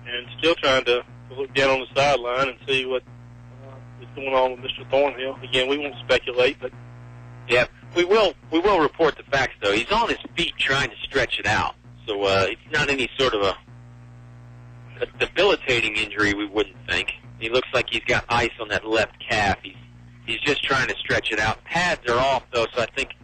And still trying to look down on the sideline and see what is going on with Mr. Thornhill. Again, we won't speculate, but yeah, we will report the facts though. He's on his feet trying to stretch it out, so it's not any sort of a debilitating injury. We wouldn't think. He looks like he's got ice on that left calf. He's just trying to stretch it out. Pads are off though, so I think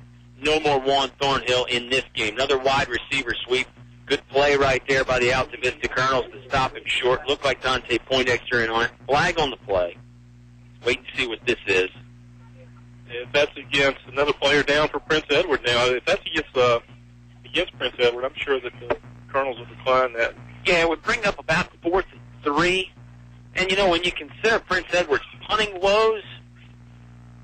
no more Juan Thornhill in this game. Another wide receiver sweep. Good play right there by the Altavista Colonels to stop him short. Looked like Dante Poindexter in on it. Flag on the play. Wait and see what this is. If that's against another player down for Prince Edward now, if that's against Prince Edward, I'm sure that the Colonels will decline that. Yeah, it would bring up about 4th and 3. And, when you consider Prince Edward's punting woes,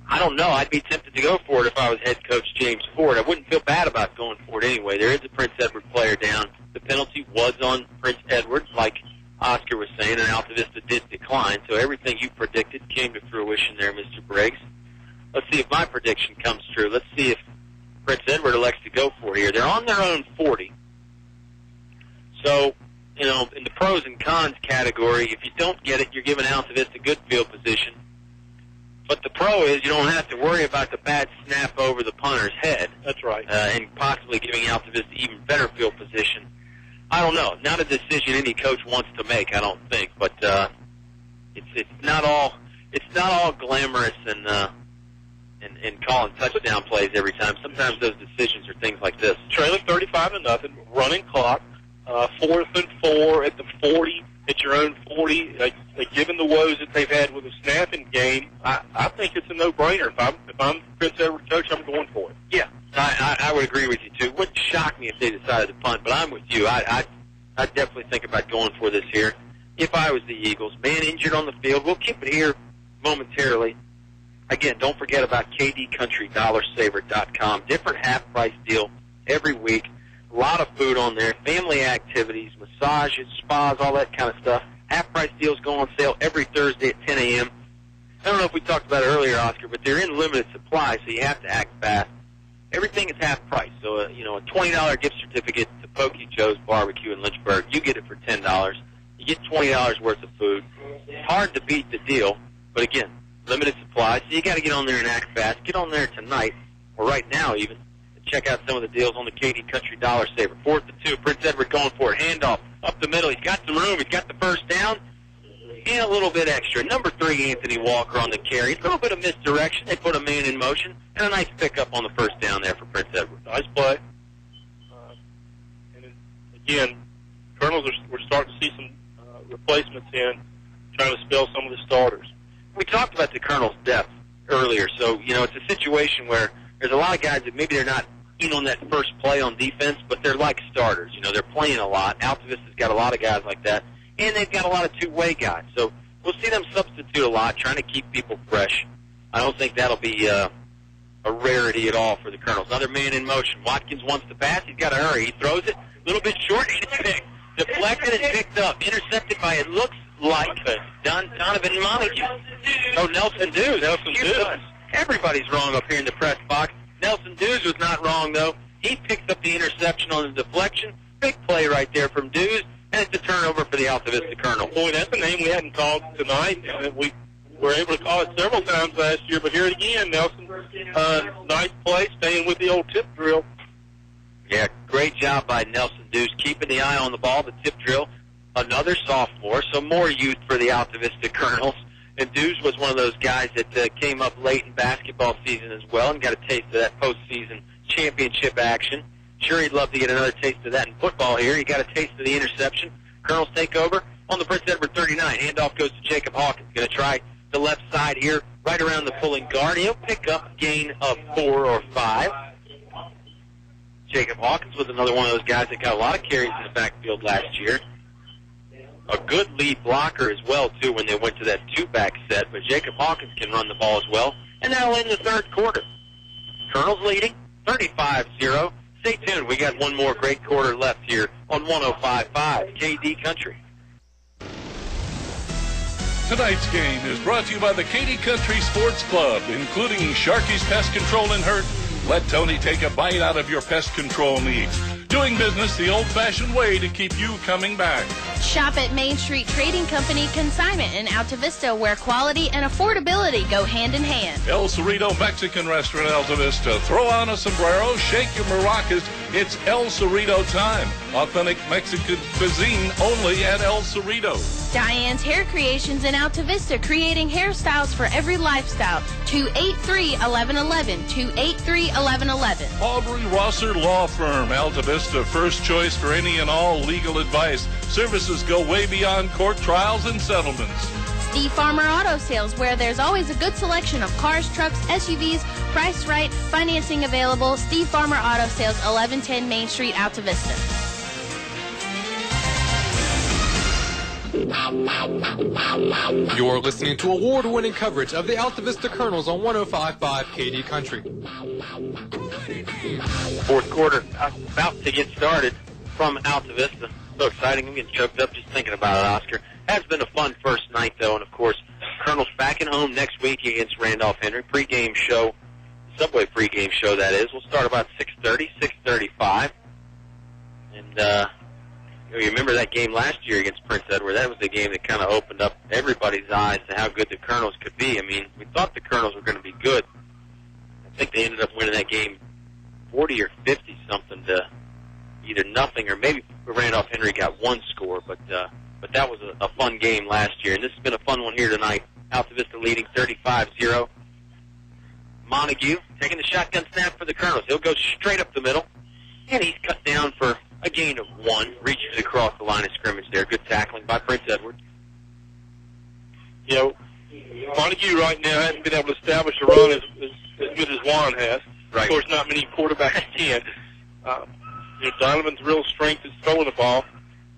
I don't know. I'd be tempted to go for it if I was head coach James Ford. I wouldn't feel bad about going for it anyway. There is a Prince Edward player down. The penalty was on Prince Edward, like Oscar was saying, and Altavista did decline. So everything you predicted came to fruition there, Mr. Briggs. Let's see if my prediction comes true. Let's see if Prince Edward elects to go for it here. They're on their own 40. So, in the pros and cons category, if you don't get it, you're giving Altavista good field position. But the pro is you don't have to worry about the bad snap over the punter's head. That's right. And possibly giving Altavista even better field position. I don't know. Not a decision any coach wants to make, I don't think. But it's not all glamorous and calling touchdown plays every time. Sometimes those decisions are things like this. Trailing 35-0, running clock, 4th and 4 at the 40. At your own 40, given the woes that they've had with the snapping game, I think it's a no-brainer. If I'm Prince Edward coach, I'm going for it. Yeah, I would agree with you too. It wouldn't shock me if they decided to punt, but I'm with you. I'd definitely think about going for this here. If I was the Eagles, man injured on the field, we'll keep it here momentarily. Again, don't forget about KDCountry$saver.com. Different half-price deal every week. A lot of food on there, family activities, massages, spas, all that kind of stuff. Half-price deals go on sale every Thursday at 10 a.m. I don't know if we talked about it earlier, Oscar, but they're in limited supply, so you have to act fast. Everything is half price. So, a $20 gift certificate to Pokey Joe's Barbecue in Lynchburg, you get it for $10. You get $20 worth of food. It's hard to beat the deal. But again, limited supply, so you got to get on there and act fast. Get on there tonight, or right now even, and check out some of the deals on the KD Country Dollar Saver. 4th and 2, Prince Edward going for it. Handoff up the middle. He's got some room. He's got the first down. And a little bit extra. Number 3, Anthony Walker on the carry. A little bit of misdirection. They put a man in motion. And a nice pickup on the first down there for Prince Edward. Nice play. And again, Colonels we're starting to see some replacements in, trying to spell some of the starters. We talked about the Colonels' depth earlier. So, it's a situation where there's a lot of guys that maybe they're not in on that first play on defense, but they're like starters. They're playing a lot. Altivista's got a lot of guys like that. And they've got a lot of two-way guys. So we'll see them substitute a lot, trying to keep people fresh. I don't think that'll be a rarity at all for the Colonels. Another man in motion. Watkins wants to pass. He's got to hurry. He throws it a little bit short. And it's picked. Deflected and picked up. Intercepted by, it looks like, Donovan Montague. Oh, Nelson Dews. Everybody's wrong up here in the press box. Nelson Dews was not wrong, though. He picked up the interception on the deflection. Big play right there from Dews. And it's a turnover for the Altavista Colonel. Boy, that's a name we hadn't called tonight. We were able to call it several times last year, but here it again, Nelson. Nice play, staying with the old tip drill. Yeah, great job by Nelson Dews, keeping the eye on the ball, the tip drill. Another sophomore, so more youth for the Altavista Colonels. And Dews was one of those guys that came up late in basketball season as well and got a taste of that postseason championship action. Sure, he'd love to get another taste of that in football here. He got a taste of the interception. Colonels take over on the Prince Edward 39. Handoff goes to Jacob Hawkins. Going to try the left side here, right around the pulling guard. He'll pick up a gain of 4 or 5. Jacob Hawkins was another one of those guys that got a lot of carries in the backfield last year. A good lead blocker as well, too, when they went to that two-back set. But Jacob Hawkins can run the ball as well. And that'll end the third quarter. Colonels leading 35-0. Stay tuned. We got one more great quarter left here on 105.5 KD Country. Tonight's game is brought to you by the KD Country Sports Club, including Sharky's Pest Control and Hurt. Let Tony take a bite out of your pest control needs. Doing business the old-fashioned way to keep you coming back. Shop at Main Street Trading Company Consignment in Altavista, where quality and affordability go hand in hand. El Cerrito Mexican Restaurant, Altavista. Throw on a sombrero, shake your maracas. It's El Cerrito time. Authentic Mexican cuisine only at El Cerrito. Diane's Hair Creations in Altavista, creating hairstyles for every lifestyle. 283-1111, 283-1111. Aubrey Rosser Law Firm, Altavista, first choice for any and all legal advice. Services go way beyond court trials and settlements. Steve Farmer Auto Sales, where there's always a good selection of cars, trucks, SUVs, priced right, financing available. Steve Farmer Auto Sales, 1110 Main Street, Altavista. You're listening to award-winning coverage of the Altavista Colonels on 105.5 KD Country. Fourth quarter about to get started from Altavista. So exciting. I'm getting choked up just thinking about it, Oscar. Has been a fun first night, though, and, of course, Colonels back at home next week against Randolph Henry. Pre-game show, Subway pre-game show, that is. We'll start about 6:30, 6:35. And, you remember that game last year against Prince Edward. That was the game that kind of opened up everybody's eyes to how good the Colonels could be. I mean, we thought the Colonels were going to be good. I think they ended up winning that game 40 or 50-something to either nothing or maybe Randolph Henry got one score. But that was a fun game last year. And this has been a fun one here tonight. Altavista leading 35-0. Montague taking the shotgun snap for the Colonels. He'll go straight up the middle. And he's cut down for a gain of 1, reaches across the line of scrimmage there. Good tackling by Prince Edward. Montague right now hasn't been able to establish a run as good as Juan has. Right. Of course, not many quarterbacks can. Donovan's real strength is throwing the ball.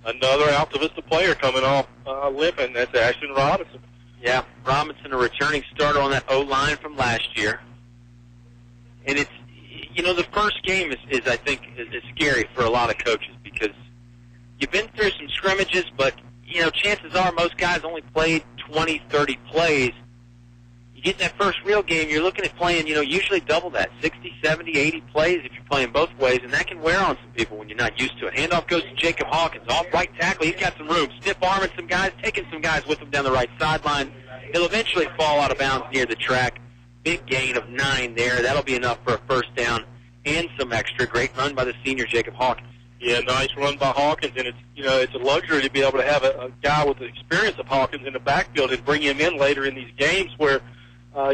Another Altavista player coming off limping. That's Ashton Robinson. Yeah, Robinson, a returning starter on that O-line from last year. And it's, the first game is I think, is scary for a lot of coaches because you've been through some scrimmages, but, chances are most guys only played 20, 30 plays. You get that first real game, you're looking at playing, usually double that, 60, 70, 80 plays if you're playing both ways, and that can wear on some people when you're not used to it. Handoff goes to Jacob Hawkins, off right tackle. He's got some room, stiff-arming some guys, taking some guys with him down the right sideline. He'll eventually fall out of bounds near the track. Big gain of 9 there. That'll be enough for a first down and some extra. Great run by the senior Jacob Hawkins. Yeah, nice run by Hawkins, and it's a luxury to be able to have a guy with the experience of Hawkins in the backfield and bring him in later in these games where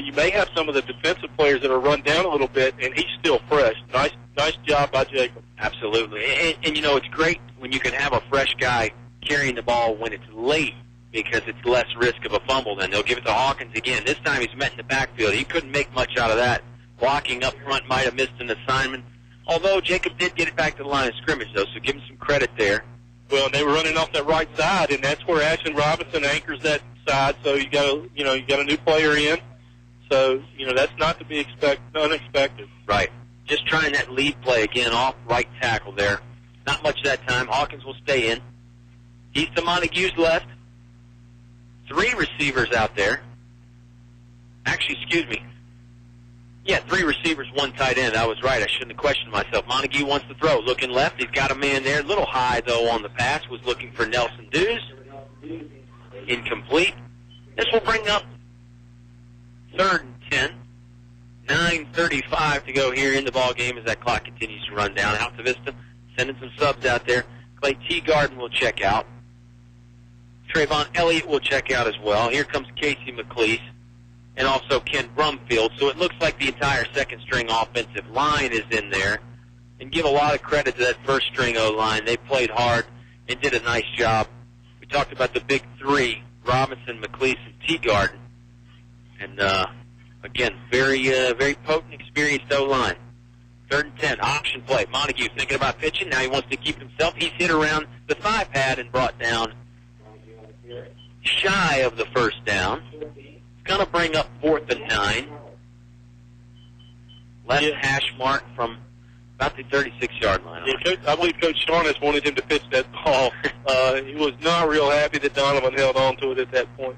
you may have some of the defensive players that are run down a little bit, and he's still fresh. Nice job by Jacob. Absolutely. And it's great when you can have a fresh guy carrying the ball when it's late because it's less risk of a fumble. Then they'll give it to Hawkins again. This time he's met in the backfield. He couldn't make much out of that. Blocking up front might have missed an assignment. Although Jacob did get it back to the line of scrimmage, though, so give him some credit there. Well, they were running off that right side, and that's where Ashton Robinson anchors that side. So you got a new player in. So that's not to be unexpected. Right. Just trying that lead play again off right tackle there. Not much that time. Hawkins will stay in. He's to Montague's left. 3 receivers out there. Actually, excuse me. Yeah, 3 receivers, 1 tight end. I was right. I shouldn't have questioned myself. Montague wants to throw. Looking left. He's got a man there. A little high, though, on the pass. Was looking for Nelson Dews. Incomplete. This will bring up 3rd and 10. 9:35 to go here in the ball game as that clock continues to run down. Altavista sending some subs out there. Clay Teagarden will check out. Trayvon Elliott will check out as well. Here comes Casey McLeese. And also Ken Brumfield. So it looks like the entire second-string offensive line is in there. And give a lot of credit to that first-string O-line. They played hard and did a nice job. We talked about the big 3, Robinson, McLeese, and Teagarden. And, again, very potent, experienced O-line. 3rd and 10, option play. Montague thinking about pitching. Now he wants to keep himself. He's hit around the thigh pad and brought down shy of the first down. Going to bring up 4th and 9. Left hash mark from about the 36-yard line. Yeah, I believe Coach Sharness wanted him to pitch that ball. He was not real happy that Donovan held on to it at that point.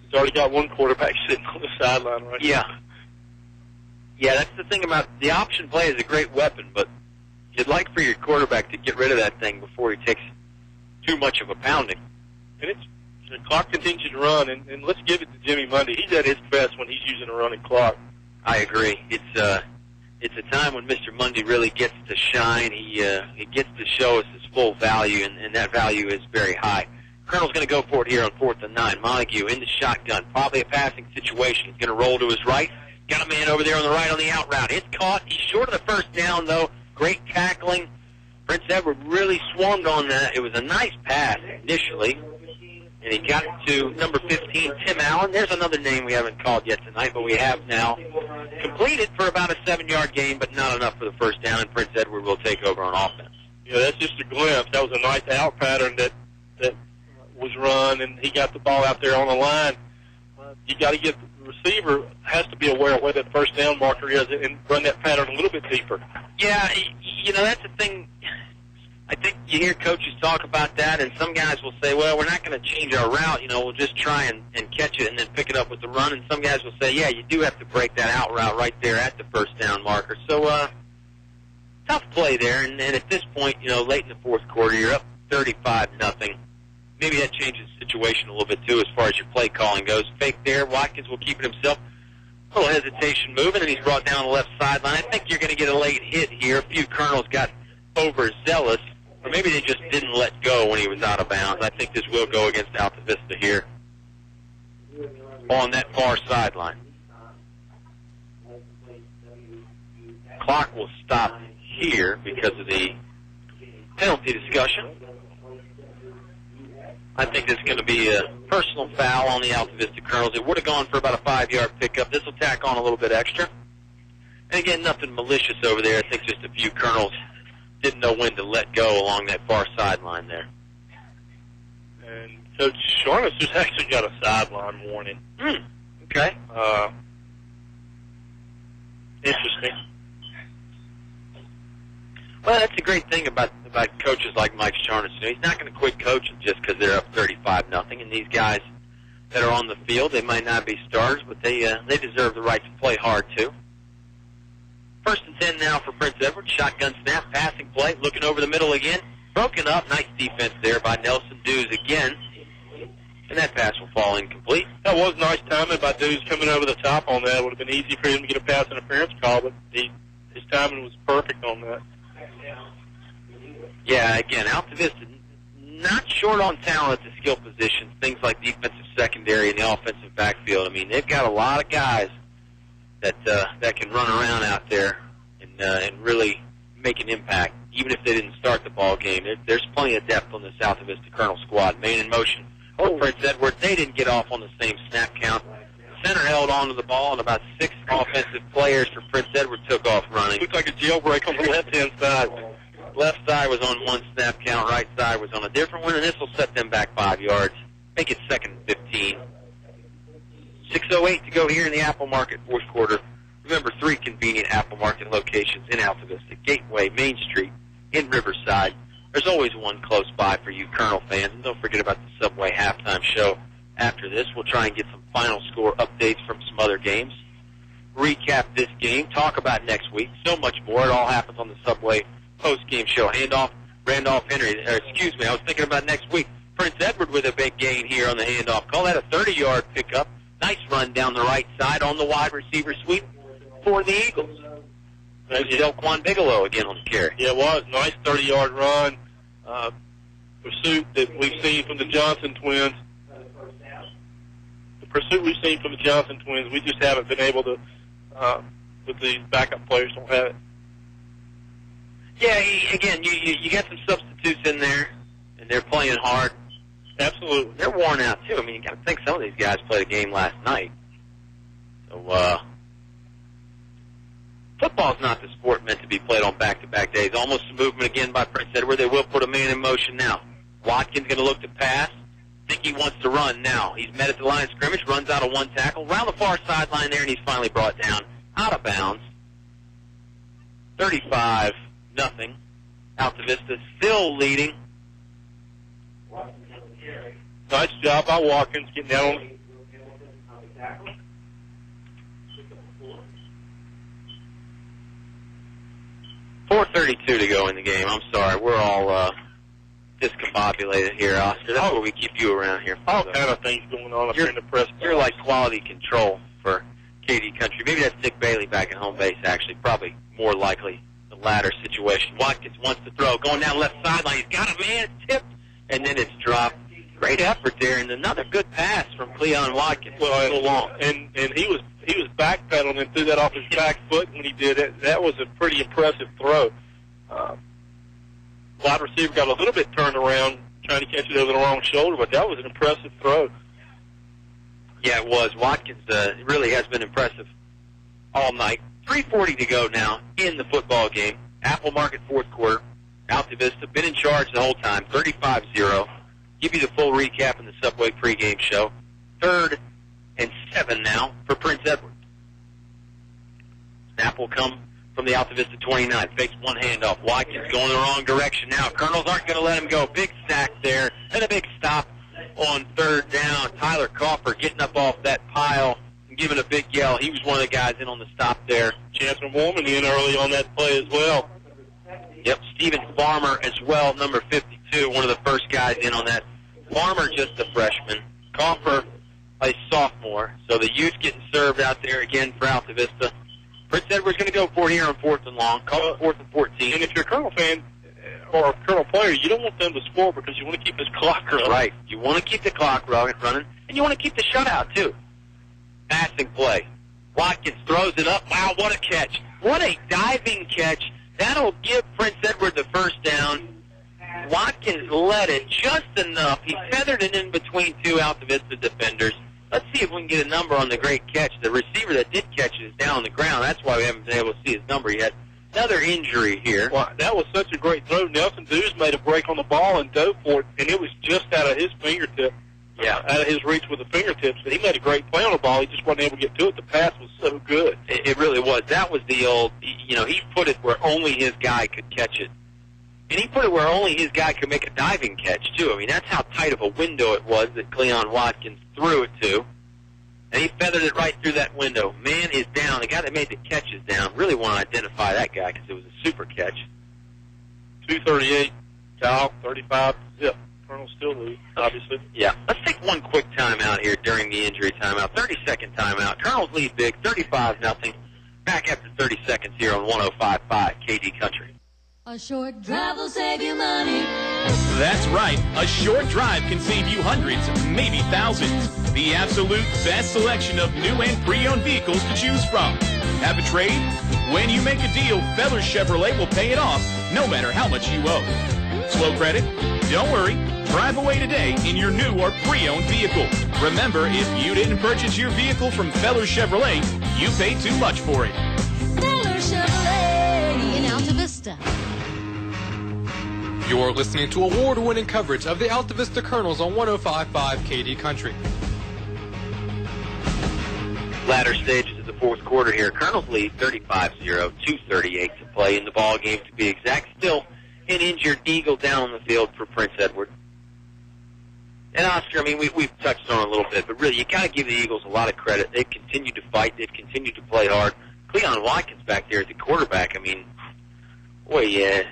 He's already got 1 quarterback sitting on the sideline right now. Yeah, that's the thing about the option play is a great weapon, but you'd like for your quarterback to get rid of that thing before he takes too much of a pounding. And the clock continues to run, and let's give it to Jimmy Mundy. He's at his best when he's using a running clock. I agree. It's a time when Mr. Mundy really gets to shine. He gets to show us his full value, and that value is very high. Colonel's going to go for it here on 4th and 9. Montague in the shotgun. Probably a passing situation. He's going to roll to his right. Got a man over there on the right on the out route. It's caught. He's short of the first down, though. Great tackling. Prince Edward really swarmed on that. It was a nice pass initially. And he got it to number 15, Tim Allen. There's another name we haven't called yet tonight, but we have now. Completed for about a 7-yard gain, but not enough for the first down, and Prince Edward will take over on offense. Yeah, that's just a glimpse. That was a nice out pattern that was run, and he got the ball out there on the line. You got to get the receiver has to be aware of where that first down marker is and run that pattern a little bit deeper. Yeah, that's the thing. I think you hear coaches talk about that, and some guys will say, well, we're not going to change our route. We'll just try and catch it and then pick it up with the run. And some guys will say, yeah, you do have to break that out route right there at the first down marker. So tough play there. And at this point, late in the 4th quarter, you're up 35-0. Maybe that changes the situation a little bit, too, as far as your play calling goes. Fake there. Watkins will keep it himself. A little hesitation moving, and he's brought down the left sideline. I think you're going to get a late hit here. A few Colonels got overzealous. Or maybe they just didn't let go when he was out of bounds. I think this will go against Altavista here on that far sideline. Clock will stop here because of the penalty discussion. I think this is going to be a personal foul on the Altavista Colonels. It would have gone for about a 5-yard pickup. This will tack on a little bit extra. And again, nothing malicious over there. I think just a few Colonels didn't know when to let go along that far sideline there. And Coach Sharness just actually got a sideline warning. Okay. Interesting. Well, that's a great thing about coaches like Mike Sharness. He's not going to quit coaching just because they're up 35-0. And these guys that are on the field, they might not be stars, but they deserve the right to play hard too. 1st and 10 now for Prince Edward. Shotgun snap, passing play, looking over the middle again. Broken up. Nice defense there by Nelson Dews again. and that pass will fall incomplete. That was nice timing by Deuce coming over the top on that. It would have been easy for him to get a pass interference call, but his timing was perfect on that. Yeah, again, Altavista not short on talent at the skill positions, things like defensive secondary and the offensive backfield. I mean, they've got a lot of guys that can run around out there and really make an impact, even if they didn't start the ball game. There's plenty of depth on this Altavista Colonel squad. Main in motion. Prince Edward, they didn't get off on the same snap count. Center held on to the ball, and about 6 offensive players for Prince Edward took off running. Looked like a jailbreak on the left-hand side. Left side was on one snap count, right side was on a different one, and this will set them back 5 yards. Make it 2nd and 15. 6:08 to go here in the Apple Market fourth quarter. Remember, 3 convenient Apple Market locations in Altavista, Gateway, Main Street, in Riverside. There's always one close by for you Colonel fans, and don't forget about the Subway halftime show. After this, we'll try and get some final score updates from some other games, recap this game, talk about next week, so much more. It all happens on the Subway post-game show. Randolph Henry, I was thinking about next week. Prince Edward with a big gain here on the handoff. Call that a 30-yard pickup. Nice run down the right side on the wide receiver sweep for the Eagles. There's Delquan Bigelow again on the carry. Yeah, it was. Nice 30-yard run. Pursuit that we've seen from the Johnson twins. The pursuit we've seen from the Johnson twins, we just haven't been able to, with these backup players don't have it. Yeah, you got some substitutes in there, and they're playing hard. Absolutely. They're worn out, too. I mean, you got to think some of these guys played a game last night. So, football's not the sport meant to be played on back-to-back days. Almost a movement again by Prince Edward. They will put a man in motion now. Watkins going to look to pass. Think he wants to run now. He's met at the line of scrimmage, runs out of one tackle, around the far sideline there, and he's finally brought down out of bounds. 35-0. Altavista still leading. Nice job by Watkins getting down on 4:32 to go in the game. I'm sorry. We're all discombobulated here, Oscar. That's where we keep you around here. all kind of things going on up here in the press. You're like quality control for KD Country. Maybe that's Nick Bailey back at home base, actually. Probably more likely the latter situation. Watkins wants to throw. Going down left sideline. He's got a man. It's tipped. And then it's dropped. Great effort there, and another good pass from Cleon Watkins. Well, so long. And he was backpedaling and threw that off his back foot when he did it. That was a pretty impressive throw. Wide receiver got a little bit turned around trying to catch it over the wrong shoulder, but that was an impressive throw. Yeah, it was. Watkins really has been impressive all night. 3:40 to go now in the football game. Apple Market fourth quarter. Altavista been in charge the whole time, 35-0. Give you the full recap in the Subway pregame show. 3rd and 7 now for Prince Edward. Snap will come from the Altavista 29. Fakes one handoff. Watkins going the wrong direction now. Colonels aren't going to let him go. Big sack there and a big stop on 3rd down. Tyler Coffer getting up off that pile and giving a big yell. He was one of the guys in on the stop there. Chancellor Mormon in early on that play as well. Yep, Stephen Farmer as well, number 52, one of the first guys in on that. Farmer just a freshman. Coffer a sophomore. So the youth getting served out there again for Altavista. Prince Edward's going to go for it here on 4th and long. Call it 4th and 14. And if you're a Colonel fan or a Colonel player, you don't want them to score because you want to keep this clock running. Right. You want to keep the clock running, and you want to keep the shutout, too. Passing play. Watkins throws it up. Wow, what a catch. What a diving catch. That'll give Prince Edward the first down. Watkins led it just enough. He feathered it in between two Altavista defenders. Let's see if we can get a number on the great catch. The receiver that did catch it is down on the ground. That's why we haven't been able to see his number yet. Another injury here. Well, that was such a great throw. Nelson Dews made a break on the ball and dove for it, and it was just out of his fingertip. Yeah. Out of his reach with the fingertips. But he made a great play on the ball. He just wasn't able to get to it. The pass was so good. It really was. That was the old, he put it where only his guy could catch it. And he put it where only his guy could make a diving catch, too. I mean, that's how tight of a window it was that Cleon Watkins threw it to. And he feathered it right through that window. Man is down. The guy that made the catch is down. Really want to identify that guy because it was a super catch. 238, Cal, 35, zip. Colonels still lead, obviously. Yeah. Let's take one quick timeout here during the injury timeout. 30-second timeout. Colonels lead big, 35-0. Back after 30 seconds here on 105.5 KD Country. A short drive will save you money. That's right. A short drive can save you hundreds, maybe thousands. The absolute best selection of new and pre-owned vehicles to choose from. Have a trade? When you make a deal, Feller Chevrolet will pay it off, no matter how much you owe. Slow credit? Don't worry. Drive away today in your new or pre-owned vehicle. Remember, if you didn't purchase your vehicle from Feller Chevrolet, you paid too much for it. Feller Chevrolet in Altavista. You're listening to award-winning coverage of the Altavista Colonels on 105.5 KD Country. Latter stages of the fourth quarter here. Colonels lead 35-0, 2:38 to play in the ball game to be exact. Still an injured Eagle down on the field for Prince Edward. And Oscar, I mean, we've touched on it a little bit, but really, you got to give the Eagles a lot of credit. They've continued to fight. They've continued to play hard. Cleon Watkins back there at the quarterback, I mean, boy, yeah.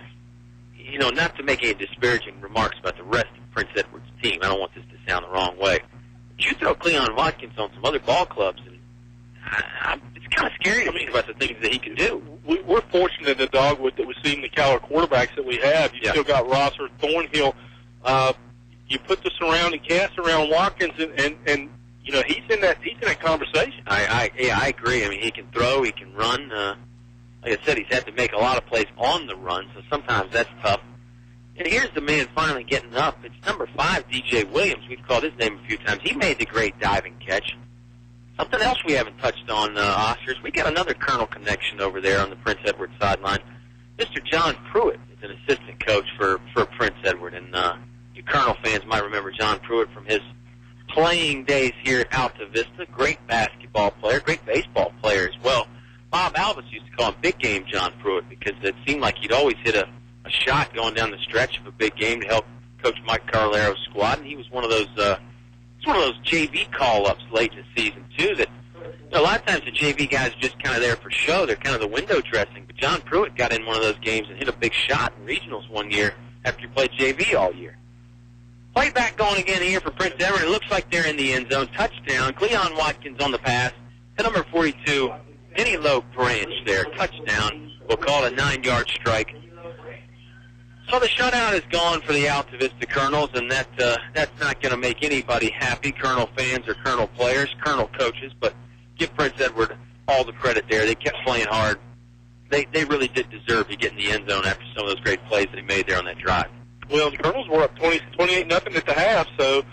You know, not to make any disparaging remarks about the rest of Prince Edward's team. I don't want this to sound the wrong way. But you throw Cleon Watkins on some other ball clubs, and it's kind of scary to think about the things that he can do. We're fortunate in the Dogwood that we've seen the caliber quarterbacks that we have. You still got Rosser, Thornhill. You put the surrounding cast around Watkins, and you know he's in that conversation. I agree. I mean, he can throw, he can run. Like I said, he's had to make a lot of plays on the run, so sometimes that's tough. And here's the man finally getting up. It's number 5, DJ Williams. We've called his name a few times. He made the great diving catch. Something else we haven't touched on, Oscars, we got another Colonel connection over there on the Prince Edward sideline. Mr. John Pruitt is an assistant coach for Prince Edward, and you Colonel fans might remember John Pruitt from his playing days here at Altavista. Great basketball player, great baseball player as well. Bob Alvis used to call him Big Game John Pruitt because it seemed like he'd always hit a shot going down the stretch of a big game to help Coach Mike Carlero's squad, and he was one of those JV call-ups late in the season, too, that a lot of times the JV guys are just kind of there for show. They're kind of the window dressing, but John Pruitt got in one of those games and hit a big shot in regionals one year after he played JV all year. Playback going again here for Prince Edward. It looks like they're in the end zone. Touchdown. Cleon Watkins on the pass to number 42. Denny Lowe Branch there. Touchdown. We'll call it a 9-yard strike. So the shutout is gone for the Altavista Colonels, and that's not going to make anybody happy, Colonel fans or Colonel players, Colonel coaches, but give Prince Edward all the credit there. They kept playing hard. They really did deserve to get in the end zone after some of those great plays that he made there on that drive. Well, the Colonels were up 28-0 at the half, so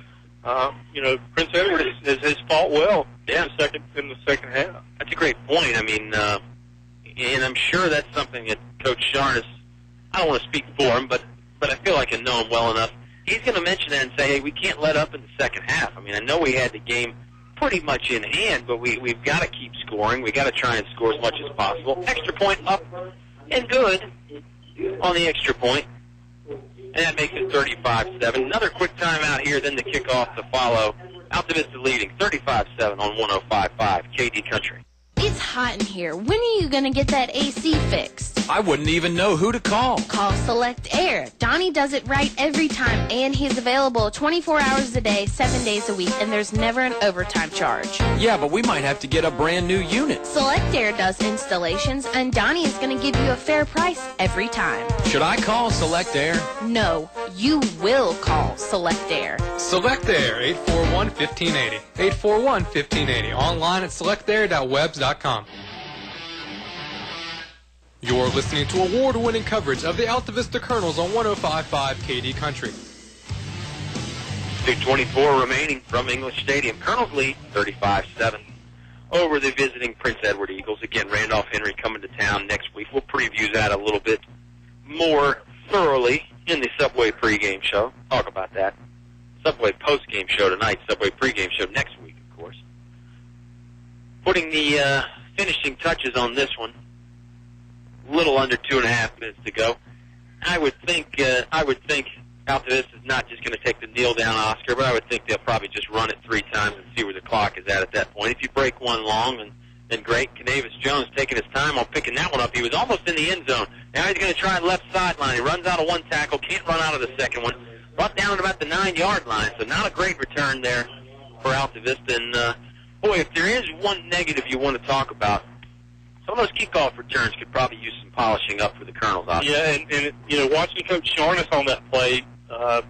Prince Edward has fought well in the second half. That's a great point. I mean, and I'm sure that's something that Coach Sharnis, I don't want to speak for him, but I feel like I know him well enough. He's going to mention that and say, hey, we can't let up in the second half. I mean, I know we had the game pretty much in hand, but we've got to keep scoring. We've got to try and score as much as possible. Extra point up and good on the extra point. And that makes it 35-7. Another quick timeout here, then the kickoff to follow. Altavista leading 35-7 on 105.5 KD Country. It's hot in here. When are you going to get that AC fixed? I wouldn't even know who to call. Call Select Air. Donnie does it right every time, and he's available 24 hours a day, 7 days a week, and there's never an overtime charge. Yeah, but we might have to get a brand new unit. Select Air does installations, and Donnie is going to give you a fair price every time. Should I call Select Air? No, you will call Select Air. Select Air, 841-1580. 841-1580. Online at selectair.webs.com. You're listening to award-winning coverage of the Altavista Colonels on 105.5 KD Country. 2:24 remaining from English Stadium. Colonels lead 35-7 over the visiting Prince Edward Eagles. Again, Randolph Henry coming to town next week. We'll preview that a little bit more thoroughly in the Subway pregame show. Talk about that. Subway postgame show tonight, Subway pregame show next week, of course. Putting the finishing touches on this one. Little under 2.5 minutes to go. I would think Altavista is not just going to take the kneel down, Oscar, but I would think they'll probably just run it 3 times and see where the clock is at that point. If you break one long, then great. Canavis Jones taking his time on picking that one up. He was almost in the end zone. Now he's going to try left sideline. He runs out of one tackle, can't run out of the second one. brought down at about the 9-yard line, so not a great return there for Altavista. And, boy, if there is one negative you want to talk about, some of those kickoff returns could probably use some polishing up for the Colonels. Yeah, and watching Coach Sharness on that play, as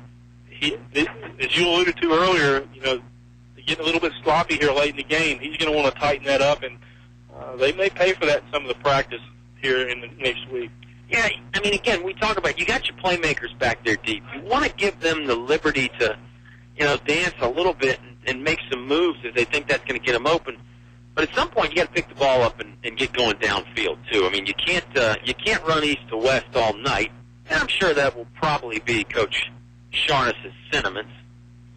you alluded to earlier, getting a little bit sloppy here late in the game. He's going to want to tighten that up, and they may pay for that in some of the practice here in the next week. Yeah, I mean, again, we talk about you got your playmakers back there deep. You want to give them the liberty to, dance a little bit and make some moves if they think that's going to get them open. But at some point, you got to pick the ball up and get going downfield too. I mean, you can't run east to west all night. And I'm sure that will probably be Coach Sharness's sentiments.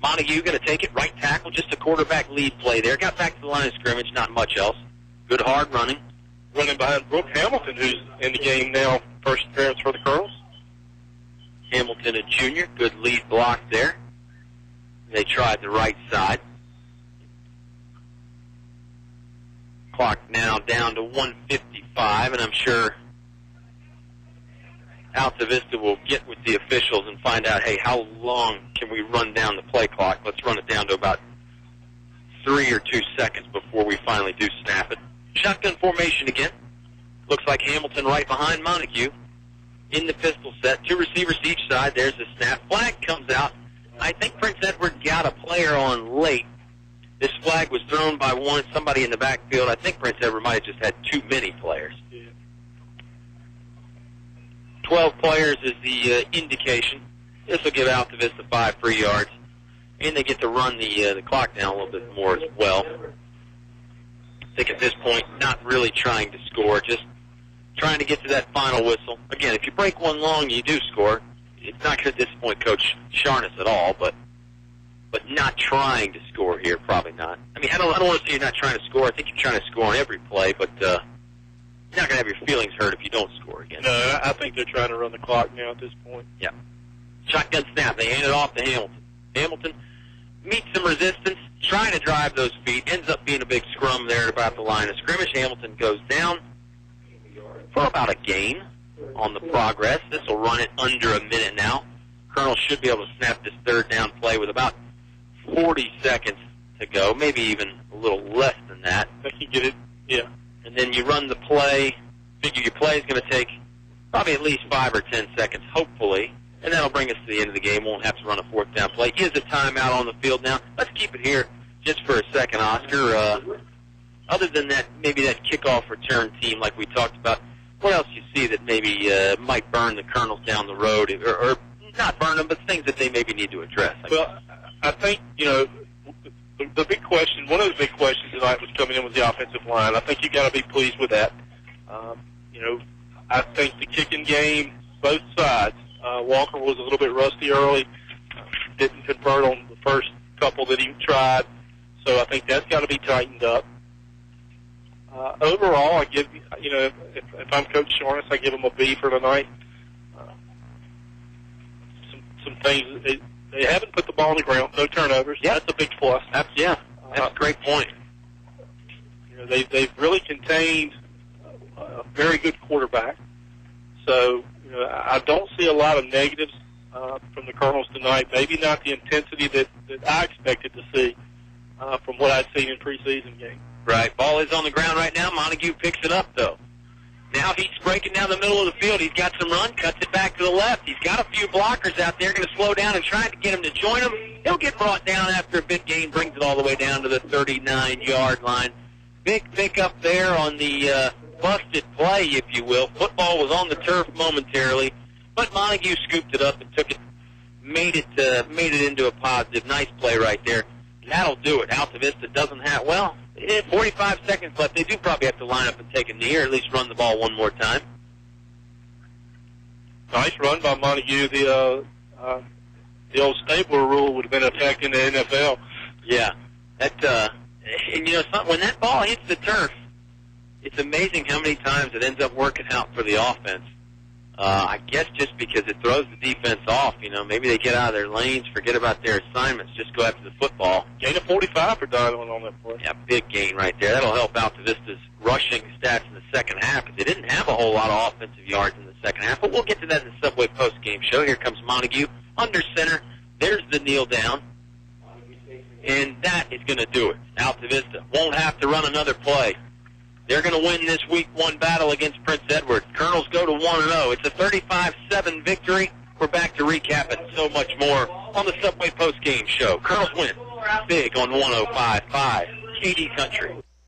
Montague going to take it, right tackle, just a quarterback lead play there. Got back to the line of scrimmage, not much else. Good hard running. Running behind Brooke Hamilton, who's in the game now, first appearance for the Colonels. Hamilton, a junior, good lead block there. They tried the right side. Clock now down to 1:55, and I'm sure Altavista will get with the officials and find out, hey, how long can we run down the play clock? Let's run it down to about 3 or 2 seconds before we finally do snap it. Shotgun formation again. Looks like Hamilton right behind Montague in the pistol set. 2 receivers each side. There's the snap. Flag comes out. I think Prince Edward got a player on late. This flag was thrown by somebody in the backfield. I think Prince Edward might have just had too many players. 12 players is the indication. This will give Altavista 5 free yards. And they get to run the clock down a little bit more as well. I think at this point, not really trying to score, just trying to get to that final whistle. Again, if you break one long, you do score. It's not going to disappoint Coach Sharness at all, but not trying to score here, probably not. I mean, I don't want to say you're not trying to score. I think you're trying to score on every play, but you're not going to have your feelings hurt if you don't score again. No, I think they're trying to run the clock now at this point. Yeah. Shotgun snap. They hand it off to Hamilton. Hamilton meets some resistance, trying to drive those feet. Ends up being a big scrum there at about the line of scrimmage. Hamilton goes down for about a gain on the progress. This will run it under a minute now. Colonel should be able to snap this third down play with about 40 seconds to go, maybe even a little less than that. I think you get it, yeah. And then you run the play. Figure your play is going to take probably at least 5 or 10 seconds, hopefully. And that'll bring us to the end of the game. Won't have to run a fourth down play. Is a timeout on the field now. Let's keep it here just for a second, Oscar. Other than that, maybe that kickoff return team like we talked about, what else you see that maybe might burn the Colonels down the road, or not burn them, but things that they maybe need to address? Well, I think, the big question, one of the big questions tonight was coming in with the offensive line. I think you got to be pleased with that. I think the kicking game, both sides, Walker was a little bit rusty early, didn't convert on the first couple that he tried, so I think that's got to be tightened up. Overall, I give, if I'm Coach Sharness, I give him a B for tonight. Some things, they haven't put the ball on the ground, no turnovers. Yep. That's a big plus. That's a great point. They've really contained a very good quarterback. So, I don't see a lot of negatives from the Colonels tonight. Maybe not the intensity that I expected to see from what I've seen in preseason games. Right. Ball is on the ground right now. Montague picks it up, though. Now he's breaking down the middle of the field. He's got some run, cuts it back to the left. He's got a few blockers out there, going to slow down and try to get him to join him. He'll get brought down after a big gain, brings it all the way down to the 39-yard line. Big pickup there on the busted play, if you will. Football was on the turf momentarily, but Montague scooped it up and took it, made it into a positive. Nice play right there. That'll do it. Altavista doesn't have, 45 seconds left. They do probably have to line up and take a knee or at least run the ball one more time. Nice run by Montague. The old Stabler rule would have been effective in the NFL. Yeah. When that ball hits the turf, it's amazing how many times it ends up working out for the offense. I guess just because it throws the defense off. Maybe they get out of their lanes, forget about their assignments, just go after the football. Gain of 45 for Donovan on that play. Yeah, big gain right there. That'll help Altavista's rushing stats in the second half, because they didn't have a whole lot of offensive yards in the second half. But we'll get to that in the Subway post-game show. Here comes Montague under center, There's the kneel down. And that is going to do it. Altavista won't have to run another play. They're going to win this Week 1 battle against Prince Edward. Colonels go to 1-0. It's a 35-7 victory. We're back to recap and so much more on the Subway Postgame Show. Colonels win big on 105.5 KD Country.